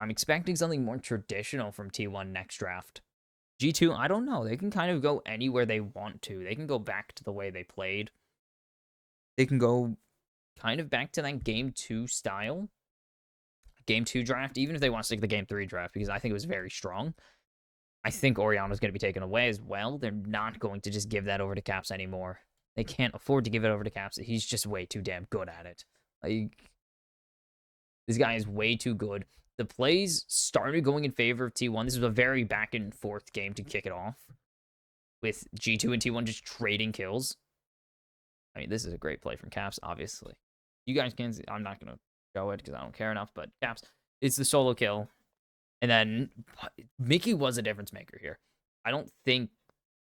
I'm expecting something more traditional from T1 next draft. G2, I don't know. They can kind of go anywhere they want to. They can go back to the way they played. They can go kind of back to that game 2 style. Game 2 draft, even if they want to stick to the Game 3 draft, because I think it was very strong. I think Oriana's going to be taken away as well. They're not going to just give that over to Caps anymore. They can't afford to give it over to Caps. He's just way too damn good at it. Like, this guy is way too good. The plays started going in favor of T1. This was a very back and forth game to kick it off, with G2 and T1 just trading kills. I mean, this is a great play from Caps, obviously. You guys can see, I'm not going to show it because I don't care enough, but Caps, it's the solo kill. And then Mickey was a difference maker here. I don't think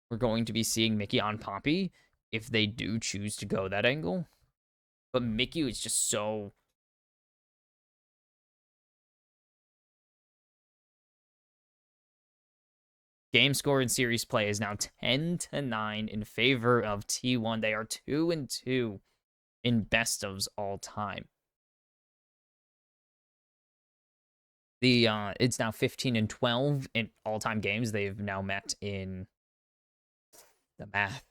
we're going to be seeing Mickey on Poppy if they do choose to go that angle. But Mickey was just so... Game score in series play is now 10-9 in favor of T1. They are 2-2 in best ofs all time. It's now 15-12 in all-time games they've now met in the math.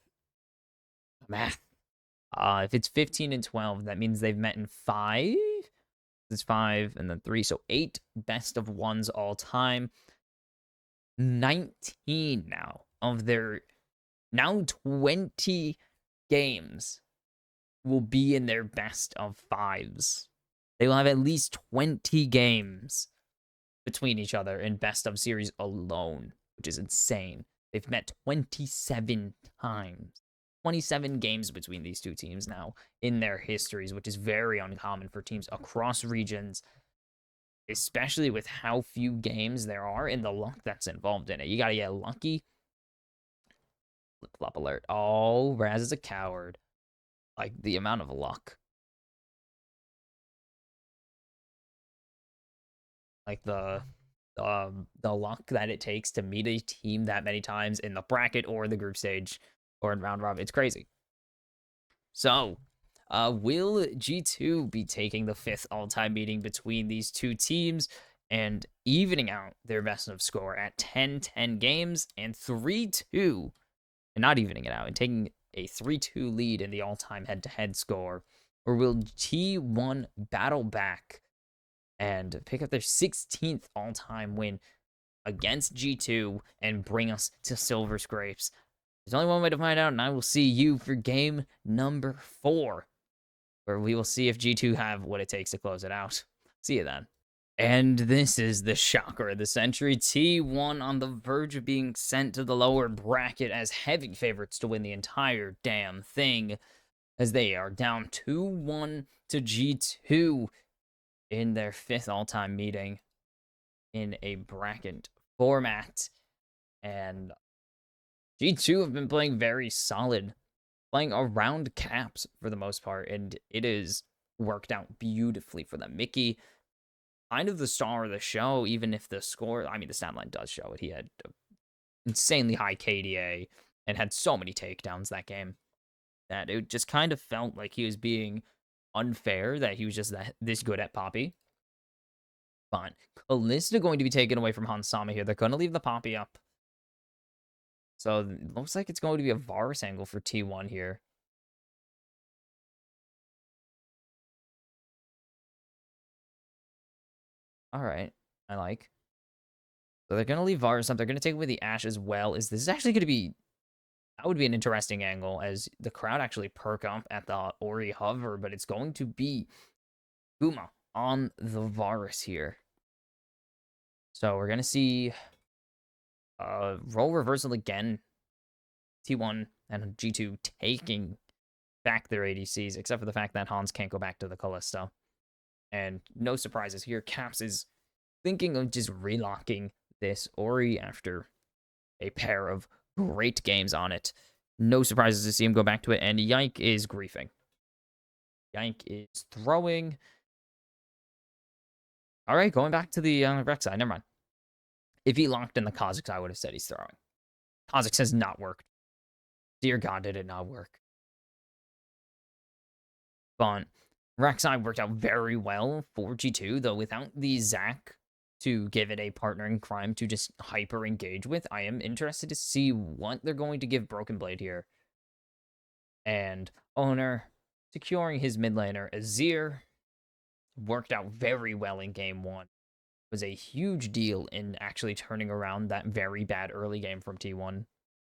If it's 15-12, that means they've met in 5. It's 5 and then 3, so 8 best of ones all time. 19 now of their 20 games will be in their best of 5s. They will have at least 20 games between each other in best of series alone, which is insane. They've met 27 times. 27 games between these two teams now in their histories, which is very uncommon for teams across regions, especially with how few games there are and the luck that's involved in it. You gotta get lucky. Flip-flop alert. Oh, Raz is a coward. Like, the amount of luck. Like, the luck that it takes to meet a team that many times in the bracket or the group stage or in round robin. It's crazy. So, will G2 be taking the 5th all-time meeting between these two teams and evening out their best of score at 10-10 games and 3-2, and not evening it out and taking a 3-2 lead in the all-time head-to-head score? Or will T1 battle back and pick up their 16th all-time win against G2 and bring us to Silver Scrapes? There's only one way to find out, and I will see you for game number 4, where we will see if G2 have what it takes to close it out. See you then. And this is the shocker of the century. T1 on the verge of being sent to the lower bracket as heavy favorites to win the entire damn thing, as they are down 2-1 to G2 in their 5th all-time meeting in a bracket format. And G2 have been playing very solid, playing around Caps for the most part, and it has worked out beautifully for them. Mickey, kind of the star of the show, even if the score, I mean, the stat line does show it. He had an insanely high KDA and had so many takedowns that game that it just kind of felt like he was being unfair, that he was just this good at Poppy. Fine. Kalista going to be taken away from Hansama here. They're going to leave the Poppy up. So it looks like it's going to be a Varus angle for T1 here. All right. I like. So they're going to leave Varus up. They're going to take away the Ashe as well. Is this actually going to be... That would be an interesting angle, as the crowd actually perk up at the Ori hover, but it's going to be Guma on the Varus here. So we're going to see role reversal again. T1 and G2 taking back their ADCs, except for the fact that Hans can't go back to the Kalista. And no surprises here. Caps is thinking of just relocking this Ori after a pair of great games on it. No surprises to see him go back to it. And Yike is griefing. Yike is throwing. All right, going back to the Rek'Sai. Never mind. If he locked in the Kha'Zix, I would have said he's throwing. Kha'Zix has not worked. Dear God, did it not work. But Rek'Sai worked out very well for G2, though without the Zac to give it a partner in crime to just hyper engage with, I am interested to see what they're going to give Broken Blade here. And Owner securing his mid laner, Azir, worked out very well in game one. Was a huge deal in actually turning around that very bad early game from T1.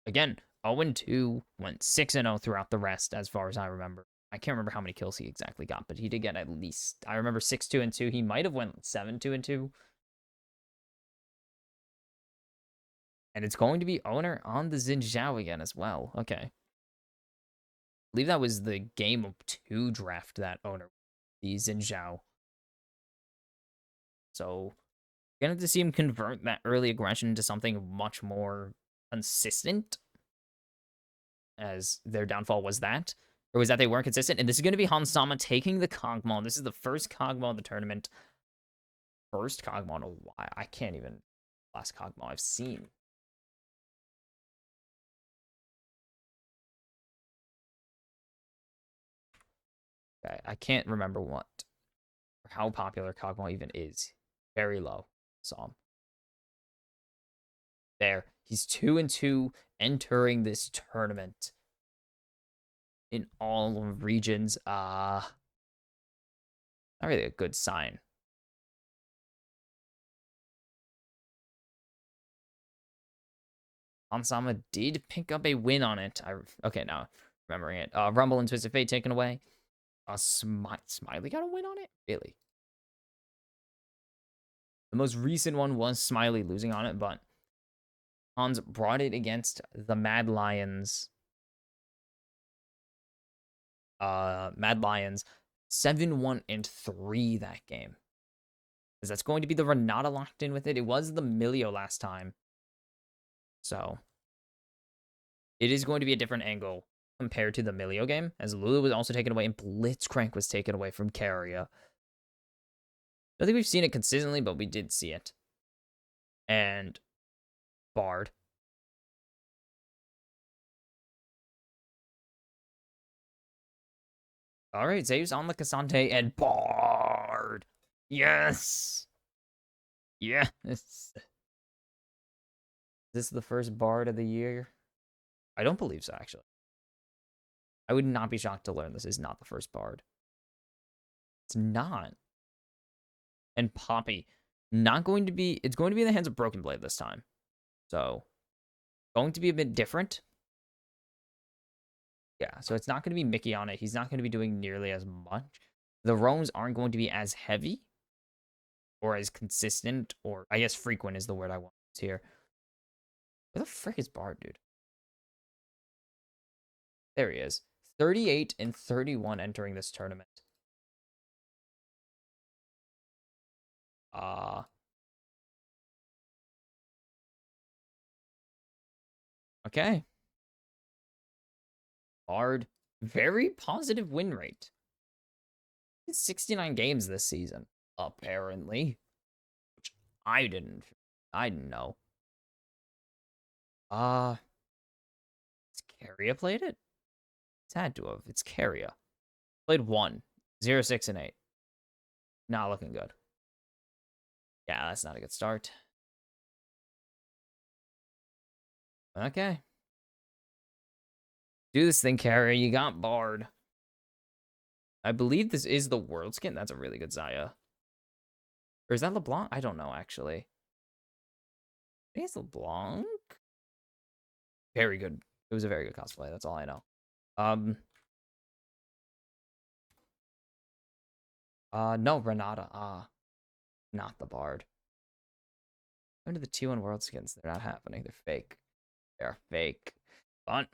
Again, 0-2, went 6-0 throughout the rest, as far as I remember. I can't remember how many kills he exactly got, but he did get at least. I remember 6-2-2. He might have went 7-2-2. And it's going to be owner on the Xin Zhao again as well. Okay. I believe that was the game of 2 draft that owner, the Xin Zhao. So, we're going to see him convert that early aggression into something much more consistent, as their downfall was that. Or was that they weren't consistent? And this is going to be Hansama taking the Kog'Maw. This is the first Kog'Maw of the tournament. First Kog'Maw in a while. I can't even. Last Kog'Maw I've seen. Okay, I can't remember what or how popular Kog'Maw even is. Very low. Saw him. There. He's 2-2 entering this tournament in all regions. Not really a good sign. Hansama did pick up a win on it. Okay, now remembering it. Rumble and Twisted Fate taken away. Smiley got a win on it? Really? The most recent one was Smiley losing on it, but Hans brought it against the Mad Lions. Mad Lions 7-1-3 that game. Because that's going to be the Renata locked in with it. It was the Milio last time. So it is going to be a different angle compared to the Milio game, as Lulu was also taken away and Blitzcrank was taken away from Carrier. I don't think we've seen it consistently, but we did see it. And Bard. All right, Zeus on the Cassante and Bard. Yes. Yes. Is this the first Bard of the year? I don't believe so, actually. I would not be shocked to learn this is not the first Bard. It's not. And Poppy, not going to be. It's going to be in the hands of Broken Blade this time. So, going to be a bit different. Yeah, so it's not going to be Mickey on it. He's not going to be doing nearly as much. The roams aren't going to be as heavy or as consistent, or I guess frequent is the word I want here. Where the frick is Bard, dude? There he is. 38-31 entering this tournament. Okay. Bard, very positive win rate. 69 games this season, apparently. Which I didn't know. Has Carrier played it? It's had to have. It's Carrier. Played 1. 0, 6, and 8. Not looking good. Yeah, that's not a good start. Okay. Do this thing, Carrier. You got Bard. I believe this is the world skin. That's a really good Zaya. Or is that LeBlanc? I don't know, actually. I think it's LeBlanc. Very good. It was a very good cosplay. That's all I know. No, Renata. Not the Bard. Going to the T1 World Skins. They're not happening. They're fake. They're fake. But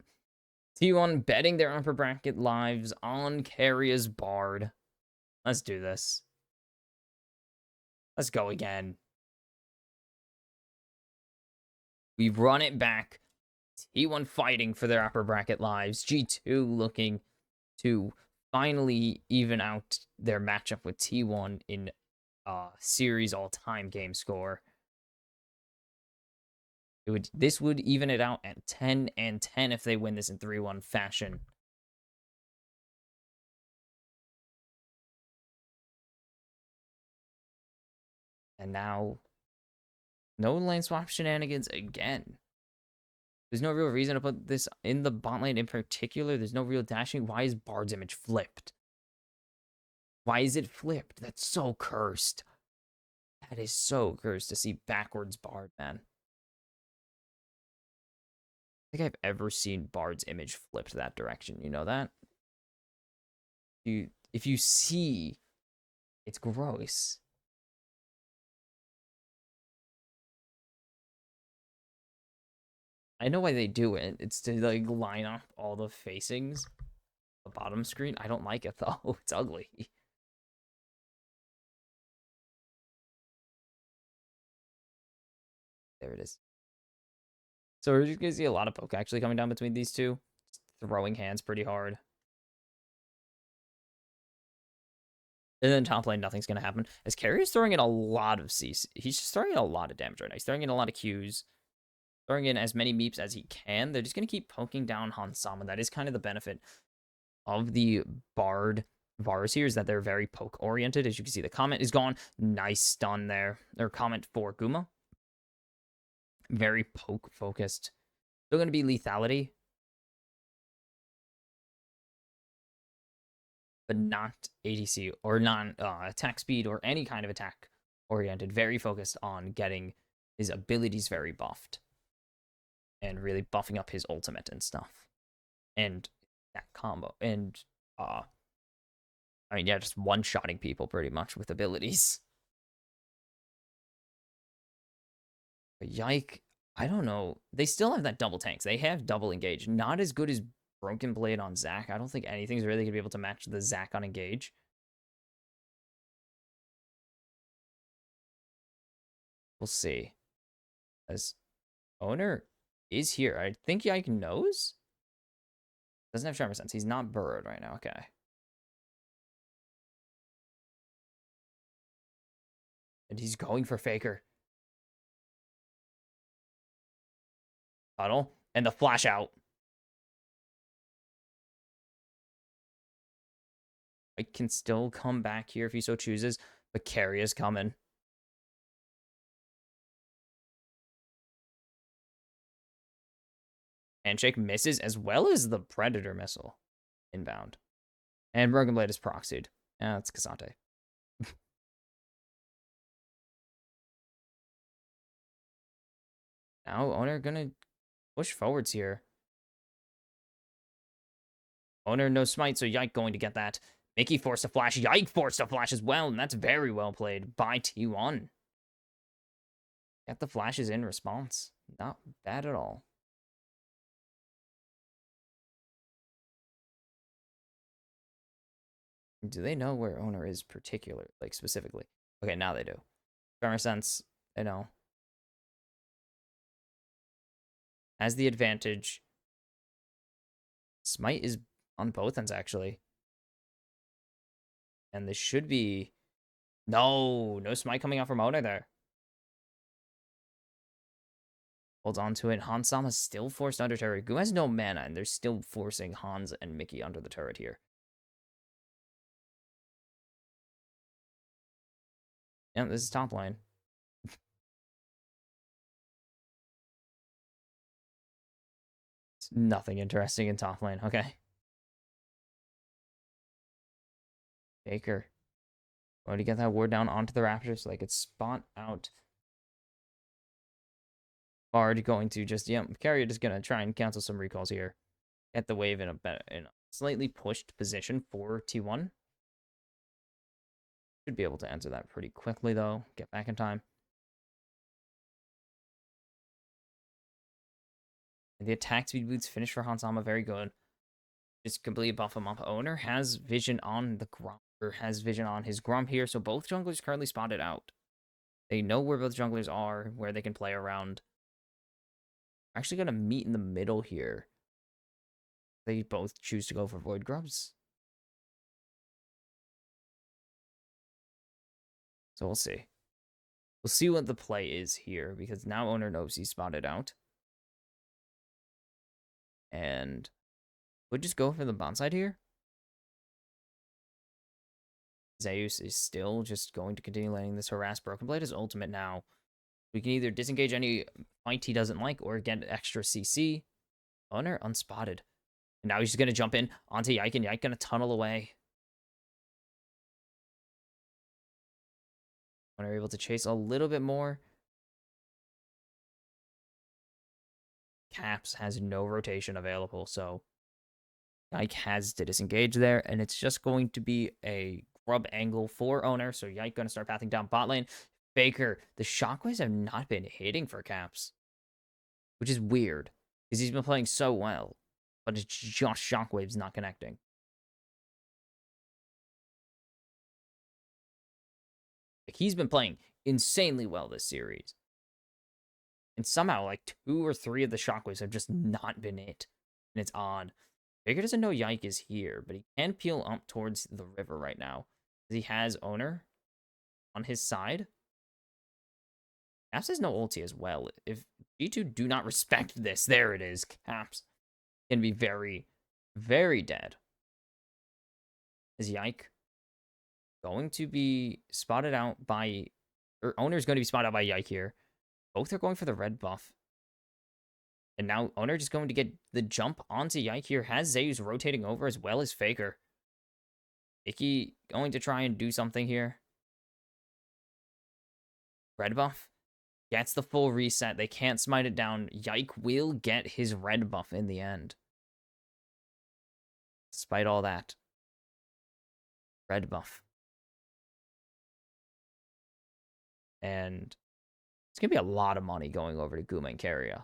T1 betting their upper bracket lives on Carrier's Bard. Let's do this. Let's go again. We've run it back. T1 fighting for their upper bracket lives. G2 looking to finally even out their matchup with T1 in series all-time game score. This would even it out at 10-10 if they win this in 3-1 fashion. And now, no lane swap shenanigans again. There's no real reason to put this in the bot lane in particular. There's no real dashing. Why is Bard's image flipped? Why is it flipped? That's so cursed. That is so cursed to see backwards Bard, man. I think I've ever seen Bard's image flipped that direction. You know that? If you see, it's gross. I know why they do it. It's to like line up all the facings. The bottom screen. I don't like it though. It's ugly. There it is. So we're just gonna see a lot of poke actually coming down between these two. Throwing hands pretty hard. And then top lane, nothing's gonna happen. As Carrier's throwing in a lot of CC. He's just throwing in a lot of damage right now. He's throwing in a lot of Qs. Throwing in as many meeps as he can. They're just gonna keep poking down Hansama. That is kind of the benefit of the Bard Vars here, is that they're very poke oriented. As you can see, the comment is gone. Nice stun there. Or comment for Guma. Very poke focused. Still gonna be lethality, but not ADC or non attack speed or any kind of attack oriented. Very focused on getting his abilities very buffed and really buffing up his ultimate and stuff. And that combo. And I mean, yeah, just one-shotting people pretty much with abilities. But Yike, I don't know. They still have that double tanks. They have double engage. Not as good as Broken Blade on Zac. I don't think anything's really going to be able to match the Zac on engage. We'll see. As owner is here. I think Yike knows. Doesn't have Charmer Sense. He's not burrowed right now. Okay. And he's going for Faker. Tunnel. And the flash out. I can still come back here if he so chooses. But Carry is coming. Handshake misses as well as the Predator missile inbound. And Broken Blade is proxied. Yeah, it's K'Sante. Now, Owner gonna push forwards here. Owner no smite, so Yike going to get that. Mickey forced a flash. Yike forced a flash as well, and that's very well played by T1. Get the flashes in response. Not bad at all. Do they know where Owner is particular, like specifically? Okay, now they do. Farmer Sense, they know. Has the advantage. Smite is on both ends, actually. And this should be... No Smite coming out from Owner there. Holds on to it. Hansama's still forced under turret. Gu has no mana, and they're still forcing Hans and Mickey under the turret here. Yeah, this is top line. It's nothing interesting in top lane. Okay. Baker. Going to get that ward down onto the Raptors so they could spot out. Bard going to just, Carrier just going to try and cancel some recalls here. Get the wave in a slightly pushed position for T1. Should be able to answer that pretty quickly, though. Get back in time. And the attack speed boots finish for Hansama. Very good. Just completely buff him up. Owner has vision on the Grump, or has vision on his Grump here, so both junglers currently spotted out. They know where both junglers are, where they can play around. Actually going to meet in the middle here. They both choose to go for Void Grubs. So we'll see. We'll see what the play is here, because now Owner knows he's spotted out. And would just go for the bonside here. Zeus is still just going to continue letting this harass. Broken Blade is ultimate now. We can either disengage any fight he doesn't like or get extra CC. Owner unspotted. And now he's just going to jump in onto Yike, and Yike going to tunnel away. When they're able to chase a little bit more. Caps has no rotation available, so Yike has to disengage there, and it's just going to be a grub angle for owner. So Yike going to start pathing down bot lane. Faker, the shockwaves have not been hitting for Caps, which is weird because he's been playing so well, but it's just shockwaves not connecting. Like, he's been playing insanely well this series. And somehow, like, 2 or 3 of the shockwaves have just not been it. And it's odd. Faker doesn't know Yike is here, but he can peel up towards the river right now. He has owner on his side. Caps has no ulti as well. If G2 do not respect this, there it is. Caps can be very, very dead. Is Yike going to be spotted out by... Or owner's going to be spotted out by Yike here. Both are going for the red buff. And now owner just going to get the jump onto Yike here. Has Zeus rotating over as well as Faker. Icky going to try and do something here. Red buff gets the full reset. They can't smite it down. Yike will get his red buff in the end. Despite all that. Red buff. And it's going to be a lot of money going over to Guma and Keria.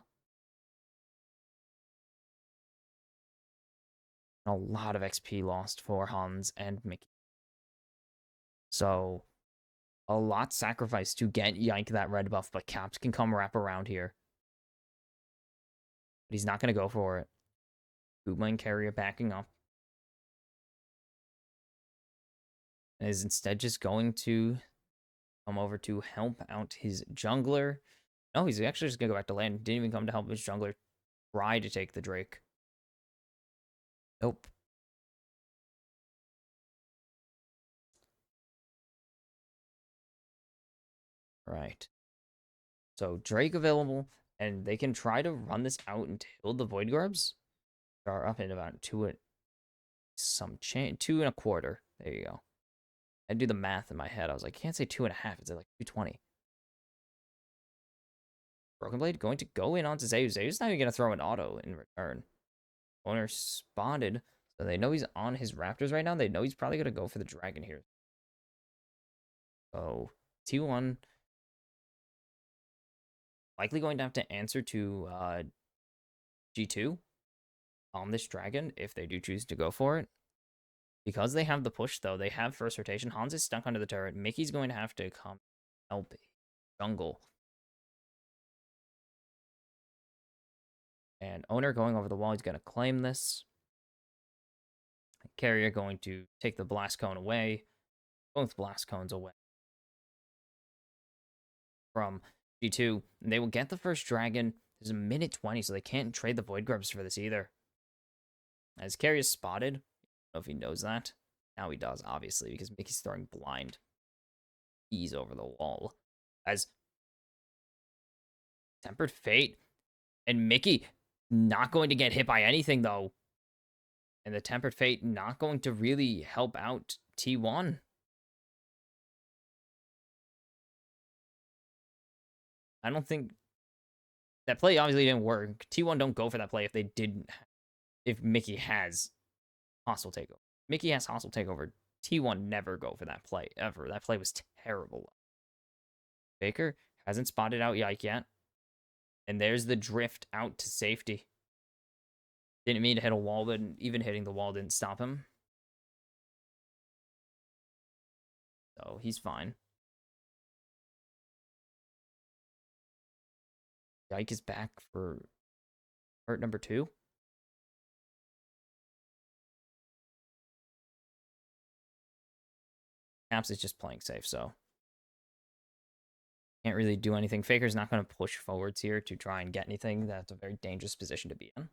A lot of XP lost for Hans and Mickey. So, a lot sacrificed to get Yike that red buff, but Caps can come wrap around here. But he's not going to go for it. Guma and Keria backing up. And is instead just going to come over to help out his jungler. No, he's actually just going to go back to land. Didn't even come to help his jungler try to take the Drake. Nope. Right. So Drake available, and they can try to run this out until the Void Garbs are up in about 2 and a quarter. There you go. I do the math in my head. I was like, I can't say 2.5. It's like 220. Broken Blade going to go in onto Zeus. Zeus not even going to throw an auto in return. Owner spotted. So they know he's on his Raptors right now. They know he's probably going to go for the Dragon here. So T1 likely going to have to answer to G2 on this Dragon if they do choose to go for it. Because they have the push, though, they have first rotation. Hans is stuck under the turret. Mickey's going to have to come help jungle. And owner going over the wall. He's going to claim this. Carrier going to take the blast cone away. Both blast cones away from G2. And they will get the first dragon. There's a minute 20, so they can't trade the Void Grubs for this either. As Carrier is spotted. I don't know if he knows that. Now he does, obviously, because Mickey's throwing blind. He's over the wall. As Tempered Fate and Mickey not going to get hit by anything, though. And the Tempered Fate not going to really help out T1. I don't think... That play obviously didn't work. T1 don't go for that play if they didn't... If Mickey has hostile takeover. Mickey has hostile takeover. T1 never go for that play, ever. That play was terrible. Baker hasn't spotted out Yike yet. And there's the drift out to safety. Didn't mean to hit a wall, but even hitting the wall didn't stop him. So he's fine. Yike is back for hurt number 2. Caps is just playing safe, so can't really do anything. Faker's not going to push forwards here to try and get anything. That's a very dangerous position to be in.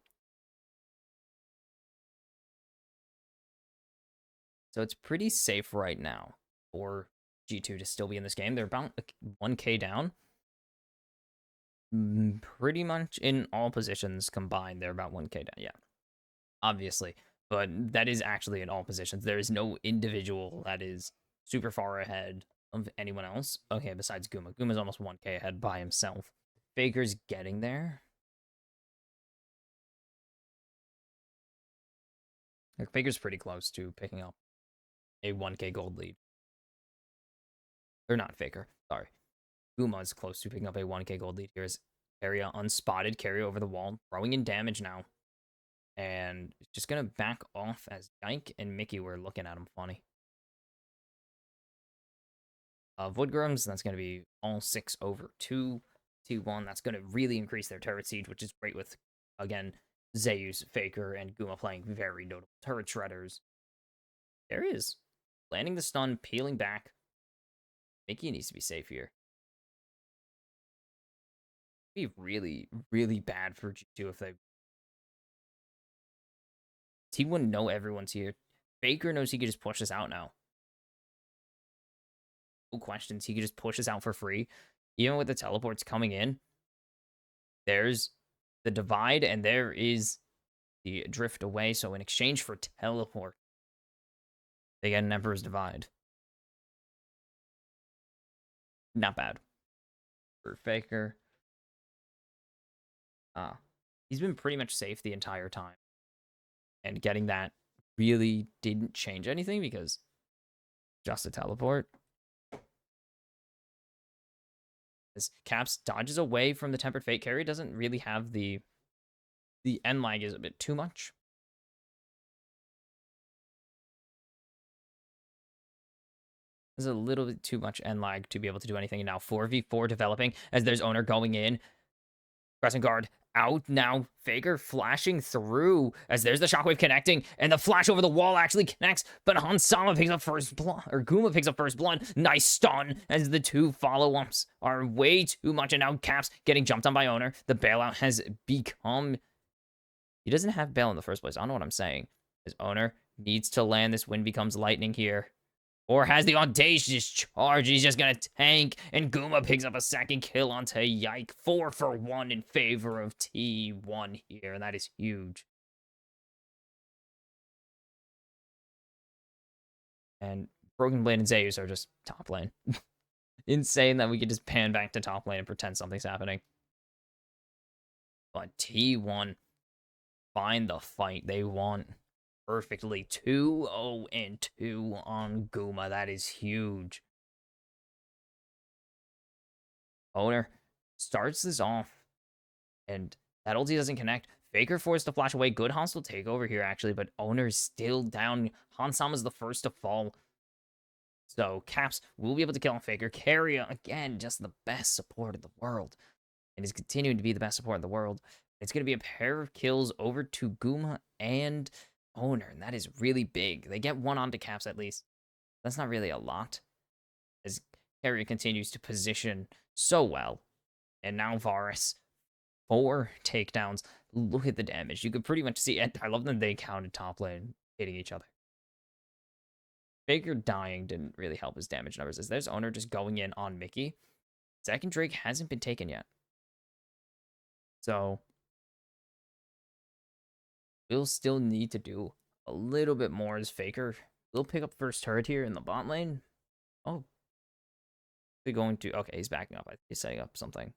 So it's pretty safe right now for G2 to still be in this game. They're about 1k down. Pretty much in all positions combined, they're about 1k down. Yeah, obviously. But that is actually in all positions. There is no individual that is super far ahead of anyone else. Okay, besides Guma. Guma's almost 1k ahead by himself. Faker's getting there. Like, Faker's pretty close to picking up a 1k gold lead. Or not Faker, sorry. Guma's close to picking up a 1k gold lead. Here's Carrier unspotted, Carry over the wall, throwing in damage now. And just gonna back off as Dyke and Mickey were looking at him funny. Woodgrums, that's gonna be all 6 over 2. T1, that's gonna really increase their turret siege, which is great with, again, Zeus, Faker, and Guma playing very notable turret shredders. There he is. Landing the stun, peeling back. Mickey needs to be safe here. Be really, really bad for G2 if they... T1 know everyone's here. Faker knows he could just push this out now. No questions. He could just push this out for free. Even with the teleports coming in, there's the divide and there is the drift away. So in exchange for teleport, they get an Emperor's Divide. Not bad for Faker. He's been pretty much safe the entire time. And getting that really didn't change anything because just a teleport. As Caps dodges away from the Tempered Fate carry, doesn't really have the end lag is a bit too much. There's a little bit too much end lag to be able to do anything. And now 4v4 developing as there's Owner going in. Pressing guard out now. Faker flashing through as there's the shockwave connecting, and the flash over the wall actually connects. But Hansama picks up first blood, or Guma picks up first blood. Nice stun as the 2 follow-ups are way too much, and now Caps getting jumped on by Owner. The bailout has become. He doesn't have bail in the first place. I don't know what I'm saying. His Owner needs to land. This wind becomes lightning here. Or has the audacious charge. He's just gonna tank. And Guma picks up a second kill onto Yike. 4 for 1 in favor of T1 here. And that is huge. And Broken Blade and Zeus are just top lane. Insane that we could just pan back to top lane and pretend something's happening. But T1 find the fight they want. Perfectly 2-0-2 on Guma. That is huge. Owner starts this off, and that ulti doesn't connect. Faker forced to flash away. Good hostile takeover here, actually, but Owner's still down. Hansama's the first to fall. So Caps will be able to kill on Faker. Carrier, again, just the best support in the world. And is continuing to be the best support in the world. It's going to be a pair of kills over to Guma and Owner, and that is really big. They get 1 onto Caps at least. That's not really a lot, as Carrier continues to position so well. And now Varus, 4 takedowns. Look at the damage. You could pretty much see it. I love that they counted top lane hitting each other. Faker dying didn't really help his damage numbers, as there's Owner just going in on Mickey. Second Drake hasn't been taken yet. So we'll still need to do a little bit more as Faker. We'll pick up first turret here in the bot lane. Oh. We're going to... Okay, he's backing up. He's setting up something.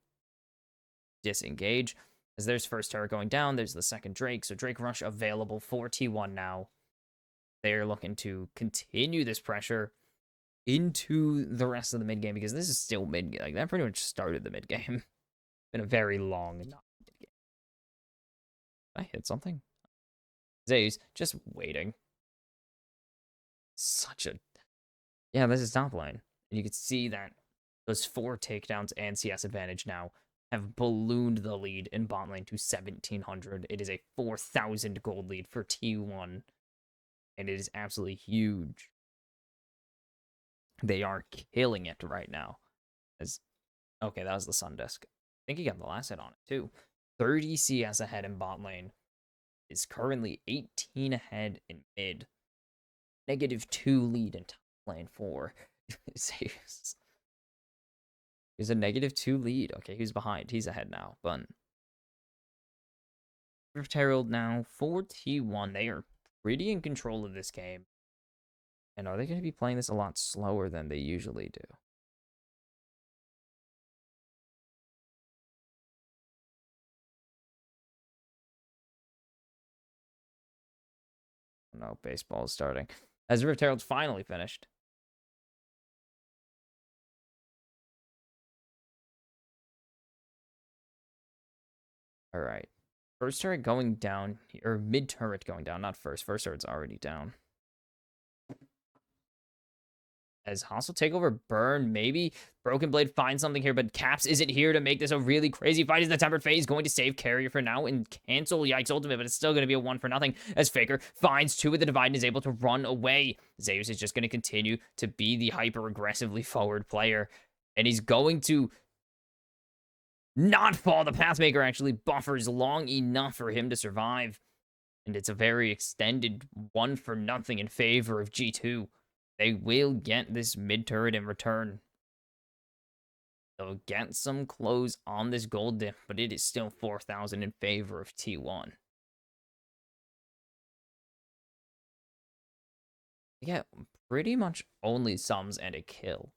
Disengage. As there's first turret going down, there's the second Drake. So Drake Rush available for T1 now. They're looking to continue this pressure into the rest of the mid game, because this is still mid game. Like, that pretty much started the mid game. Been a very long mid game. Did I hit something? Zeus just waiting. Such a... Yeah, this is top lane. And you can see that those 4 takedowns and CS advantage now have ballooned the lead in bot lane to 1,700. It is a 4,000 gold lead for T1. And it is absolutely huge. They are killing it right now. Okay, that was the Sun Disc. I think he got the last hit on it, too. 30 CS ahead in bot lane. Is currently 18 ahead in mid. -2 lead in top lane for Zeus. He's a -2 lead. Okay, he's behind. He's ahead now. But Rift Herald now for T1. They are pretty in control of this game. And are they going to be playing this a lot slower than they usually do? No, baseball is starting. As Rift Herald's finally finished. All right. First turret going down, or mid turret going down, not first. First turret's already down. As hostile takeover burn, maybe Broken Blade finds something here, but Caps isn't here to make this a really crazy fight. Is the Tempered Phase going to save Carrier for now and cancel Yike's ultimate, but it's still going to be a 1-0 as Faker finds 2 with the Divide and is able to run away. Zeus is just going to continue to be the hyper-aggressively forward player, and he's going to not fall. The Pathmaker actually buffers long enough for him to survive, and it's a very extended 1-0 in favor of G2. They will get this mid turret in return. They'll get some close on this gold dip, but it is still 4,000 in favor of T1. Yeah, pretty much only sums and a kill.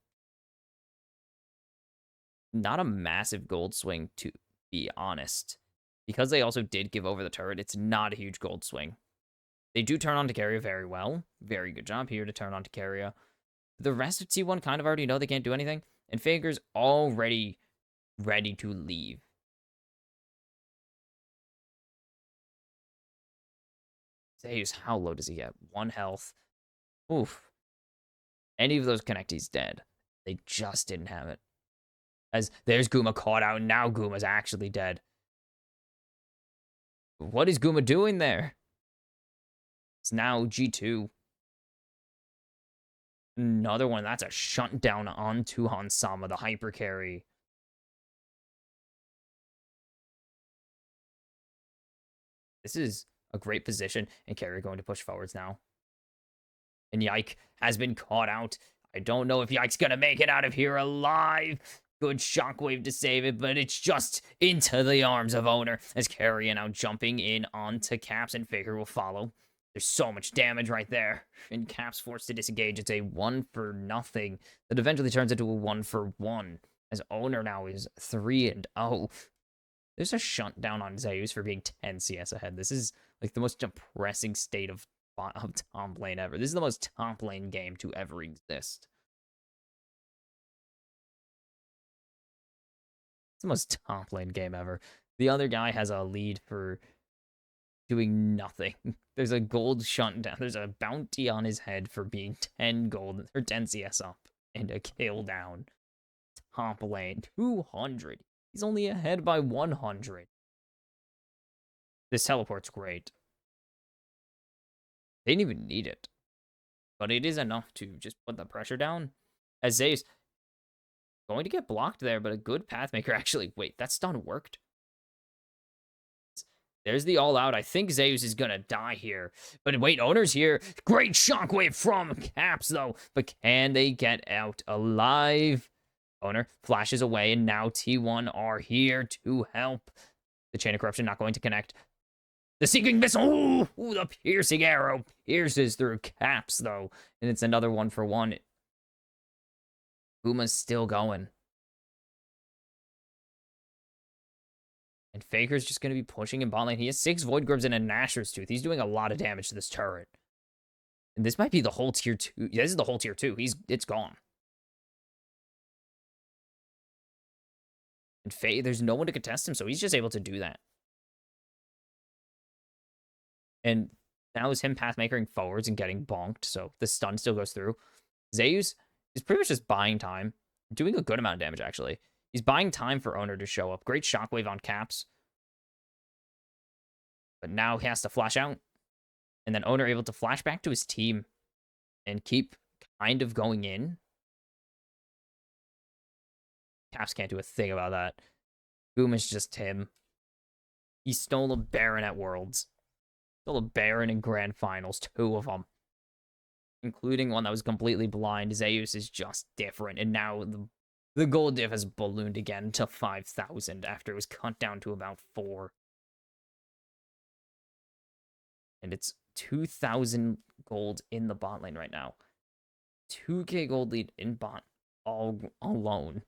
Not a massive gold swing, to be honest. Because they also did give over the turret, it's not a huge gold swing. They do turn on to Carrier very well. Very good job here to turn on to Carrier. The rest of T1 kind of already know they can't do anything. And Faker's already ready to leave. Zeus, how low does he get? 1 health. Oof. Any of those connect, he's dead. They just didn't have it. As there's Guma caught out, and now Guma's actually dead. What is Guma doing there? It's now G2. Another one. That's a shunt down onto Hansama, the hyper carry. This is a great position, and Carrier going to push forwards now. And Yike has been caught out. I don't know if Yike's gonna make it out of here alive. Good shockwave to save it, but it's just into the arms of Owner as Carrier now jumping in onto Caps, and Faker will follow. There's so much damage right there. And Caps forced to disengage. It's a 1-0 that eventually turns into a 1-1 as Owner now is 3-0. There's a shunt down on Zeus for being 10 CS ahead. This is like the most depressing state of top lane ever. This is the most top lane game to ever exist. It's the most top lane game ever. The other guy has a lead for doing nothing. There's a gold shunt down. There's a bounty on his head for being 10 gold or 10 CS up and a kill down. Top lane 200. He's only ahead by 100. This teleport's great. They didn't even need it. But it is enough to just put the pressure down. As Zeus going to get blocked there, but a good Pathmaker actually... Wait, that stun worked? There's the all-out. I think Zeus is going to die here. But wait, Owner's here. Great shockwave from Caps, though. But can they get out alive? Owner flashes away, and now T1 are here to help. The Chain of Corruption not going to connect. The Seeking Missile. Ooh, the piercing arrow pierces through Caps, though. And it's another 1-1. Guma's still going. And Faker's just going to be pushing in bot lane. He has 6 Void Grubs and a Nashor's Tooth. He's doing a lot of damage to this turret. And this might be the whole tier 2. Yeah, this is the whole tier 2. It's gone. And there's no one to contest him, so he's just able to do that. And now is him pathmakering forwards and getting bonked, so the stun still goes through. Zeus is pretty much just buying time, doing a good amount of damage, actually. He's buying time for Owner to show up. Great shockwave on Caps. But now he has to flash out. And then Owner able to flash back to his team and keep kind of going in. Caps can't do a thing about that. Boom is just him. He stole a Baron at Worlds. Stole a Baron in Grand Finals, 2 of them. Including one that was completely blind. Zeus is just different. And now the gold diff has ballooned again to 5,000 after it was cut down to about 4. And it's 2,000 gold in the bot lane right now. 2k gold lead in bot all alone.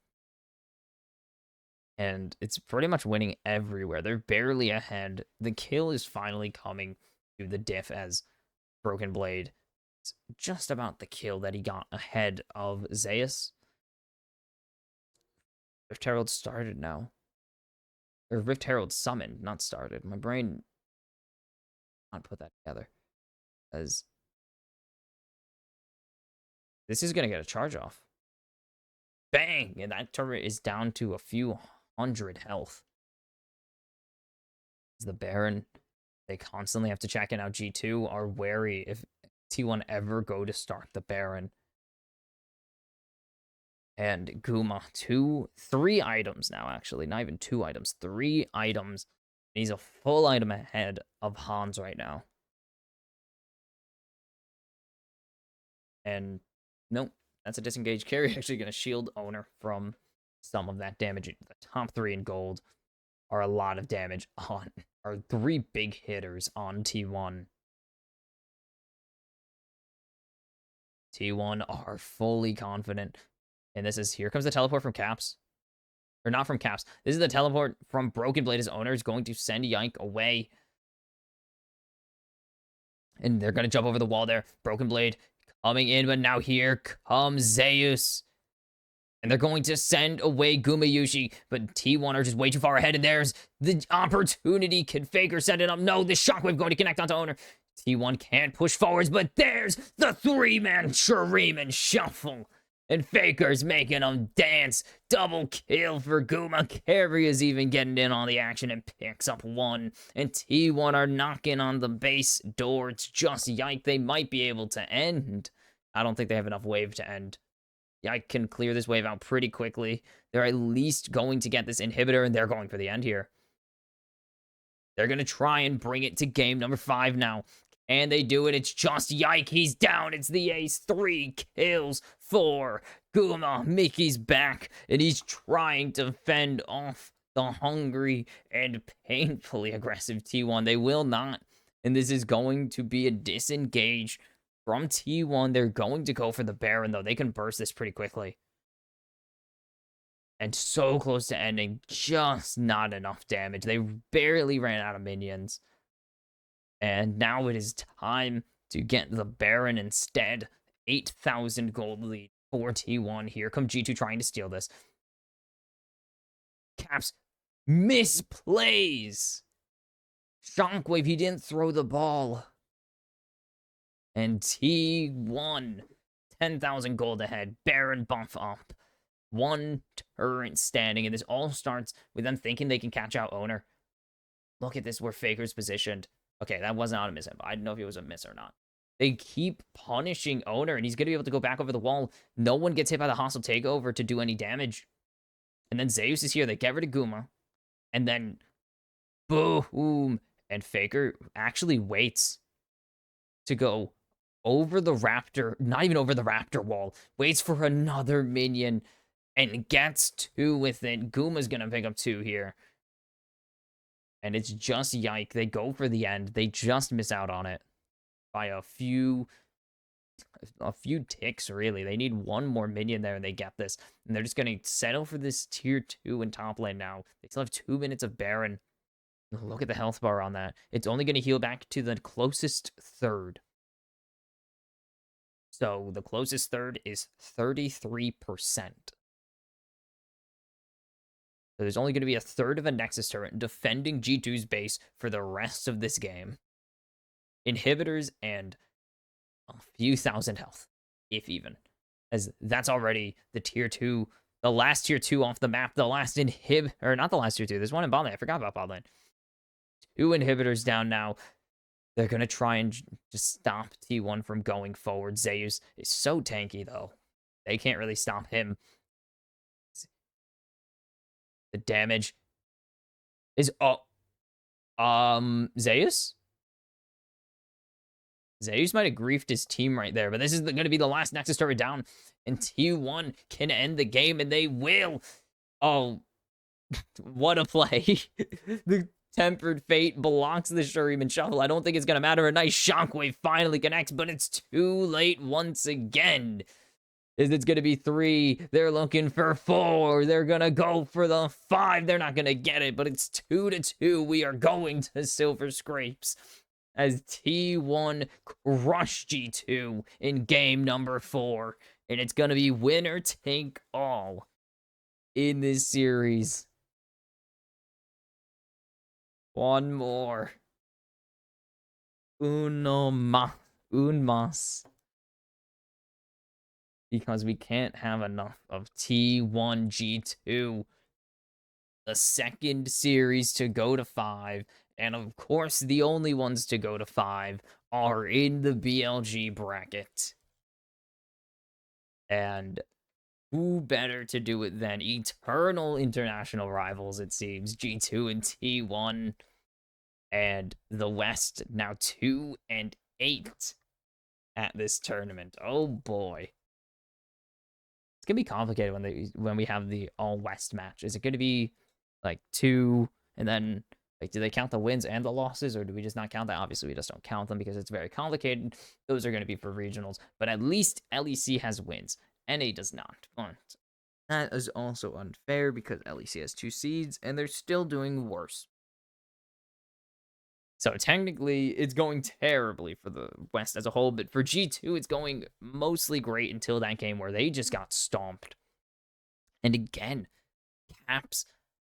And it's pretty much winning everywhere. They're barely ahead. The kill is finally coming to the diff as Broken Blade. It's just about the kill that he got ahead of Zeus. Rift Herald started now. Or Rift Herald summoned, not started. My brain not put that together. As this is gonna get a charge off. Bang! And that turret is down to a few hundred health. The Baron, they constantly have to check in. Now G2 are wary if T1 ever go to start the Baron. And Guma, 3 items now, actually. Not even 2 items, 3 items. He's a full item ahead of Hans right now. And nope, that's a disengaged carry. Actually going to shield Owner from some of that damage. The top 3 in gold are a lot of damage on, are 3 big hitters on T1. T1 are fully confident. And this is, here comes the teleport from Caps. Or not from Caps. This is the teleport from Broken Blade. His owner is going to send Yank away. And they're going to jump over the wall there. Broken Blade coming in, but now here comes Zeus. And they're going to send away Gumayushi, but T1 are just way too far ahead, and there's the opportunity. Can Faker set it up? No, the shockwave going to connect onto Owner. T1 can't push forwards, but there's the 3-man Shuriman shuffle. And Faker's making them dance. Double kill for Guma. Carry is even getting in on the action and picks up 1. And T1 are knocking on the base door. It's just Yike. They might be able to end. I don't think they have enough wave to end. Yike can clear this wave out pretty quickly. They're at least going to get this inhibitor, and they're going for the end here. They're going to try and bring it to game number 5 now. And they do it. It's just Yike. He's down. It's the ace. 3 kills for Guma. Mickey's back, and he's trying to fend off the hungry and painfully aggressive T1. They will not. And this is going to be a disengage from T1. They're going to go for the Baron, though. They can burst this pretty quickly. And so close to ending. Just not enough damage. They barely ran out of minions. And now it is time to get the Baron instead. 8,000 gold lead for T1. Here come G2 trying to steal this. Caps misplays. Shockwave, he didn't throw the ball. And T1, 10,000 gold ahead. Baron buff up. 1 turret standing. And this all starts with them thinking they can catch out Owner. Look at this, where Faker's positioned. Okay, that was not a miss. I didn't know if it was a miss or not. They keep punishing Owner, and he's going to be able to go back over the wall. No one gets hit by the hostile takeover to do any damage. And then Zeus is here. They get rid of Guma. And then, boom. And Faker actually waits to go over the Raptor. Not even over the Raptor wall. Waits for another minion and gets 2 with it. Guma's going to pick up 2 here. And it's just Yike. They go for the end. They just miss out on it by a few ticks, really. They need 1 more minion there, and they get this. And they're just going to settle for this tier 2 in top lane now. They still have 2 minutes of Baron. Look at the health bar on that. It's only going to heal back to the closest third. So the closest third is 33%. So there's only going to be a third of a Nexus turret defending G2's base for the rest of this game. Inhibitors and a few thousand health, if even. As that's already the tier 2, the last tier 2 off the map, the last or not the last tier 2, there's one in bot lane. I forgot about bot lane. 2 inhibitors down now. They're going to try and just stop T1 from going forward. Zeus is so tanky, though. They can't really stop him. The damage is Zeus? Zeus might have griefed his team right there, but this is going to be the last Nexus turret down, and T1 can end the game, and they will. Oh, what a play. The Tempered Fate blocks the Shuriman Shuffle. I don't think it's going to matter. A nice Shockwave finally connects, but it's too late once again. Is it's going to be 3? They're looking for 4. They're going to go for the 5. They're not going to get it, but it's 2-2. We are going to Silver Scrapes as T1 crush G2 in game number 4. And it's going to be winner take all in this series. One more. Un mas. Because we can't have enough of T1 G2. The second series to go to 5. And of course, the only ones to go to 5 are in the BLG bracket. And who better to do it than eternal international rivals, it seems, G2 and T1. And the West now 2-8 at this tournament. Oh boy. It's gonna be complicated when we have the all West match. Is it gonna be like 2 and then like do they count the wins and the losses, or do we just not count that? Obviously, we just don't count them because it's very complicated. Those are gonna be for regionals, but at least LEC has wins. NA does not. But that is also unfair because LEC has 2 seeds and they're still doing worse. So technically, it's going terribly for the West as a whole, but for G2, it's going mostly great until that game where they just got stomped. And again, Caps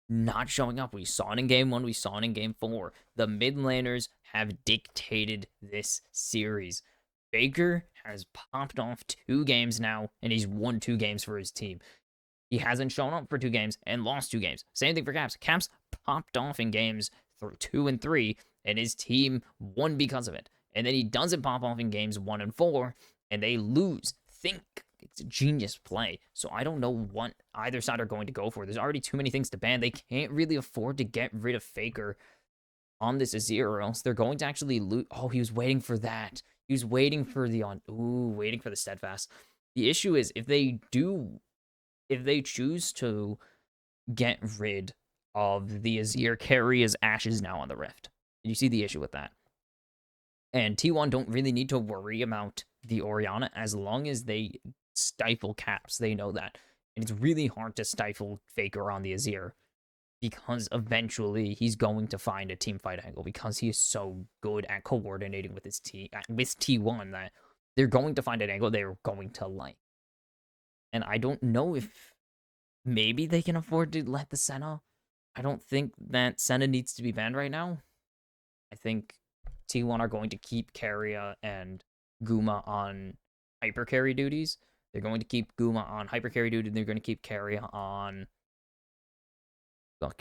not showing up. We saw it in game 1, we saw it in game 4. The mid laners have dictated this series. Faker has popped off 2 games now, and he's won 2 games for his team. He hasn't shown up for 2 games and lost 2 games. Same thing for Caps. Caps popped off in games 2 and 3, and his team won because of it. And then he doesn't pop off in games 1 and 4, and they lose. Think it's a genius play. So I don't know what either side are going to go for. There's already too many things to ban. They can't really afford to get rid of Faker on this Azir, or else they're going to actually lose. Oh, he was waiting for that. He was waiting for the waiting for the steadfast. The issue is if they choose to get rid of the Azir, carry his ashes now on the Rift. You see the issue with that. And T1 don't really need to worry about the Orianna as long as they stifle Caps. They know that. And it's really hard to stifle Faker on the Azir because eventually he's going to find a team fight angle because he is so good at coordinating with his with T1 that they're going to find an angle they're going to like. And I don't know if maybe they can afford to let the Senna. I don't think that Senna needs to be banned right now. I think T1 are going to keep Keria and Guma on hyper carry duties. They're going to keep Guma on hyper carry duty. They're going to keep Keria on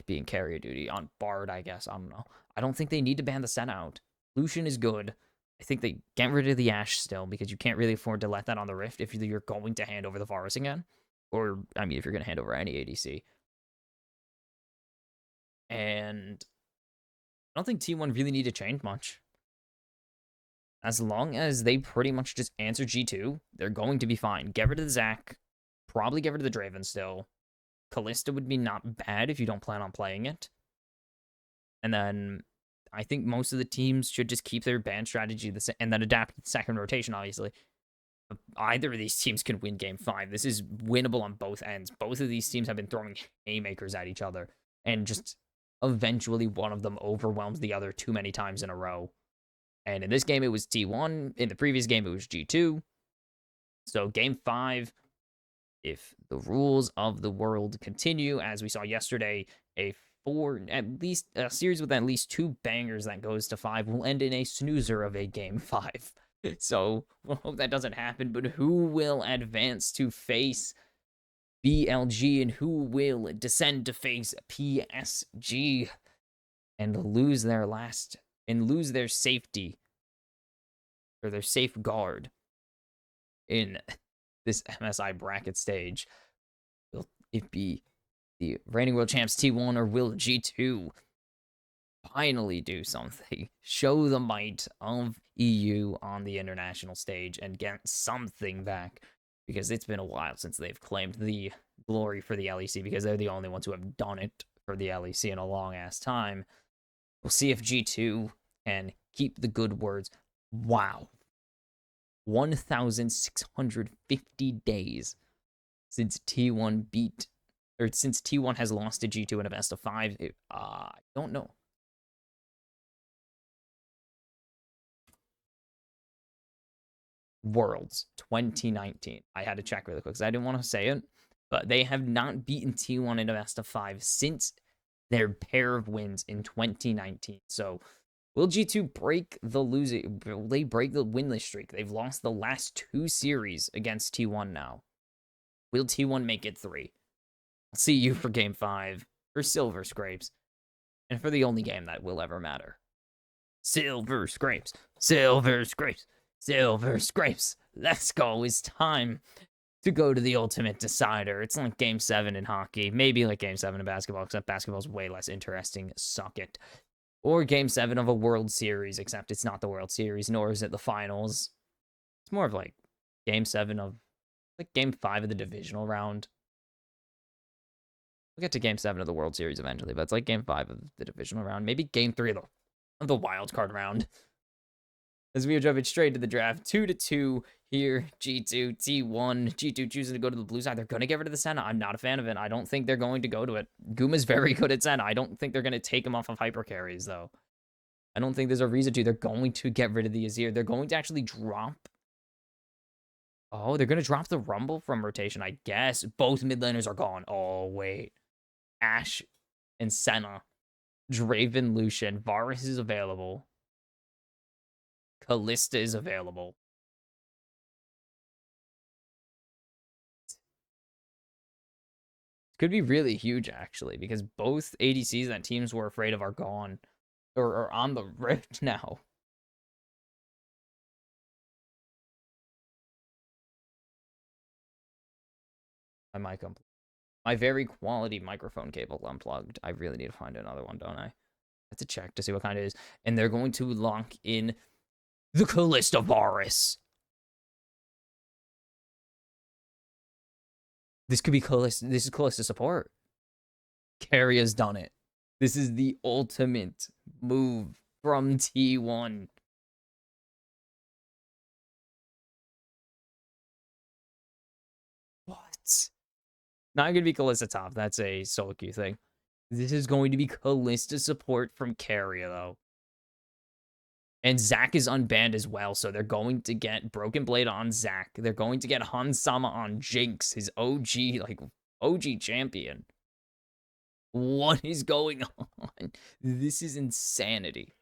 being carrier duty on Bard, I guess. I don't know. I don't think they need to ban the Senna out. Lucian is good. I think they get rid of the Ashe still because you can't really afford to let that on the Rift if you're going to hand over the Varus again. Or, I mean, if you're going to hand over any ADC. And I don't think T1 really need to change much. As long as they pretty much just answer G2, they're going to be fine. Get rid of the Zac. Probably get rid of the Draven still. Kalista would be not bad if you don't plan on playing it. And then I think most of the teams should just keep their ban strategy the same and then adapt the second rotation, obviously. But either of these teams can win game 5. This is winnable on both ends. Both of these teams have been throwing haymakers at each other. And just eventually one of them overwhelms the other too many times in a row. And in this game, it was T1. In the previous game, it was G2. So game 5, if the rules of the world continue, as we saw yesterday, a series with at least 2 bangers that goes to 5 will end in a snoozer of a game 5. So we'll hope that doesn't happen. But who will advance to face BLG and who will descend to face PSG and lose their safety or their safeguard in this MSI bracket stage? Will it be the reigning world champs T1 or will G2 finally do something? Show the might of EU on the international stage and get something back, because it's been a while since they've claimed the glory for the LEC, because they're the only ones who have done it for the LEC in a long ass time. We'll see if G2 can keep the good words. Wow. 1,650 days since T1 beat, or since T1 has lost to G2 in a best of 5. I don't know. Worlds 2019. I had to check really quick because I didn't want to say it, but they have not beaten T1 in a best of 5 since their pair of wins in 2019. So will G2 break the losing? Will they break the winless streak? They've lost the last 2 series against T1 now. Will T1 make it 3? I'll see you for game 5 for Silver Scrapes, and for the only game that will ever matter. Silver Scrapes, Silver Scrapes, Silver Scrapes. Let's go. It's time to go to the ultimate decider. It's like game 7 in hockey, maybe like game 7 in basketball, except basketball's way less interesting. Suck it. Or game 7 of a World Series, except it's not the World Series, nor is it the finals. It's more of like game 7 of like game 5 of the divisional round. We'll get to game 7 of the World Series eventually, but it's like game 5 of the divisional round. Maybe game 3 of the wild card round. As we are jumping straight to the draft, 2-2 here. G2, T1. G2 choosing to go to the blue side. They're going to get rid of the Senna. I'm not a fan of it. I don't think they're going to go to it. Guma's very good at Senna. I don't think they're going to take him off of hyper carries, though. I don't think there's a reason to. They're going to get rid of the Azir. They're going to actually drop. Oh, they're going to drop the Rumble from rotation, I guess. Both mid laners are gone. Oh, wait. Ashe and Senna. Draven, Lucian. Varus is available. Kalista is available. Could be really huge, actually, because both ADCs that teams were afraid of are gone. Or are on the rift now. My very quality microphone cable unplugged. I really need to find another one, don't I? I have to check to see what kind it is. And they're going to lock in the Kalista Varus. This could be Kalista. This is Kalista support. Carry has done it. This is the ultimate move from T1. What? Not going to be Kalista top. That's a solo queue thing. This is going to be Kalista support from Carrier, though. And Zac is unbanned as well, so they're going to get Broken Blade on Zac. They're going to get Hansama on Jinx, his OG champion. What is going on? This is insanity.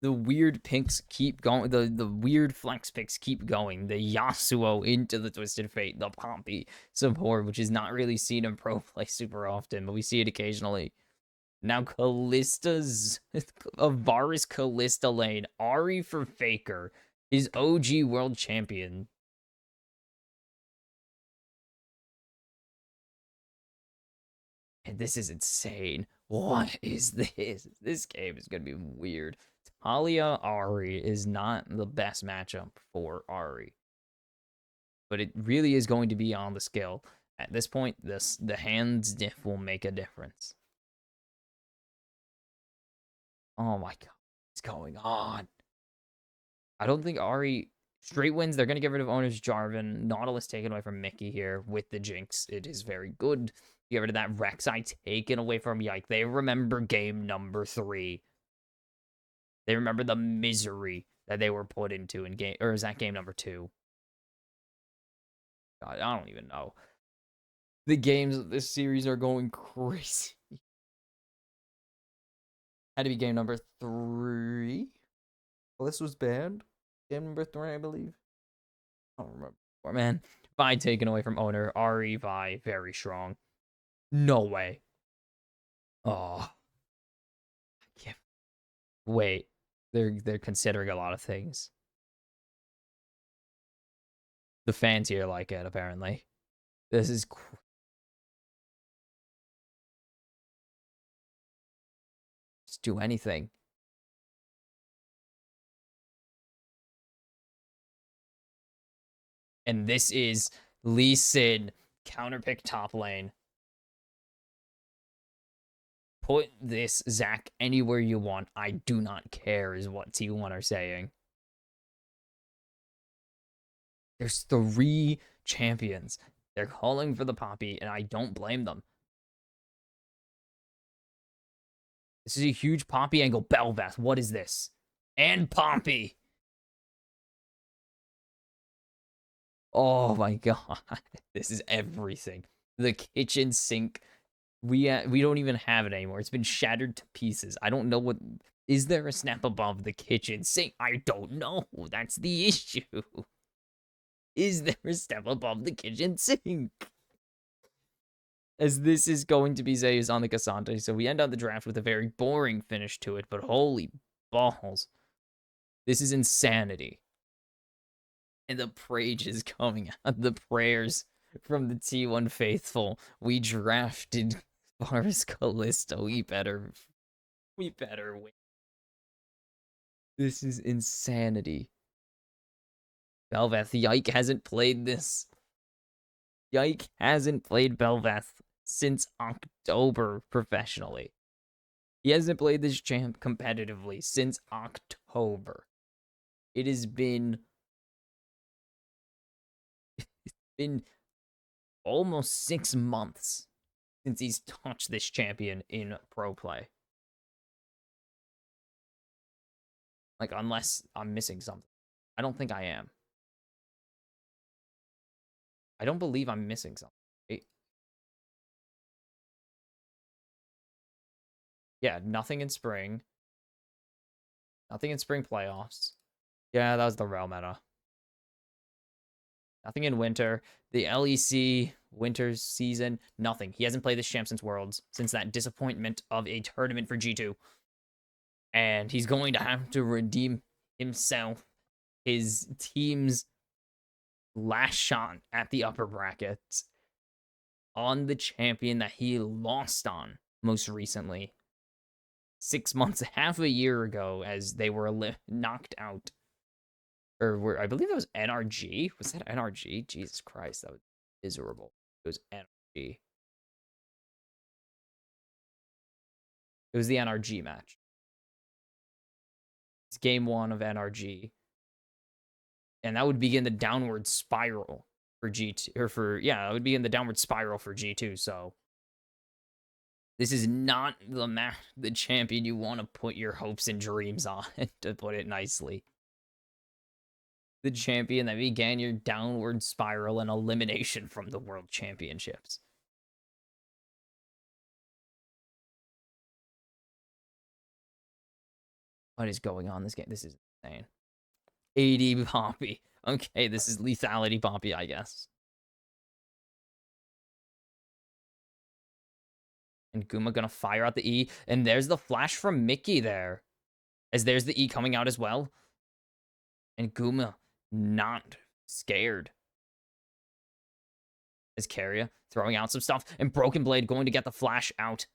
The weird picks keep going. The weird flex picks keep going. The Yasuo into the Twisted Fate. The Poppy support, which is not really seen in pro play super often, but we see it occasionally. Now Kalista's a Varus Kalista lane. Ari for Faker. His OG world champion. And this is insane. What is this? This game is going to be weird. Talia Ari is not the best matchup for Ari. But it really is going to be on the skill. At this point, the hands diff will make a difference. Oh my god. What's going on? I don't think Ari straight wins. They're going to get rid of owners Jarvan. Nautilus taken away from Mickey here with the Jinx. It is very good. Get rid of that Rek'Sai taken away from Yike. They remember game number 3. They remember the misery that they were put into in game, or is that game number 2? God, I don't even know. The games of this series are going crazy. Had to be game number 3. Well, this was banned. Game number 3, I believe. I don't remember. Man, Vi taken away from owner. Ari Vi very strong. No way. Oh, I can't. Wait. They're considering a lot of things. The fans here like it, apparently. This is just do anything. And this is Lee Sin counterpick top lane. Put this Zac anywhere you want. I do not care, is what T1 are saying. There's 3 champions. They're calling for the Poppy, and I don't blame them. This is a huge Poppy angle. Belveth, what is this? And Poppy. Oh my god. This is everything. The kitchen sink. We don't even have it anymore. It's been shattered to pieces. I don't know what is there a snap above the kitchen sink? I don't know. That's the issue. Is there a step above the kitchen sink? As this is going to be Zeus on the Cassandra. So we end on the draft with a very boring finish to it, but holy balls. This is insanity. And the praise is coming out. The prayers from the T1 faithful. We drafted Boris Callisto. We better win. This is insanity. Belveth, Yike hasn't played this. Yike hasn't played Belveth since October professionally. He hasn't played this champ competitively since October. It has been almost 6 months since he's touched this champion in pro play. Like, unless I'm missing something. I don't think I am. I don't believe I'm missing something. Yeah, nothing in spring. Nothing in spring playoffs. Yeah, that was the Real meta. Nothing in winter. The LEC winter season, nothing. He hasn't played this champ since Worlds, since that disappointment of a tournament for G2. And he's going to have to redeem himself, his team's last shot at the upper brackets on the champion that he lost on most recently. 6 months, half a year ago, as they were knocked out. I believe that was NRG. Was that NRG? Jesus Christ, that was miserable. It was NRG. It was the NRG match. It's game 1 of NRG. And that would begin the downward spiral for G2. That would begin the downward spiral for G2. So this is not the champion you want to put your hopes and dreams on, to put it nicely. The champion that began your downward spiral and elimination from the World Championships. What is going on in this game? This is insane. 80 Poppy. Okay, this is lethality Poppy, I guess. And Guma gonna fire out the E. And there's the flash from Mickey there. As there's the E coming out as well. And Guma not scared. As Carrier throwing out some stuff. And Broken Blade going to get the flash out.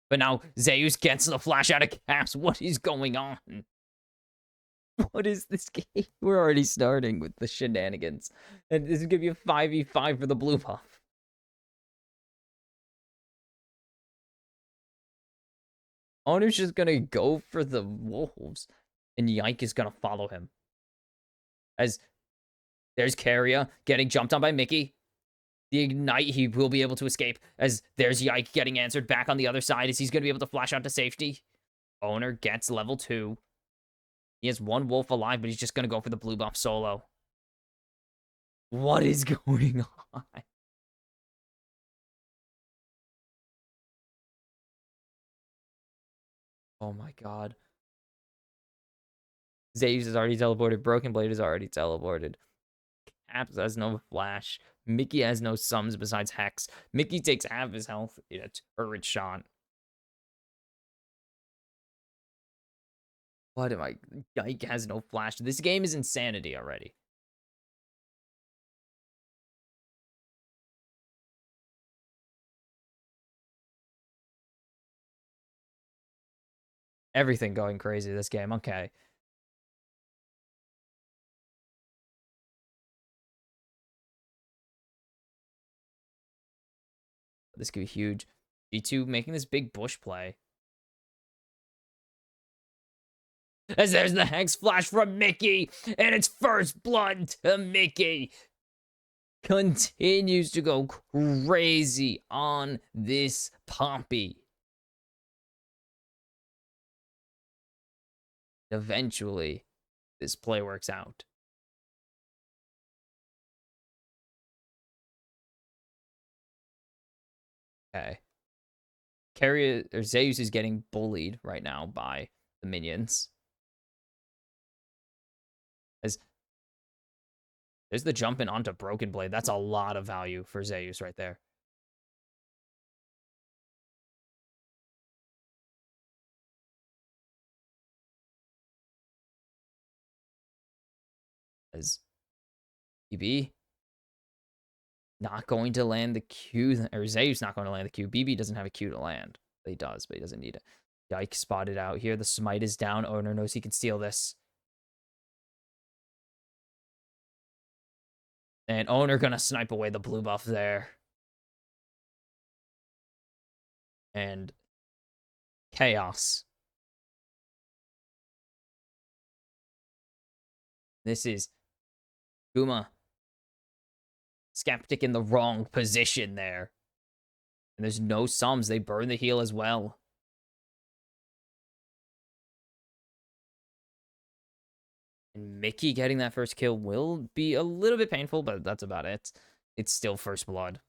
But now Zeus gets the flash out of Caps. What is going on? What is this game? We're already starting with the shenanigans. And this is going to be a 5v5 for the blue buff. Owner's just going to go for the wolves. And Yike is going to follow him. As there's Carrier getting jumped on by Mickey. The Ignite, he will be able to escape. As there's Yike getting answered back on the other side. As he's going to be able to flash out to safety. Owner gets level 2. He has 1 wolf alive, but he's just going to go for the blue buff solo. What is going on? Oh my god. Zeus is already teleported. Broken Blade is already teleported. Caps has no flash. Mickey has no sums besides Hex. Mickey takes half his health in a turret shot. What am I? Yike has no flash. This game is insanity already. Everything going crazy this game. Okay. This could be huge. G2 making this big bush play. As there's the Hex Flash from Mickey, and it's first blood to Mickey. Continues to go crazy on this Pompey. Eventually, this play works out. Okay. Zeus is getting bullied right now by the minions. As there's the jumping onto Broken Blade. That's a lot of value for Zeus right there. As BB not going to land the Q, or Zeus not going to land the Q. BB doesn't have a Q to land. He does, but he doesn't need it. Yike spotted out here. The smite is down. Owner knows he can steal this. And Owner gonna snipe away the blue buff there. And chaos. This is Guma. Skeptic in the wrong position there. And there's no sums. They burn the heal as well. And Mickey getting that first kill will be a little bit painful, but that's about it. It's still first blood.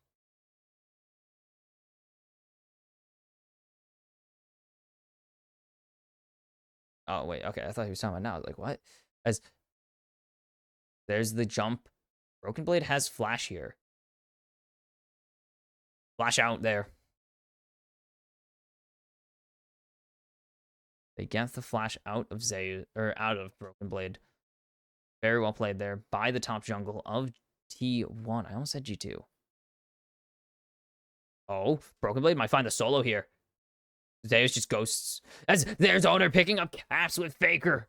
Oh, wait. Okay, I thought he was talking about now. I was like, what? As there's the jump. Broken Blade has flash here. Flash out there. They get the flash out of Zeus, or out of Broken Blade. Very well played there by the top jungle of T1. I almost said G2. Oh, Broken Blade might find the solo here. Zeus just ghosts. As there's Owner picking up caps with Faker.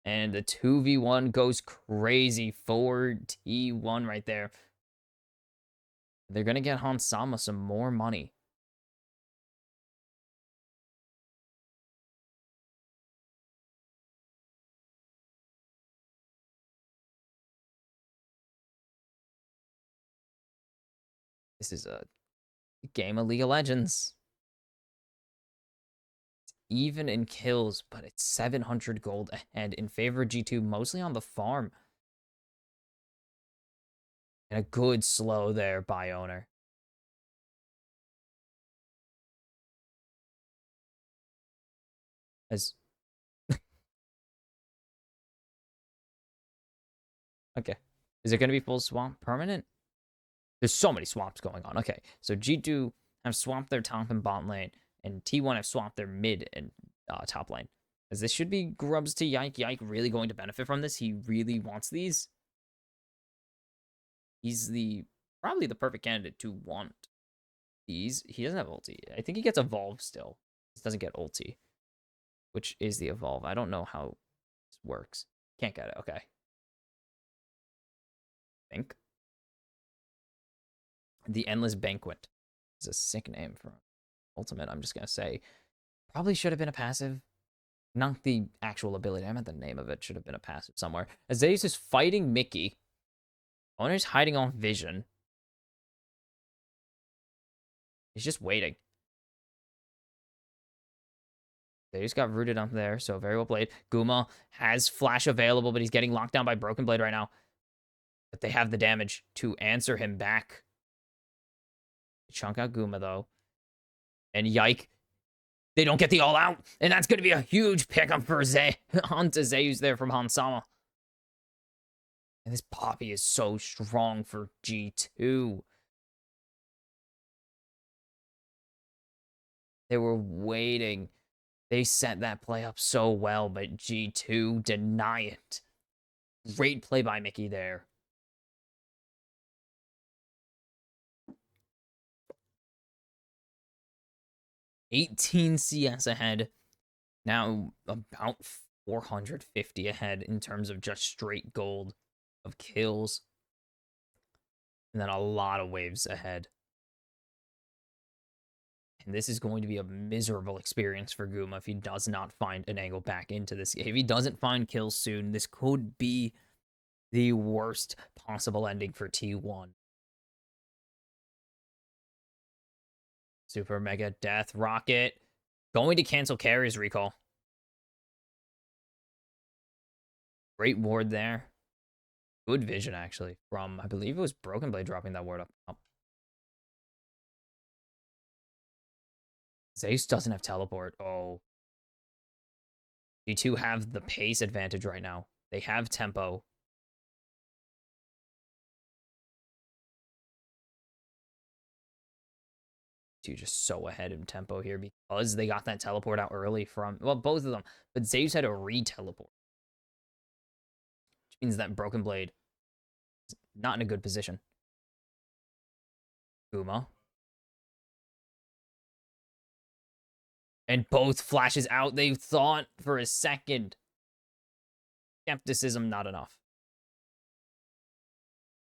And the 2v1 goes crazy for T1 right there. They're going to get Hansama some more money. This is a game of League of Legends. It's even in kills, but it's 700 gold ahead in favor of G2, mostly on the farm. And a good slow there by Owner. As okay. Is it going to be full swamp permanent? There's so many swamps going on. Okay, so G2 have swamped their top and bottom lane, and T1 have swamped their mid and top lane. As this should be grubs to Yike. Yike really going to benefit from this. He really wants these. He's probably the perfect candidate to want these. He doesn't have ulti. I think he gets evolve still. He doesn't get ulti, which is the evolve. I don't know how this works. Can't get it. Okay. I think. The Endless Banquet is a sick name for Ultimate. I'm just going to say. Probably should have been a passive. Not the actual ability. I meant the name of it. Should have been a passive somewhere. Azaeus is fighting Mickey. Owner's hiding on Vision. He's just waiting. They just got rooted up there, so very well played. Guma has flash available, but he's getting locked down by Broken Blade right now. But they have the damage to answer him back. Chunk out Guma, though. And Yike. They don't get the all out. And that's going to be a huge pickup for onto Zeus there from Hansama. And this Poppy is so strong for G2. They were waiting. They set that play up so well, but G2 deny it. Great play by Mickey there. $18 CS ahead. Now about 450 ahead in terms of just straight gold of kills. And then a lot of waves ahead. And this is going to be a miserable experience for Guma if he does not find an angle back into this game. If he doesn't find kills soon, this could be the worst possible ending for T1. Super Mega Death Rocket. Going to cancel Carrier's recall. Great ward there. Good vision, actually, from, I believe it was Broken Blade dropping that ward up. Zeus doesn't have teleport. Oh. G2 have the pace advantage right now. They have tempo. Just so ahead in tempo here because they got that teleport out early from, well, both of them. But Zeus had a re-teleport. Which means that Broken Blade is not in a good position. Guma. And both flashes out. They thought for a second. Skepticism, not enough.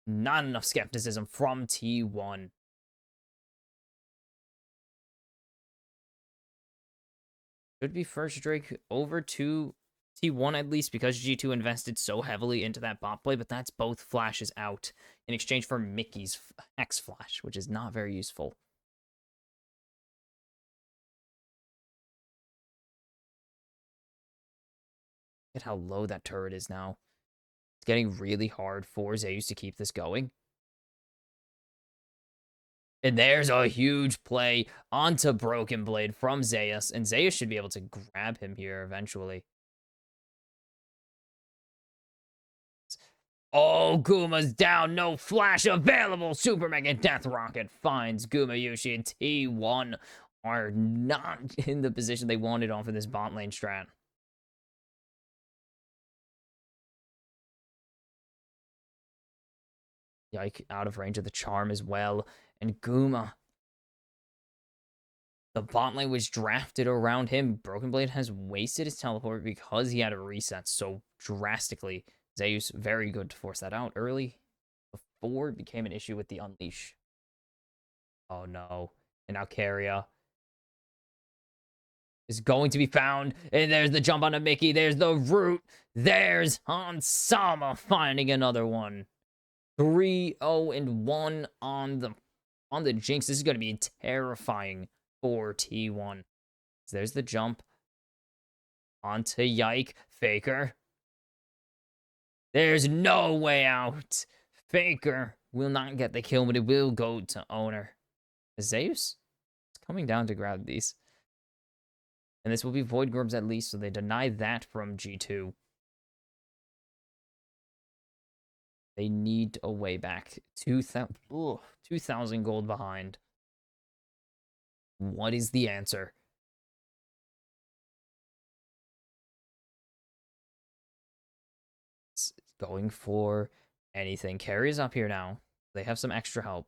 Not enough skepticism from T1. Should be first Drake over to T1 at least because G2 invested so heavily into that bot play, but that's both flashes out in exchange for Mickey's X flash, which is not very useful. Look at how low that turret is now. It's getting really hard for Zeus to keep this going. And there's a huge play onto Broken Blade from Zeus, and Zeus should be able to grab him here eventually. Oh, Guma's down. No flash available. Super Mega Death Rocket finds Gumayushi, and T1 are not in the position they wanted off of this bot lane strat. Yike, out of range of the charm as well. And Guma, the bot lane was drafted around him. Broken Blade has wasted his teleport because he had a reset so drastically. Zeus, very good to force that out early before it became an issue with the Unleash. Oh no. And now Carrier is going to be found. And there's the jump onto Mickey. There's the root. There's Hansama finding another one. 3-0-1 on the Jinx. This is going to be terrifying for T1. So there's the jump onto Yike. Faker. There's no way out. Faker will not get the kill, but it will go to Owner. Zeus is coming down to grab these. And this will be Void Gorbs at least, so they deny that from G2. They need a way back. 2,000 gold behind. What is the answer? It's going for anything. Carrier's up here now. They have some extra help.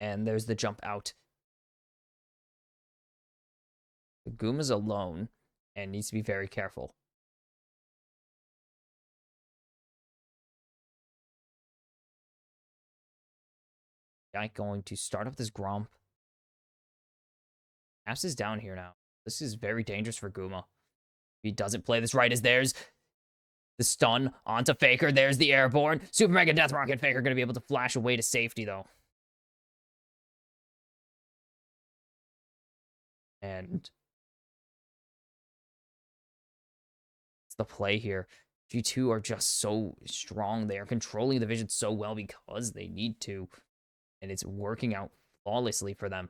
And there's the jump out. The Guma's alone and needs to be very careful. Guy going to start up this Gromp. Aps is down here now. This is very dangerous for Guma. If he doesn't play this right, as there's the stun onto Faker. There's the airborne. Super Mega Death Rocket. Faker going to be able to flash away to safety, though. And it's the play here. G2 are just so strong. They are controlling the vision so well because they need to. And it's working out flawlessly for them.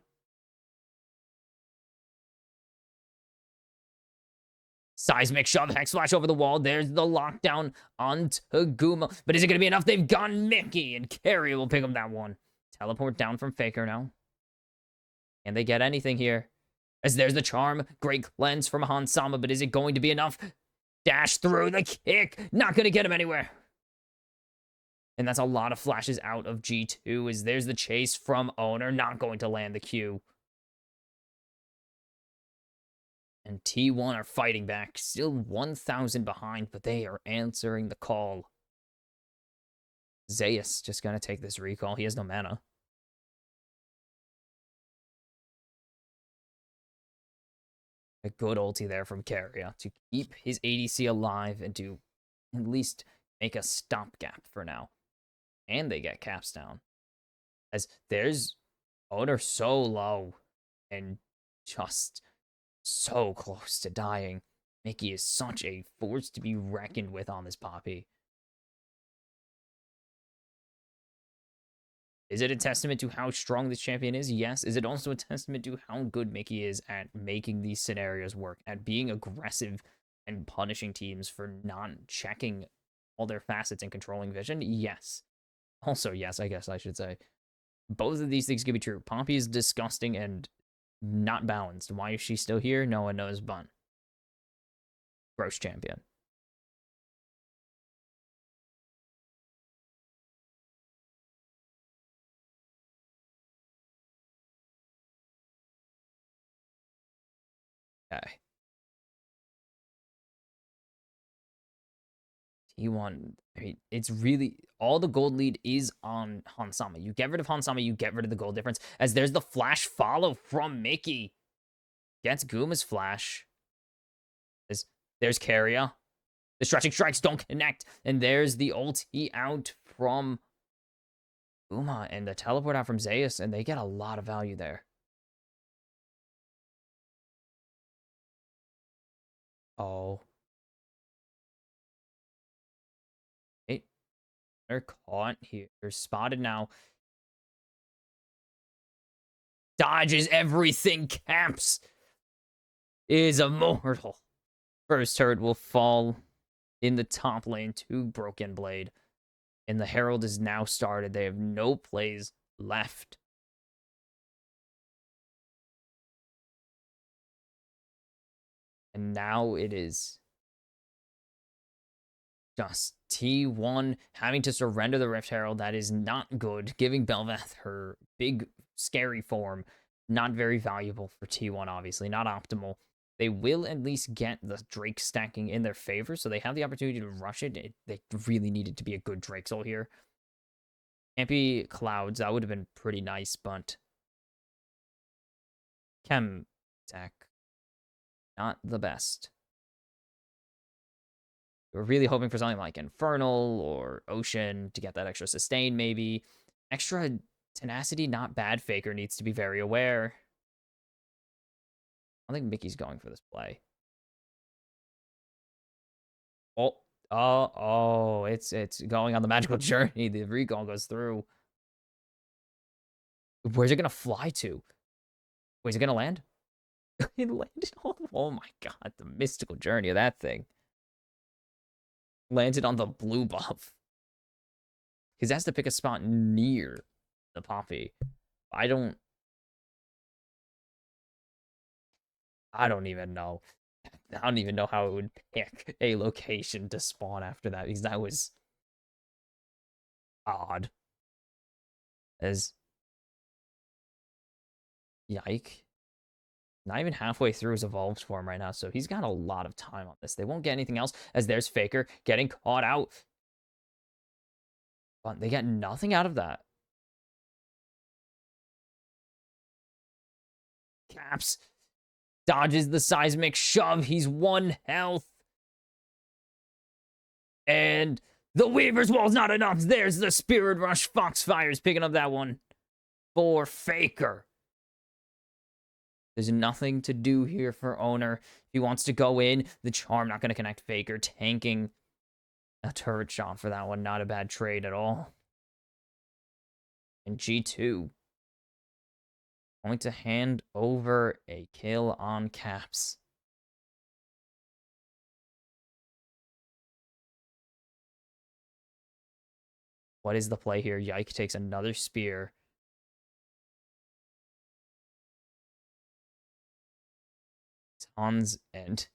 Seismic shove, Hex Flash over the wall. There's the lockdown onto Guma. But is it going to be enough? They've gone Mickey, and Carrier will pick up that one. Teleport down from Faker now. Can they get anything here? As there's the charm. Great cleanse from Hansama, but is it going to be enough? Dash through the kick. Not going to get him anywhere. And that's a lot of flashes out of G2 as there's the chase from Owner. Not going to land the Q. And T1 are fighting back. Still 1,000 behind, but they are answering the call. Zeus just going to take this recall. He has no mana. A good ulti there from Carrier to keep his ADC alive and to at least make a stopgap for now. And they get caps down. As there's Oner so low and just so close to dying. Mickey is such a force to be reckoned with on this Poppy. Is it a testament to how strong this champion is? Yes. Is it also a testament to how good Mickey is at making these scenarios work, at being aggressive and punishing teams for not checking all their facets and controlling vision? Yes. Also, yes, I guess I should say. Both of these things can be true. Poppy is disgusting and not balanced. Why is she still here? No one knows, but gross champion. Okay. T1, I mean, it's really all the gold lead is on Hansama. You get rid of Hansama, you get rid of the gold difference. As there's the flash follow from Mickey. Gets Guma's flash. There's Carrier. The stretching strikes don't connect. And there's the ulti out from Guma and the teleport out from Zeus, and they get a lot of value there. Oh. Hey, they're caught here. They're spotted now. Dodges everything. Caps is immortal. First turret will fall in the top lane to Broken Blade. And the Herald is now started. They have no plays left. And now it is just T1 having to surrender the Rift Herald. That is not good. Giving Bel'Veth her big, scary form. Not very valuable for T1, obviously. Not optimal. They will at least get the Drake stacking in their favor, so they have the opportunity to rush it. They really needed to be a good Drake soul here. Can't be Clouds. That would have been pretty nice, but Chem tech, not the best. We're really hoping for something like Infernal or Ocean to get that extra sustain, maybe. Extra tenacity, not bad. Faker needs to be very aware. I think Mickey's going for this play. Oh, it's going on the magical journey. The recall goes through. Where's it gonna fly to? Wait, is it gonna land? It landed on. Oh my god, the mystical journey of that thing. Landed on the blue buff. Because it has to pick a spot near the Poppy. I don't even know. I don't even know how it would pick a location to spawn after that, because that was odd. As yike. Not even halfway through his evolved form right now, so he's got a lot of time on this. They won't get anything else, as there's Faker getting caught out. But they get nothing out of that. Caps dodges the seismic shove. He's 1 health. And the Weaver's Wall's not enough. There's the Spirit Rush. Foxfire's picking up that one for Faker. There's nothing to do here for Owner. If he wants to go in, the Charm not going to connect. Faker tanking a turret shot for that one. Not a bad trade at all. And G2 going to hand over a kill on Caps. What is the play here? Yike takes another spear. Tons and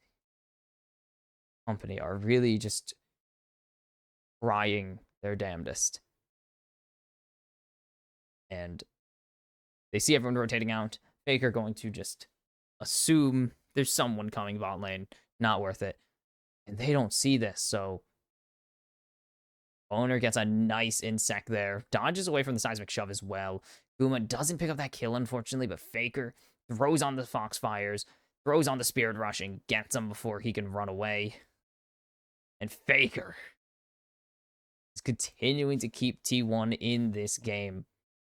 company are really just trying their damnedest. And they see everyone rotating out. Faker going to just assume there's someone coming bot lane. Not worth it. And they don't see this, so Owner gets a nice insect there. Dodges away from the seismic shove as well. Guma doesn't pick up that kill, unfortunately, but Faker throws on the Foxfires, Throws on the Spirit Rush and gets him before he can run away. And Faker is continuing to keep T1 in this game.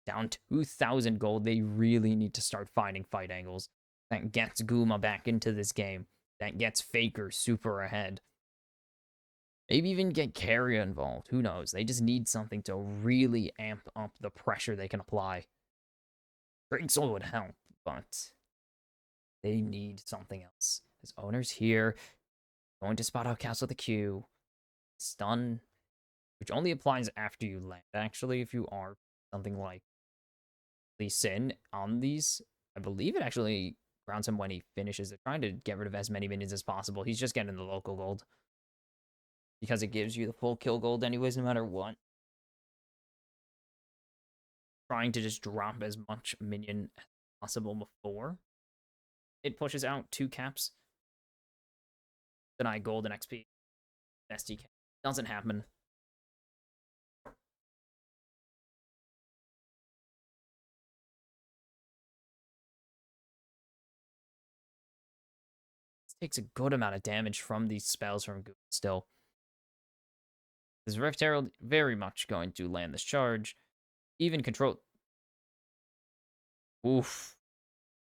Down 2,000 gold. They really need to start finding fight angles. That gets Guma back into this game. That gets Faker super ahead. Maybe even get Carrier involved. Who knows? They just need something to really amp up the pressure they can apply. Drake Soul would help, but they need something else. His owner's here. Going to spot out Castle with a Q. Stun, which only applies after you land, actually, if you are something like Lee Sin on these. I believe it actually grounds him when he finishes. They're trying to get rid of as many minions as possible. He's just getting the local gold, because it gives you the full kill gold anyways, no matter what. Trying to just drop as much minion as possible before it pushes out 2 caps. Deny gold and XP. Best he can. Doesn't happen. This takes a good amount of damage from these spells from Google still. This Rift Herald very much going to land this charge. Even control. Oof.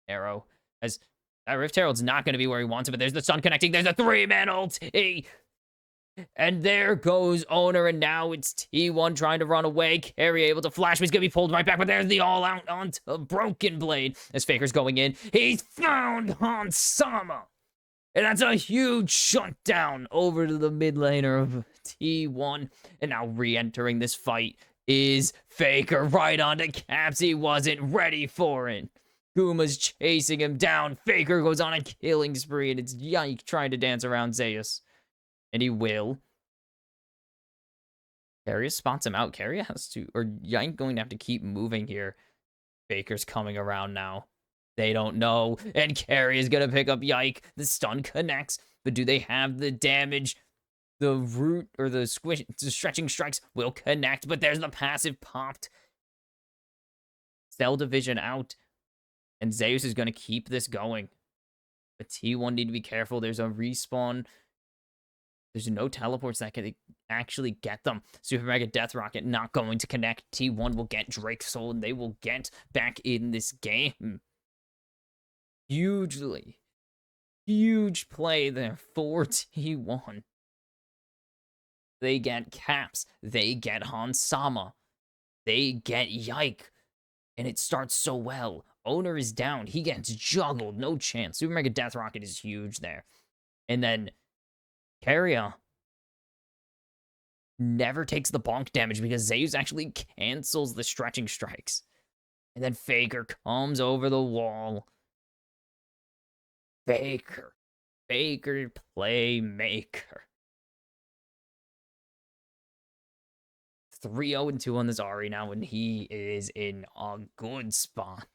Arrow. As that Rift Herald's not going to be where he wants it, but there's the Sun connecting. There's a 3-man ulti. And there goes Owner, and now it's T1 trying to run away. Carry able to flash, but he's going to be pulled right back, but there's the all-out onto Broken Blade. As Faker's going in, he's found Hansama. And that's a huge shutdown over to the mid laner of T1. And now re-entering this fight is Faker right onto Caps. He wasn't ready for it. Guma's chasing him down. Faker goes on a killing spree, and it's Yike trying to dance around Zeus. And he will. Carrier spots him out. Carrier has to, or Yike going to have to keep moving here. Faker's coming around now. They don't know. And Carrier is going to pick up Yike. The stun connects. But do they have the damage? The root or the stretching strikes will connect. But there's the passive popped. Cell division out. And Zeus is going to keep this going. But T1 need to be careful. There's a respawn. There's no teleports that can actually get them. Super Mega Death Rocket not going to connect. T1 will get Drake Soul, and they will get back in this game. Hugely. Huge play there for T1. They get Caps. They get Hansama. They get Yike. And it starts so well. Owner is down. He gets juggled. No chance. Super Mega Death Rocket is huge there. And then Carrier never takes the bonk damage because Zeus actually cancels the stretching strikes. And then Faker comes over the wall. Faker playmaker. 3-0-2 on this Ari now, and he is in a good spot.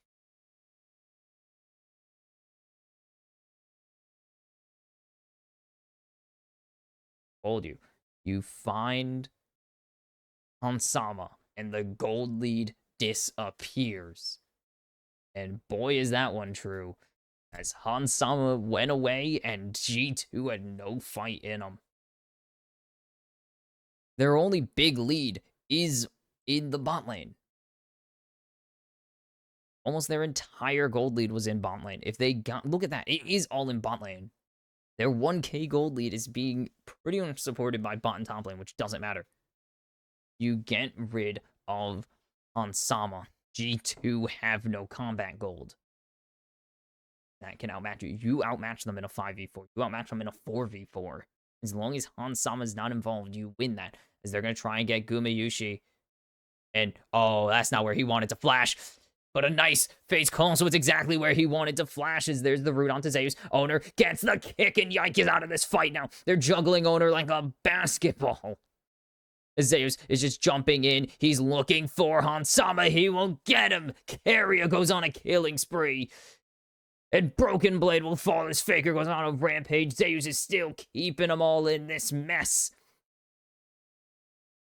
Told you. You find Hansama, and the gold lead disappears. And boy, is that one true. As Hansama went away, and G2 had no fight in them. Their only big lead is in the bot lane. Almost their entire gold lead was in bot lane. If they got, look at that, it is all in bot lane. Their 1k gold lead is being pretty much supported by bot and top lane, which doesn't matter. You get rid of Hansama. G2 have no combat gold. That can outmatch you. You outmatch them in a 5v4. You outmatch them in a 4v4. As long as Hansama is not involved, you win that. As they're going to try and get Gumayushi. And, oh, that's not where he wanted to flash. But a nice face call, so it's exactly where he wanted to flash. As there's the root onto Zeus. Owner gets the kick, and Yike is out of this fight now. They're juggling Owner like a basketball. As Zeus is just jumping in. He's looking for Hansama. He will get him. Carrier goes on a killing spree. And Broken Blade will fall as Faker goes on a rampage. Zeus is still keeping them all in this mess.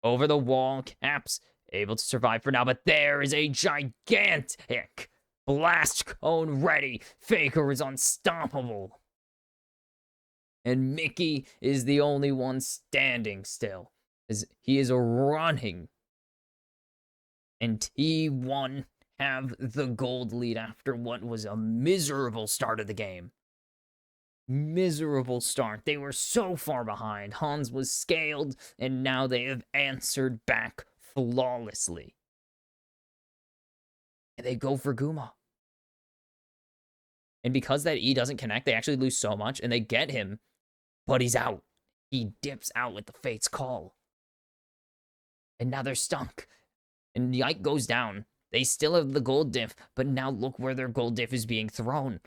Over the wall, Caps able to survive for now, but there is a gigantic Blast cone ready. Faker is unstoppable. And Mickey is the only one standing still, as he is running. And T1 have the gold lead after what was a miserable start of the game. Miserable start. They were so far behind. Hans was scaled, and now they have answered back flawlessly. And they go for Guma. And because that E doesn't connect, they actually lose so much, and they get him, but he's out. He dips out with the Fate's Call. And now they're stunk. And Yike goes down. They still have the gold diff, but now look where their gold diff is being thrown.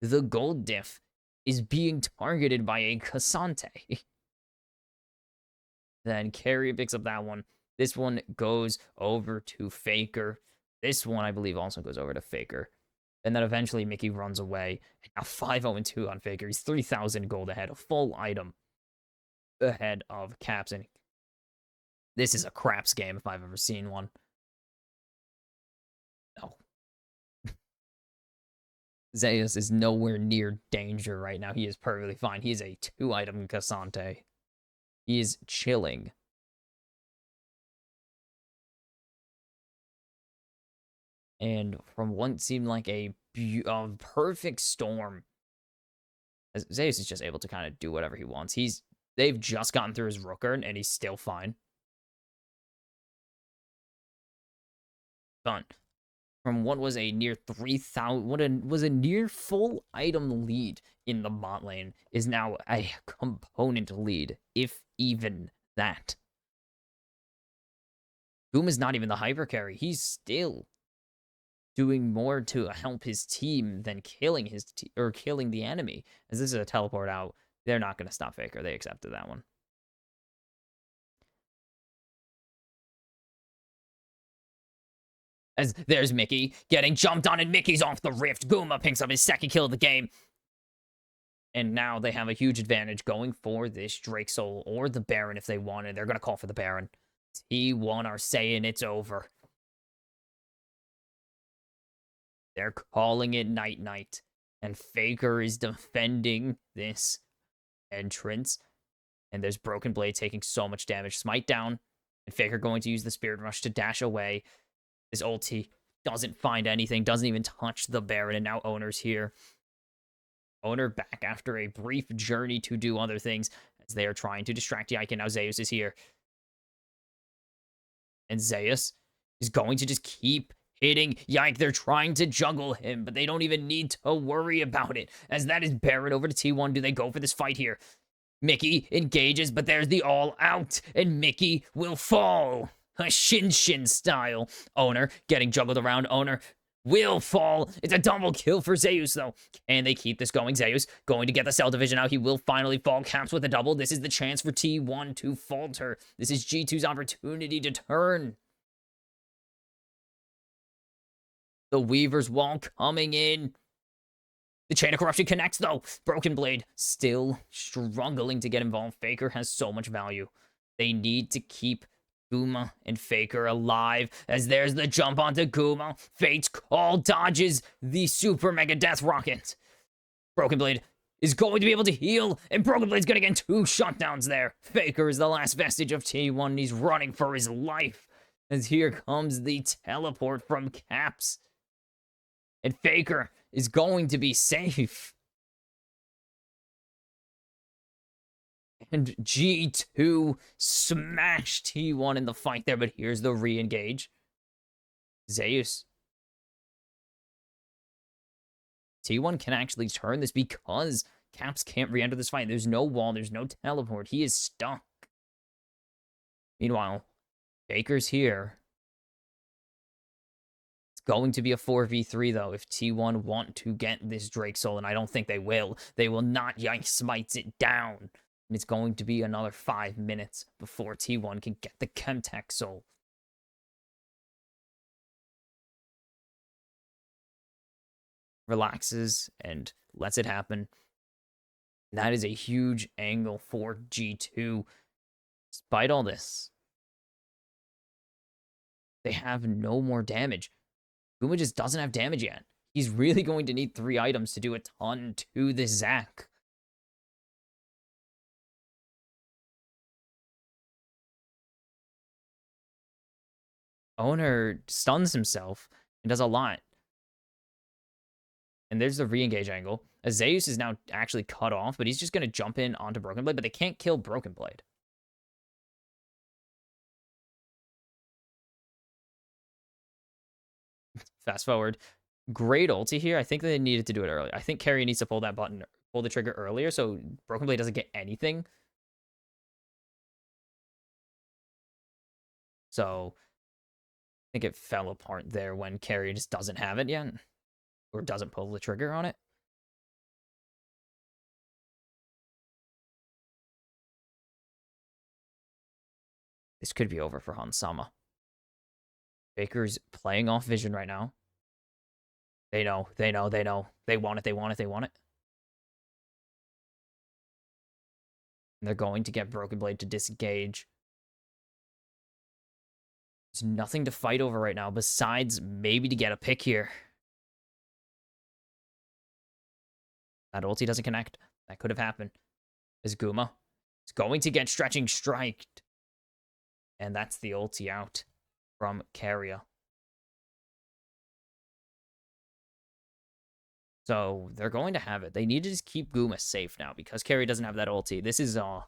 The gold diff is being targeted by a Cassante. Then Carrie picks up that one. This one goes over to Faker. This one, I believe, also goes over to Faker. And then eventually Mickey runs away. And now 5-0-2 on Faker. He's 3,000 gold ahead, a full item ahead of Caps. And this is a craps game if I've ever seen one. No. Zeus is nowhere near danger right now. He is perfectly fine. He is a 2-item Cassante. He is chilling. And from what seemed like a perfect storm, Zeus is just able to kind of do whatever he wants. They've just gotten through his Rookern, and he's still fine. Done. From what was a near 3,000, what was a near full item lead in the bot lane, is now a component lead, if even that. Boom is not even the hyper carry. He's still doing more to help his team than killing killing the enemy. As this is a teleport out, they're not going to stop Faker. They accepted that one. As there's Mickey getting jumped on, and Mickey's off the rift. Guma picks up his second kill of the game. And now they have a huge advantage going for this Drake Soul or the Baron if they wanted. They're going to call for the Baron. T1 are saying it's over. They're calling it night-night. And Faker is defending this entrance. And there's Broken Blade taking so much damage. Smite down. And Faker going to use the Spirit Rush to dash away. His ulti doesn't find anything. Doesn't even touch the Baron. And now Owner's here. Owner back after a brief journey to do other things. As they are trying to distract Yike. And now Zeus is here. And Zeus is going to just keep hitting Yike. They're trying to juggle him, but they don't even need to worry about it. As that is Baron over to T1. Do they go for this fight here? Mickey engages, but there's the all out, and Mickey will fall. A Shin style. Owner getting juggled around. Owner will fall. It's a double kill for Zeus, though. And they keep this going. Zeus going to get the cell division out. He will finally fall. Caps with a double. This is the chance for T1 to falter. This is G2's opportunity to turn. The Weaver's Wall coming in. The Chain of Corruption connects, though. Broken Blade still struggling to get involved. Faker has so much value. They need to keep Guma and Faker alive, as there's the jump onto Guma. Fate's Call dodges the Super Mega Death Rocket. Broken Blade is going to be able to heal, and Broken Blade's going to get 2 shutdowns there. Faker is the last vestige of T1, and he's running for his life. As here comes the teleport from Caps. And Faker is going to be safe. And G2 smashed T1 in the fight there, but here's the re-engage. Zeus. T1 can actually turn this because Caps can't re-enter this fight. There's no wall, there's no teleport. He is stuck. Meanwhile, Faker's here. It's going to be a 4v3, though, if T1 want to get this Drake Soul, and I don't think they will. They will not. Yike smites it down. And it's going to be another 5 minutes before T1 can get the Chemtech Soul. Relaxes and lets it happen. And that is a huge angle for G2. Despite all this, they have no more damage. Guma just doesn't have damage yet. He's really going to need 3 items to do a ton to this Zac. Owner stuns himself and does a lot. And there's the re-engage angle. Zeus is now actually cut off, but he's just going to jump in onto Broken Blade, but they can't kill Broken Blade. Fast forward. Great ulti here. I think they needed to do it early. I think Carry needs to pull that button, pull the trigger earlier, so Broken Blade doesn't get anything. So I think it fell apart there when Carry just doesn't have it yet, or doesn't pull the trigger on it. This could be over for Hansama. Faker's playing off vision right now. They know. They want it. They want it. And they're going to get Broken Blade to disengage. There's nothing to fight over right now besides maybe to get a pick here. That ulti doesn't connect. That could have happened. Is Guma is going to get stretching striked. And that's the ulti out from Carrier. So they're going to have it. They need to just keep Guma safe now because Carry doesn't have that ulti. This is a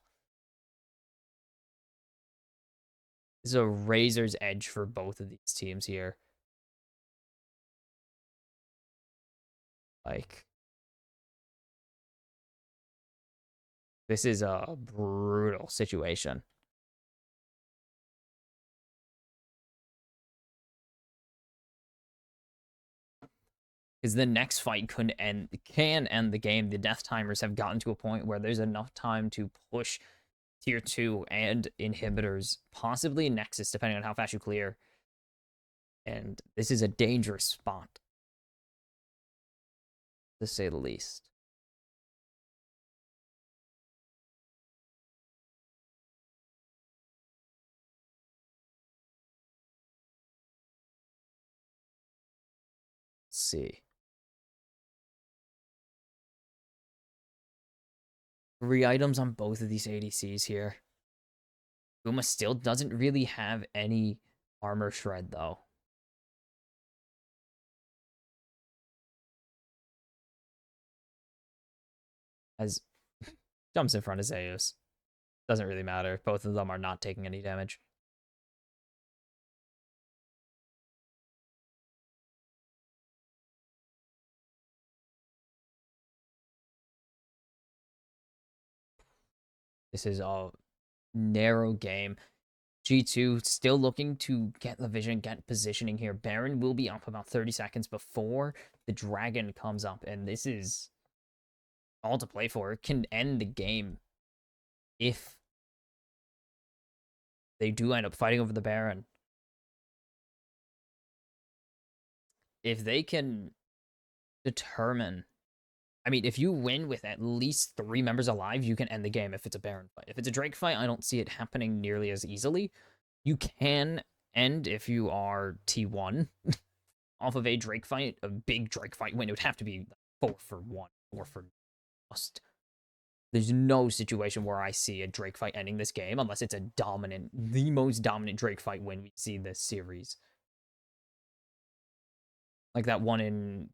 razor's edge for both of these teams here. Like, this is a brutal situation. Because the next fight can end the game. The death timers have gotten to a point where there's enough time to push tier 2 and inhibitors, possibly Nexus, depending on how fast you clear. And this is a dangerous spot, to say the least. Let's see. 3 items on both of these ADCs here. Guma still doesn't really have any armor shred, though. As jumps in front of Zeus. Doesn't really matter. Both of them are not taking any damage. This is a narrow game. G2 still looking to get the vision, get positioning here. Baron will be up about 30 seconds before the dragon comes up, and this is all to play for. It can end the game if they do end up fighting over the Baron. If they can determine... I mean, if you win with at least 3 members alive, you can end the game if it's a Baron fight. If it's a Drake fight, I don't see it happening nearly as easily. You can end if you are T1 off of a Drake fight, a big Drake fight win. It would have to be 4 for 1, 4 for must. There's no situation where I see a Drake fight ending this game unless it's a dominant, the most dominant Drake fight win we see this series. Like that one in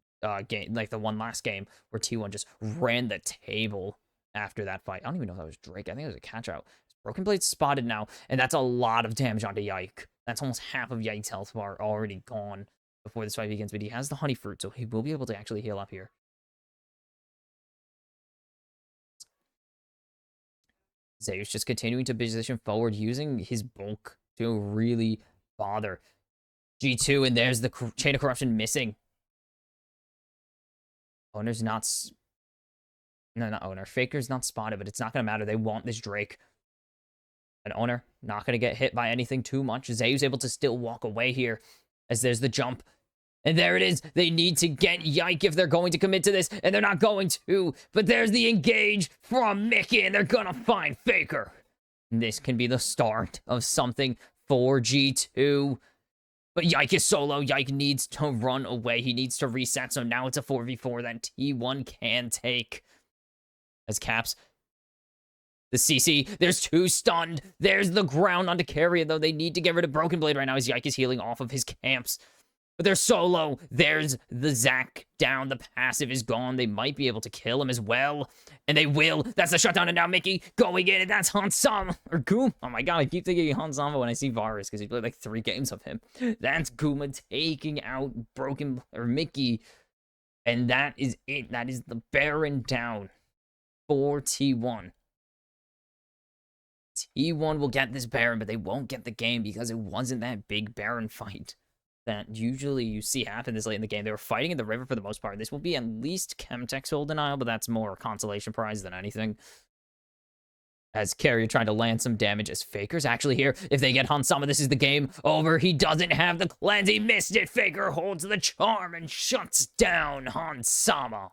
game, like the one last game where T1 just ran the table after that fight. I don't even know if that was Drake. I think it was a catch out. Broken Blade spotted now, and that's a lot of damage onto Yike. That's almost half of Yike's health bar already gone before this fight begins, but he has the honey fruit, so he will be able to actually heal up here. Zeus just continuing to position forward, using his bulk to really bother G2, and there's the Chain of Corruption missing. Owner's not... No, not Owner. Faker's not spotted, but it's not going to matter. They want this Drake. An Owner not going to get hit by anything too much. Zeus able to still walk away here as there's the jump. And there it is. They need to get Yike if they're going to commit to this, and they're not going to. But there's the engage from Mickey, and they're going to find Faker. And this can be the start of something for G2. But Yike is solo. Yike needs to run away. He needs to reset. So now it's a 4v4 that T1 can take. As Caps, the CC, there's 2 stunned. There's the ground onto Carrier, though. They need to get rid of Broken Blade right now as Yike is healing off of his camps. But they're solo. There's the Zac down. The passive is gone. They might be able to kill him as well. And they will. That's the shutdown. And now Mickey going in. And that's Hansama. Or Goom. Oh my god, I keep thinking Hansama when I see Varus because he played like 3 games of him. That's Guma taking out Mickey. And that is it. That is the Baron down for T1. T1 will get this Baron, but they won't get the game because it wasn't that big Baron fight that usually you see happen this late in the game. They were fighting in the river for the most part. This will be at least Chemtech's hold denial, but that's more consolation prize than anything. As Carrier trying to land some damage as Faker's actually here. If they get Hansama, this is the game over. He doesn't have the cleanse. He missed it. Faker holds the charm and shuts down Hansama.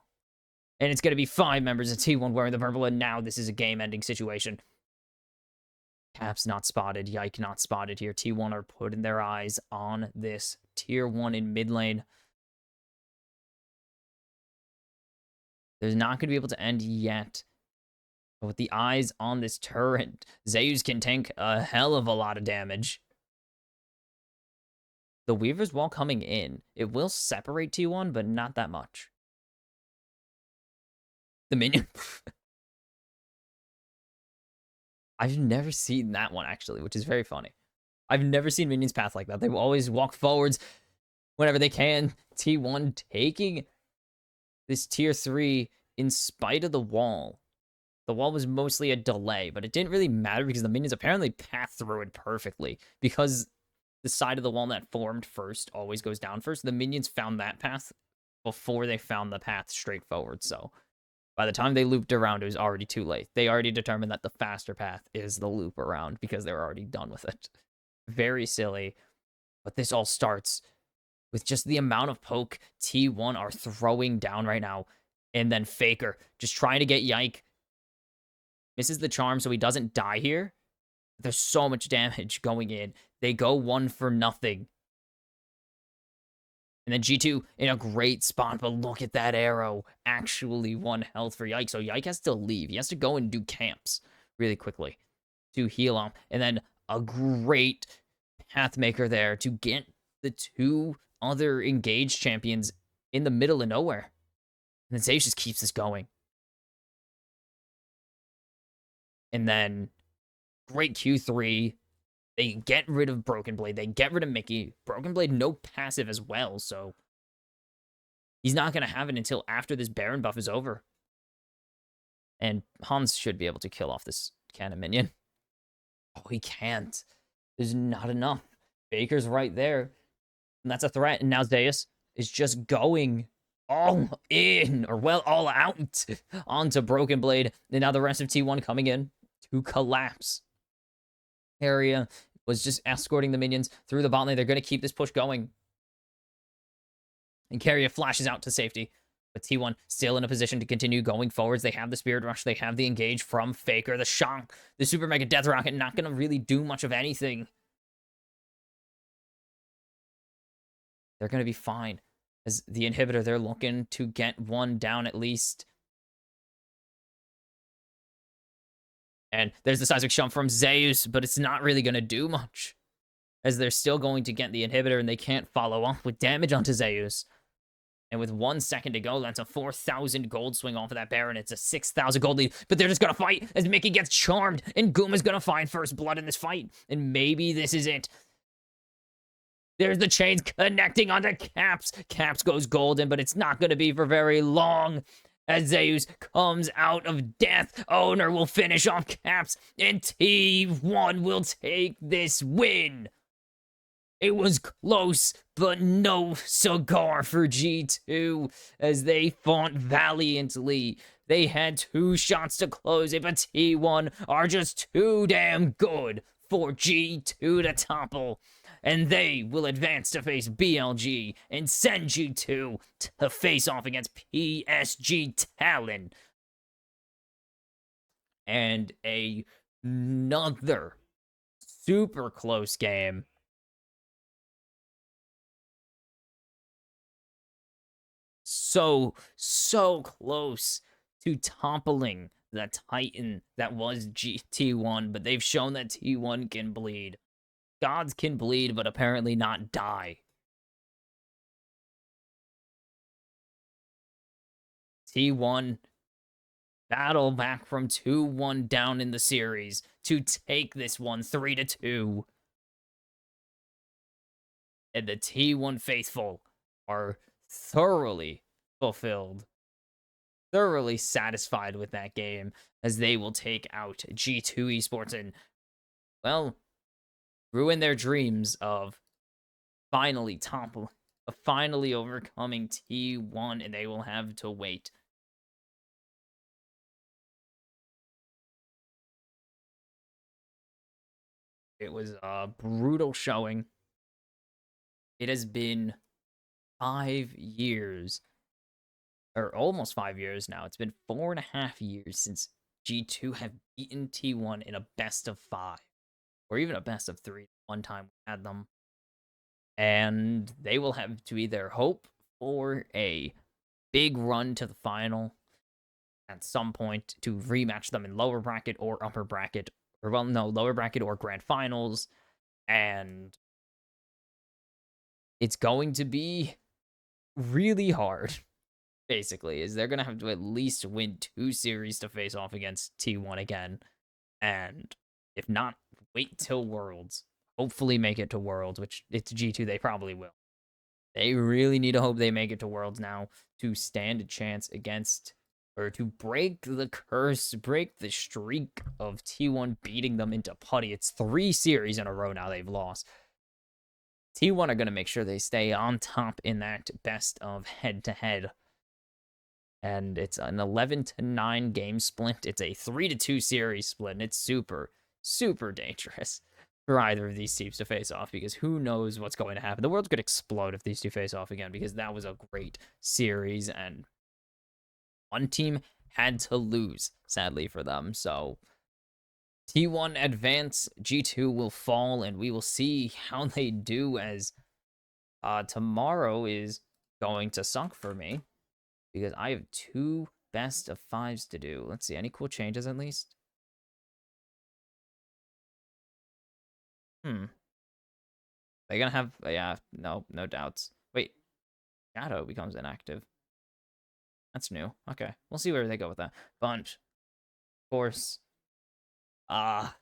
And it's going to be 5 members of T1 wearing the purple, and now this is a game-ending situation. Caps not spotted. Yike not spotted here. T1 are putting their eyes on this tier 1 in mid lane. There's not going to be able to end yet. But with the eyes on this turret, Zeus can tank a hell of a lot of damage. The Weaver's Wall coming in. It will separate T1, but not that much. The minion... I've never seen that one, actually, which is very funny. I've never seen minions path like that. They will always walk forwards whenever they can. T1 taking this tier 3 in spite of the wall. The wall was mostly a delay, but it didn't really matter because the minions apparently passed through it perfectly. Because the side of the wall that formed first always goes down first. The minions found that path before they found the path straight forward, so... By the time they looped around, it was already too late. They already determined that the faster path is the loop around because they were already done with it. Very silly. But this all starts with just the amount of poke T1 are throwing down right now. And then Faker just trying to get Yike. Misses the charm so he doesn't die here. There's so much damage going in. They go 1 for nothing. And then G2 in a great spot, but look at that arrow. Actually 1 health for Yike. So Yike has to leave. He has to go and do camps really quickly to heal him. And then a great Pathmaker there to get the 2 other engaged champions in the middle of nowhere. And then Zeus just keeps this going. And then great Q3. They get rid of Broken Blade. They get rid of Mickey. Broken Blade, no passive as well, so... He's not going to have it until after this Baron buff is over. And Hans should be able to kill off this cannon minion. Oh, he can't. There's not enough. Baker's right there. And that's a threat. And now Zeus is just going all in, or well, all out onto Broken Blade. And now the rest of T1 coming in to collapse. Area was just escorting the minions through the bot lane. They're going to keep this push going. And Carrier flashes out to safety. But T1 still in a position to continue going forwards. They have the Spirit Rush. They have the engage from Faker. The Shank, the Super Mega Death Rocket, not going to really do much of anything. They're going to be fine. As the inhibitor, they're looking to get 1 down at least. And there's the seismic jump from Zeus, but it's not really going to do much. As they're still going to get the inhibitor, and they can't follow up with damage onto Zeus. And with 1 second to go, that's a 4,000 gold swing off of that Baron. It's a 6,000 gold lead, but they're just going to fight as Mickey gets charmed, and Guma's going to find first blood in this fight. And maybe this is it. There's the chains connecting onto Caps. Caps goes golden, but it's not going to be for very long. As Zeus comes out of death, Owner will finish off Caps, and T1 will take this win. It was close, but no cigar for G2 as they fought valiantly. They had 2 shots to close it, but T1 are just too damn good for G2 to topple. And they will advance to face BLG and send G2 to face off against PSG Talon. And another super close game so close to toppling the Titan that was T1, but they've shown that T1 can bleed. Gods can bleed, but apparently not die. T1 battle back from 2-1 down in the series to take this one 3-2. And the T1 faithful are thoroughly fulfilled, thoroughly satisfied with that game, as they will take out G2 Esports and, well, ruin their dreams of finally finally overcoming T1, and they will have to wait. It was a brutal showing. It has been 5 years, or almost 5 years now. It's been 4.5 years since G2 have beaten T1 in a best of 5, or even a best of 3. One time we had them. And they will have to either hope for a big run to the final at some point to rematch them in lower bracket or upper bracket, or, well, no, lower bracket or grand finals. And it's going to be really hard, basically, is they're going to have to at least win 2 series to face off against T1 again. And if not, wait till Worlds. Hopefully make it to Worlds, which it's G2, they probably will. They really need to hope they make it to Worlds now to stand a chance against, or to break the curse, break the streak of T1 beating them into putty. It's 3 series in a row now they've lost. T1 are going to make sure they stay on top in that best of head-to-head. And it's an 11-9 game split. It's a 3-2 series split, and it's super, super dangerous for either of these teams to face off, because who knows what's going to happen. The world could explode if these two face off again, because that was a great series, and one team had to lose, sadly for them. So T1 advance, G2 will fall, and we will see how they do, as tomorrow is going to suck for me, because I have 2 best of 5s to do. Let's see, any cool changes at least? They're gonna have, yeah, no doubts. Wait, Shadow becomes inactive. That's new. Okay, we'll see where they go with that. Bunch, of course. That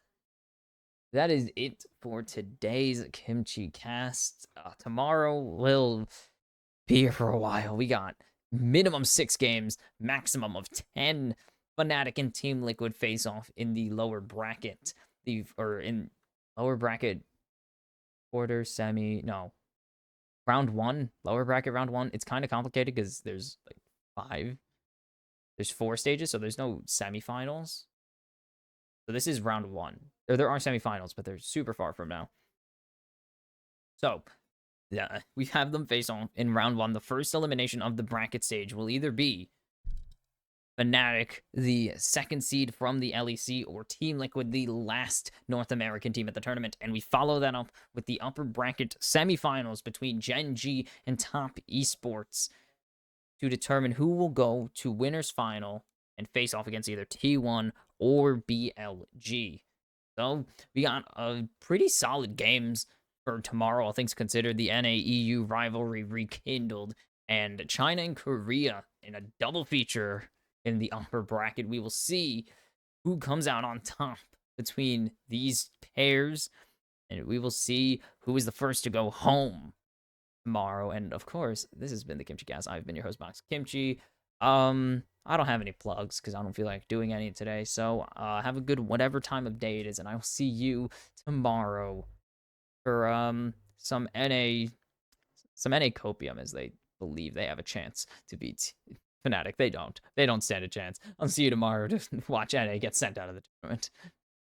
is it for today's Kimchi cast. Tomorrow will be here for a while. We got minimum 6 games, maximum of 10 Fnatic and Team Liquid face off in the lower bracket. In lower bracket quarter, semi, no. Round 1, lower bracket round 1. It's kind of complicated because there's like 4 stages, so there's no semifinals. So this is round 1. Or there are semifinals, but they're super far from now. So, yeah, we have them face off in round 1. The first elimination of the bracket stage will either be Fnatic, the 2nd seed from the LEC, or Team Liquid, the last North American team at the tournament. And we follow that up with the upper bracket semifinals between Gen G and Top Esports to determine who will go to winner's final and face off against either T1 or BLG. So we got pretty solid games for tomorrow, all things considered. The NA-EU rivalry rekindled, and China and Korea in a double feature in the upper bracket. We will see who comes out on top between these pairs, and we will see who is the first to go home tomorrow. And of course, this has been the Kimchi Cast. I've been your host, Box Kimchi. I don't have any plugs because I don't feel like doing any today. So have a good whatever time of day it is, and I will see you tomorrow for some NA copium, as they believe they have a chance to beat Fnatic. They don't. They don't stand a chance. I'll see you tomorrow to watch NA get sent out of the tournament.